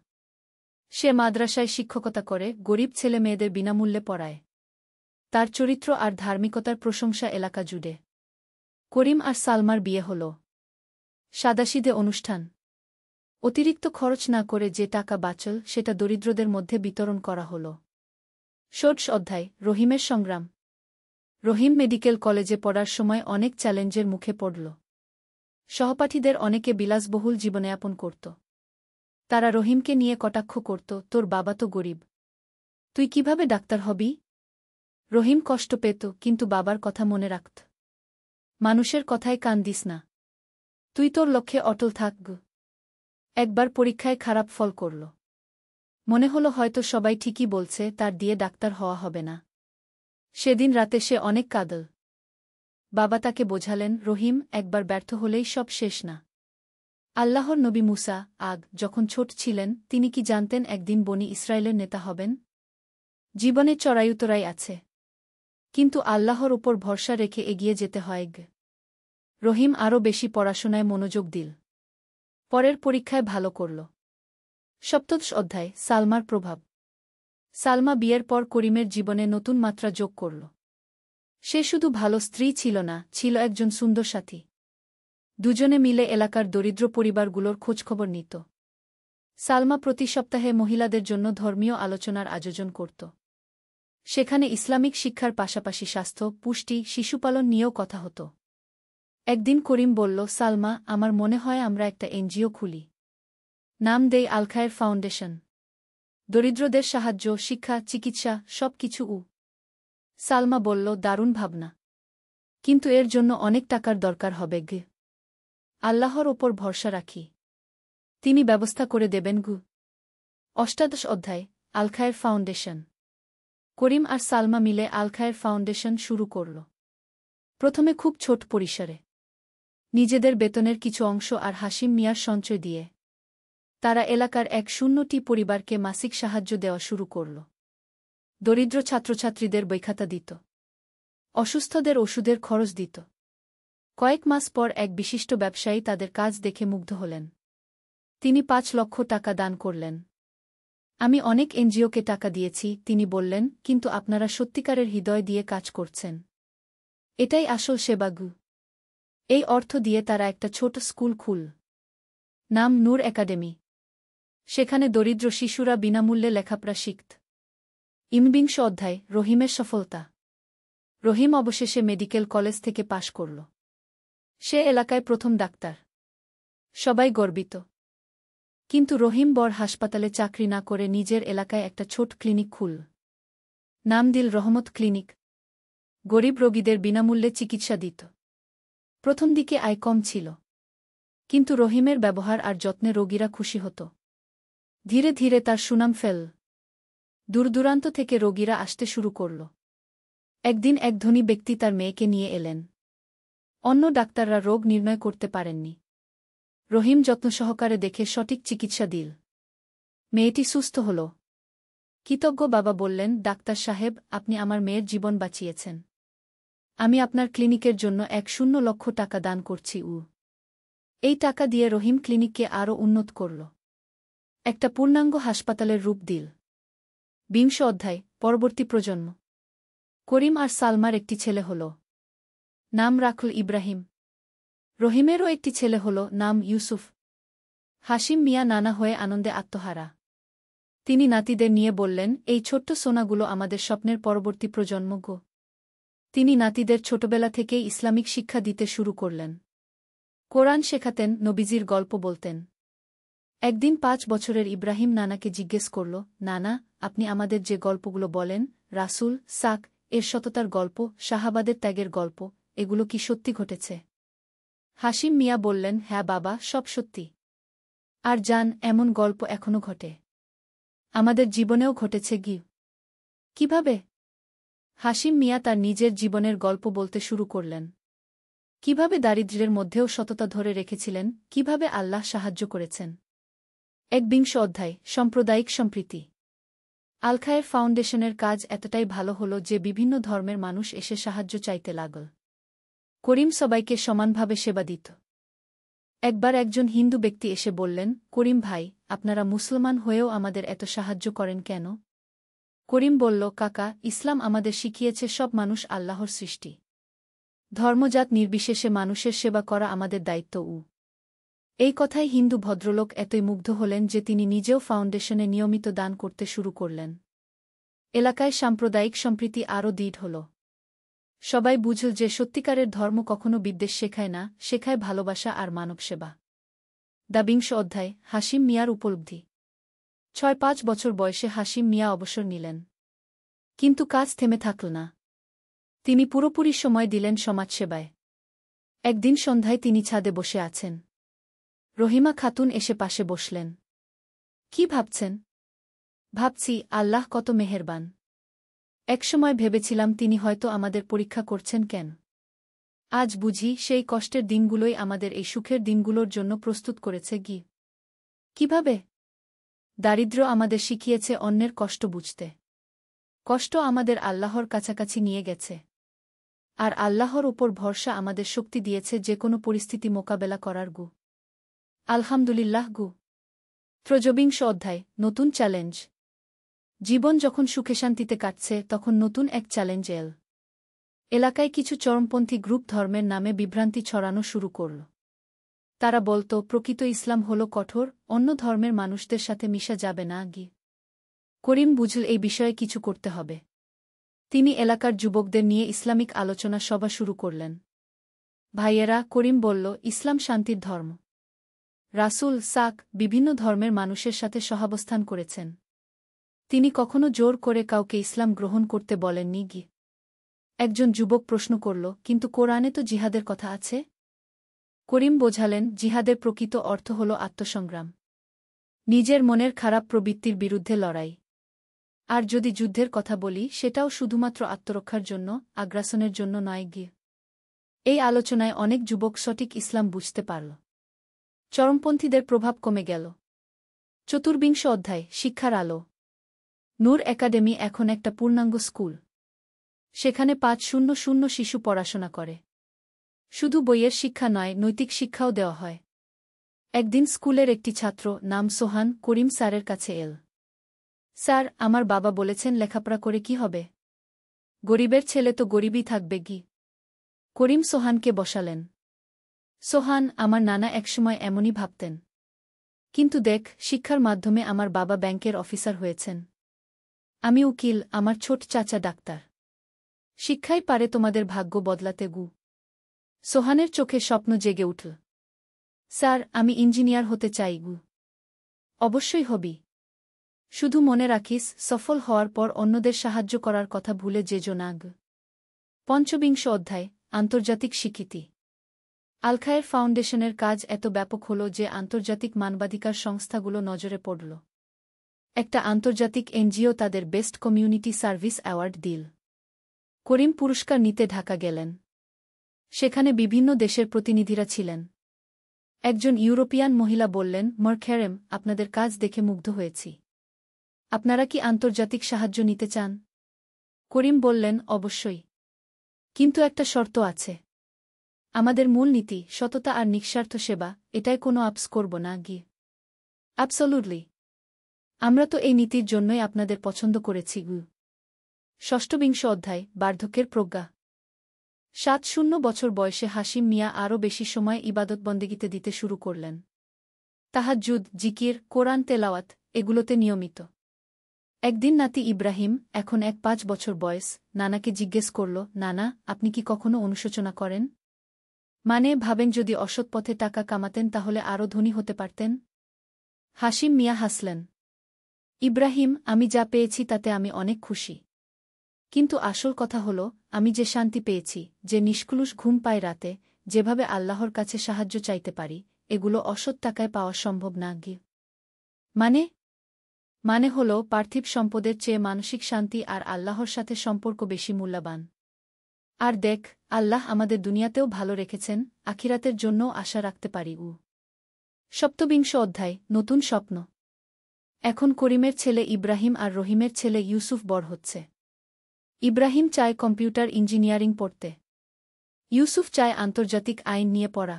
সে মাদ্রাসায় শিক্ষকতা করে, গরিব ছেলে মেয়েদের বিনামূল্যে পড়ায়। তার চরিত্র আর ধার্মিকতার প্রশংসা এলাকা জুড়ে। করিম আর সালমার বিয়ে হল। সাদাসিধে অনুষ্ঠান। অতিরিক্ত খরচ না করে যে টাকা বাঁচল, সেটা দরিদ্রদের মধ্যে বিতরণ করা হল। ষোড়শ অধ্যায়, রহিমের সংগ্রাম। রহিম মেডিকেল কলেজে পড়ার সময় অনেক চ্যালেঞ্জের মুখে পড়ল। সহপাঠীদের অনেকে বিলাসবহুল জীবনযাপন করত। তারা রহিমকে নিয়ে কটাক্ষ করত, তোর বাবা তো গরিব। তুই কিভাবে ডাক্তার হবি? রহিম কষ্ট পেত, কিন্তু বাবার কথা মনে রাখত। মানুষের কথায় কান দিস না। তুই তোর লক্ষ্যে অটল থাক। একবার পরীক্ষায় খারাপ ফল করল। মনে হলো হয়তো সবাই ঠিকই বলছে, তার দিয়ে ডাক্তার হওয়া হবে না। সেদিন রাতে সে অনেক কাঁদল। বাবা তাকে বোঝালেন, রহিম, একবার ব্যর্থ হলেই সব শেষ না। আল্লাহর নবী মুসা যখন ছোট ছিলেন, তিনি কি জানতেন একদিন বনি ইসরায়েলের নেতা হবেন? জীবনে চড়াই-উতরাই আছে, কিন্তু আল্লাহর ওপর ভরসা রেখে এগিয়ে যেতে হয়। রহিম আরও বেশি পড়াশোনায় মনোযোগ দিল। পরের পরীক্ষায় ভালো করল। সপ্তদশ অধ্যায়, সালমার প্রভাব। সালমা বিয়ের পর করিমের জীবনে নতুন মাত্রা যোগ করল। সে শুধু ভালো স্ত্রী ছিল না, ছিল একজন সুন্দর সাথী। দুজনে মিলে এলাকার দরিদ্র পরিবারগুলোর খোঁজখবর নিত। সালমা প্রতি সপ্তাহে মহিলাদের জন্য ধর্মীয় আলোচনার আয়োজন করত। সেখানে ইসলামিক শিক্ষার পাশাপাশি স্বাস্থ্য, পুষ্টি, শিশুপালন নিয়েও কথা হতো। একদিন করিম বলল, সালমা, আমার মনে হয় আমরা একটা এনজিও খুলি। নাম দেই আল খায়ের ফাউন্ডেশন। দরিদ্রদের সাহায্য, শিক্ষা, চিকিৎসা, সব কিছু। সালমা বলল, দারুণ ভাবনা, কিন্তু এর জন্য অনেক টাকার দরকার হবে। আল্লাহর ওপর ভরসা রাখি, তিনি ব্যবস্থা করে দেবেন। অষ্টাদশ অধ্যায়, আল খায়ের ফাউন্ডেশন। করিম আর সালমা মিলে আল খায়ের ফাউন্ডেশন শুরু করল। প্রথমে খুব ছোট পরিসরে, নিজেদের বেতনের কিছু অংশ আর হাশিম মিয়ার সঞ্চয় দিয়ে তারা এলাকার 100টি পরিবারকে মাসিক সাহায্য দেওয়া শুরু করল। দরিদ্র ছাত্রছাত্রীদের বইখাতা দিত, অসুস্থদের ওষুধের খরচ দিত। কয়েক মাস পর এক বিশিষ্ট ব্যবসায়ী তাদের কাজ দেখে মুগ্ধ হলেন। তিনি 5 লক্ষ টাকা দান করলেন। আমি অনেক এনজিওকে টাকা দিয়েছি, তিনি বললেন, কিন্তু আপনারা সত্যিকারের হৃদয় দিয়ে কাজ করছেন। এটাই আসল সেবাগু। এই অর্থ দিয়ে তারা একটা ছোট স্কুল খুল, নাম নূর একাডেমি। সেখানে দরিদ্র শিশুরা বিনামূল্যে লেখাপড়া শিখত। 21 অধ্যায়, রহিমের সফলতা। রহিম অবশেষে মেডিকেল কলেজ থেকে পাশ করল। সে এলাকায় প্রথম ডাক্তার। সবাই গর্বিত। কিন্তু রহিম বড় হাসপাতালে চাকরি না করে নিজের এলাকায় একটা ছোট ক্লিনিক খুল। নাম দিল রহমত ক্লিনিক। গরিব রোগীদের বিনামূল্যে চিকিৎসা দিত। প্রথম দিকে আয় কম ছিল, কিন্তু রহিমের ব্যবহার আর যত্নে রোগীরা খুশি হতো। ধীরে ধীরে তার সুনাম ফেল। দূরদূরান্ত থেকে রোগীরা আসতে শুরু করল। একদিন এক ধনী ব্যক্তি তার মেয়েকে নিয়ে এলেন। অন্য ডাক্তাররা রোগ নির্ণয় করতে পারেননি। রহিম যত্ন সহকারে দেখে সঠিক চিকিৎসা দিল। মেয়েটি সুস্থ হল। কৃতজ্ঞ বাবা বললেন, ডাক্তার সাহেব, আপনি আমার মেয়ের জীবন বাঁচিয়েছেন। আমি আপনার ক্লিনিকের জন্য 100 লক্ষ টাকা দান করছি। এই টাকা দিয়ে রহিম ক্লিনিককে আরও উন্নত করল। একটা পূর্ণাঙ্গ হাসপাতালের রূপ দিল। 20 অধ্যায়, পরবর্তী প্রজন্ম। করিম আর সালমার একটি ছেলে হল, নাম রাখল ইব্রাহিম। রহিমেরও একটি ছেলে হল, নাম ইউসুফ। হাশিম মিয়া নানা হয়ে আনন্দে আত্মহারা। তিনি নাতিদের নিয়ে বললেন, এই ছোট্ট সোনাগুলো আমাদের স্বপ্নের পরবর্তী প্রজন্ম। তিনি নাতিদের ছোটবেলা থেকেই ইসলামিক শিক্ষা দিতে শুরু করলেন। কোরআন শেখাতেন, নবীজির গল্প বলতেন। একদিন 5 বছরের ইব্রাহিম নানাকে জিজ্ঞেস করল, নানা, আপনি আমাদের যে গল্পগুলো বলেন, রাসূল সাক এর সততার গল্প, সাহাবাদের ত্যাগের গল্প, এগুলো কি সত্যি ঘটেছে? হাশিম মিয়া বললেন, হ্যাঁ বাবা, সব সত্যি। আর জান, এমন গল্প এখনো ঘটে। আমাদের জীবনেও ঘটেছে। কিভাবে? হাশিম মিয়া তার নিজের জীবনের গল্প বলতে শুরু করলেন। কিভাবে দারিদ্র্যের মধ্যেও সততা ধরে রেখেছিলেন, কিভাবে আল্লাহ সাহায্য করেছেন। 21 অধ্যায়, সাম্প্রদায়িক সম্প্রীতি। আল খায়ের ফাউন্ডেশনের কাজ এতটাই ভালো হল যে বিভিন্ন ধর্মের মানুষ এসে সাহায্য চাইতে লাগল। করিম সবাইকে সমানভাবে সেবা দিত। একবার একজন হিন্দু ব্যক্তি এসে বললেন, করিম ভাই, আপনারা মুসলমান হয়েও আমাদের এত সাহায্য করেন কেন? করিম বলল, কাকা, ইসলাম আমাদের শিখিয়েছে সব মানুষ আল্লাহর সৃষ্টি। ধর্মজাত নির্বিশেষে মানুষের সেবা করা আমাদের দায়িত্ব। এই কথায় হিন্দু ভদ্রলোক এতই মুগ্ধ হলেন যে তিনি নিজেও ফাউন্ডেশনে নিয়মিত দান করতে শুরু করলেন। এলাকায় সাম্প্রদায়িক সম্প্রীতি আরও দৃঢ় হল। সবাই বুঝল যে সত্যিকারের ধর্ম কখনো বিদ্বেষ শেখায় না, শেখায় ভালোবাসা আর মানবসেবা। 22 অধ্যায়, হাশিম মিয়ার উপলব্ধি। 6-5 বছর বয়সে হাশিম মিয়া অবসর নিলেন। কিন্তু কাজ থেমে থাকল না। তিনি পুরোপুরি সময় দিলেন সমাজসেবায়। একদিন সন্ধ্যায় তিনি ছাদে বসে আছেন। রহিমা খাতুন এসে পাশে বসলেন। কি ভাবছেন? ভাবছি আল্লাহ কত মেহেরবান। একসময় ভেবেছিলাম তিনি হয়তো আমাদের পরীক্ষা করছেন কেন। আজ বুঝি সেই কষ্টের দিনগুলোই আমাদের এই সুখের দিনগুলোর জন্য প্রস্তুত করেছে। কিভাবে? দারিদ্র্য আমাদের শিখিয়েছে অন্যের কষ্ট বুঝতে। কষ্ট আমাদের আল্লাহর কাছাকাছি নিয়ে গেছে। আর আল্লাহর উপর ভরসা আমাদের শক্তি দিয়েছে যে কোনো পরিস্থিতি মোকাবেলা করার। আলহামদুলিল্লাহ। ৩ অধ্যায়, নতুন চ্যালেঞ্জ। জীবন যখন সুখে শান্তিতে কাটছে তখন নতুন এক চ্যালেঞ্জ এল। এলাকায় কিছু চরমপন্থী গ্রুপ ধর্মের নামে বিভ্রান্তি ছড়ানো শুরু করল। তারা বলত প্রকৃত ইসলাম হল কঠোর, অন্য ধর্মের মানুষদের সাথে মিশা যাবে না। করিম বুঝল এই বিষয়ে কিছু করতে হবে। তিনি এলাকার যুবকদের নিয়ে ইসলামিক আলোচনা সভা শুরু করলেন। ভাইয়েরা, করিম বলল, ইসলাম শান্তির ধর্ম। রাসূল সাক বিভিন্ন ধর্মের মানুষের সাথে সহাবস্থান করেছেন। তিনি কখনো জোর করে কাউকে ইসলাম গ্রহণ করতে বলেননি। একজন যুবক প্রশ্ন করল, কিন্তু কোরআনে তো জিহাদের কথা আছে। করিম বোঝালেন, জিহাদের প্রকৃত অর্থ হল আত্মসংগ্রাম, নিজের মনের খারাপ প্রবৃত্তির বিরুদ্ধে লড়াই। আর যদি যুদ্ধের কথা বলি, সেটাও শুধুমাত্র আত্মরক্ষার জন্য, আগ্রাসনের জন্য নয়। এই আলোচনায় অনেক যুবক সঠিক ইসলাম বুঝতে পারল। চরমপন্থীদের প্রভাব কমে গেল। ৪ অধ্যায়, শিক্ষার আলো। নূর একাডেমি এখন একটা পূর্ণাঙ্গ স্কুল। সেখানে ৫০০ শিশু পড়াশোনা করে। শুধু বইয়ের শিক্ষা নয়, নৈতিক শিক্ষাও দেওয়া হয়। একদিন স্কুলের একটি ছাত্র, নাম সোহান, করিম স্যারের কাছে এল। স্যার, আমার বাবা বলেছেন লেখাপড়া করে কি হবে? গরিবের ছেলে তো গরিবই থাকবে। করিম সোহানকে বসালেন। সোহান, আমার নানা একসময় এমনই ভাবতেন। কিন্তু দেখ, শিক্ষার মাধ্যমে আমার বাবা ব্যাংকের অফিসার হয়েছেন। আমি উকিল, আমার ছোট চাচা ডাক্তার। শিক্ষাই পারে তোমাদের ভাগ্য বদলাতে। সোহানের চোখে স্বপ্ন জেগে উঠল। স্যার, আমি ইঞ্জিনিয়ার হতে চাই। অবশ্যই হবি। শুধু মনে রাখিস, সফল হওয়ার পর অন্যদের সাহায্য করার কথা ভুলে যেও না। ৫ অধ্যায়, আন্তর্জাতিক স্বীকৃতি। আল-খায়ের ফাউন্ডেশনের কাজ এত ব্যাপক হল যে আন্তর্জাতিক মানবাধিকার সংস্থাগুলো নজরে পড়ল। একটা আন্তর্জাতিক এনজিও তাদের বেস্ট কমিউনিটি সার্ভিস অ্যাওয়ার্ড দিল। করিম পুরস্কার নিতে ঢাকা গেলেন। সেখানে বিভিন্ন দেশের প্রতিনিধিরা ছিলেন। একজন ইউরোপিয়ান মহিলা বললেন, মরখেরেম, আপনাদের কাজ দেখে মুগ্ধ হয়েছি। আপনারা কি আন্তর্জাতিক সাহায্য নিতে চান? করিম বললেন, অবশ্যই। কিন্তু একটা শর্ত আছে। আমাদের মূল নীতি সততা আর নিঃস্বার্থ সেবা, এটাই কোনো আপস করব না। অ্যাবসোলুটলি। আমরা তো এই নীতির জন্যই আপনাদের পছন্দ করেছি। ৬ অধ্যায়, বার্ধক্যের প্রজ্ঞা। ৭০ বছর বয়সে হাশিম মিয়া আরও বেশি সময় ইবাদতবন্দেগিতে দিতে শুরু করলেন। তাহাজ্জুদ, জিকির, কোরআন তেলাওয়াত, এগুলোতে নিয়মিত। একদিন নাতি ইব্রাহিম, এখন ৫ বছর বয়স, নানাকে জিজ্ঞেস করল, নানা, আপনি কি কখনো অনুশোচনা করেন? মানে ভাবেন যদি অসৎ পথে টাকা কামাতেন তাহলে আরও ধনী হতে পারতেন? হাশিম মিয়া হাসলেন। ইব্রাহিম, আমি যা পেয়েছি তাতে আমি অনেক খুশি। কিন্তু আসল কথা হল, আমি যে শান্তি পেয়েছি, যে নিষ্কলুষ ঘুম পাই রাতে, যেভাবে আল্লাহর কাছে সাহায্য চাইতে পারি, এগুলো অসৎ টাকায় পাওয়া সম্ভব না। মানে হল, পার্থিব সম্পদের চেয়ে মানসিক শান্তি আর আল্লাহর সাথে সম্পর্ক বেশি মূল্যবান। আর দেখ, আল্লাহ আমাদের দুনিয়াতেও ভালো রেখেছেন, আখিরাতের জন্যও আশা রাখতে পারি। ৭ অধ্যায়, নতুন স্বপ্ন। এখন করিমের ছেলে ইব্রাহিম আর রহিমের ছেলে ইউসুফ বড় হচ্ছে। ইব্রাহিম চায় কম্পিউটার ইঞ্জিনিয়ারিং পড়তে। ইউসুফ চায় আন্তর্জাতিক আইন নিয়ে পড়া।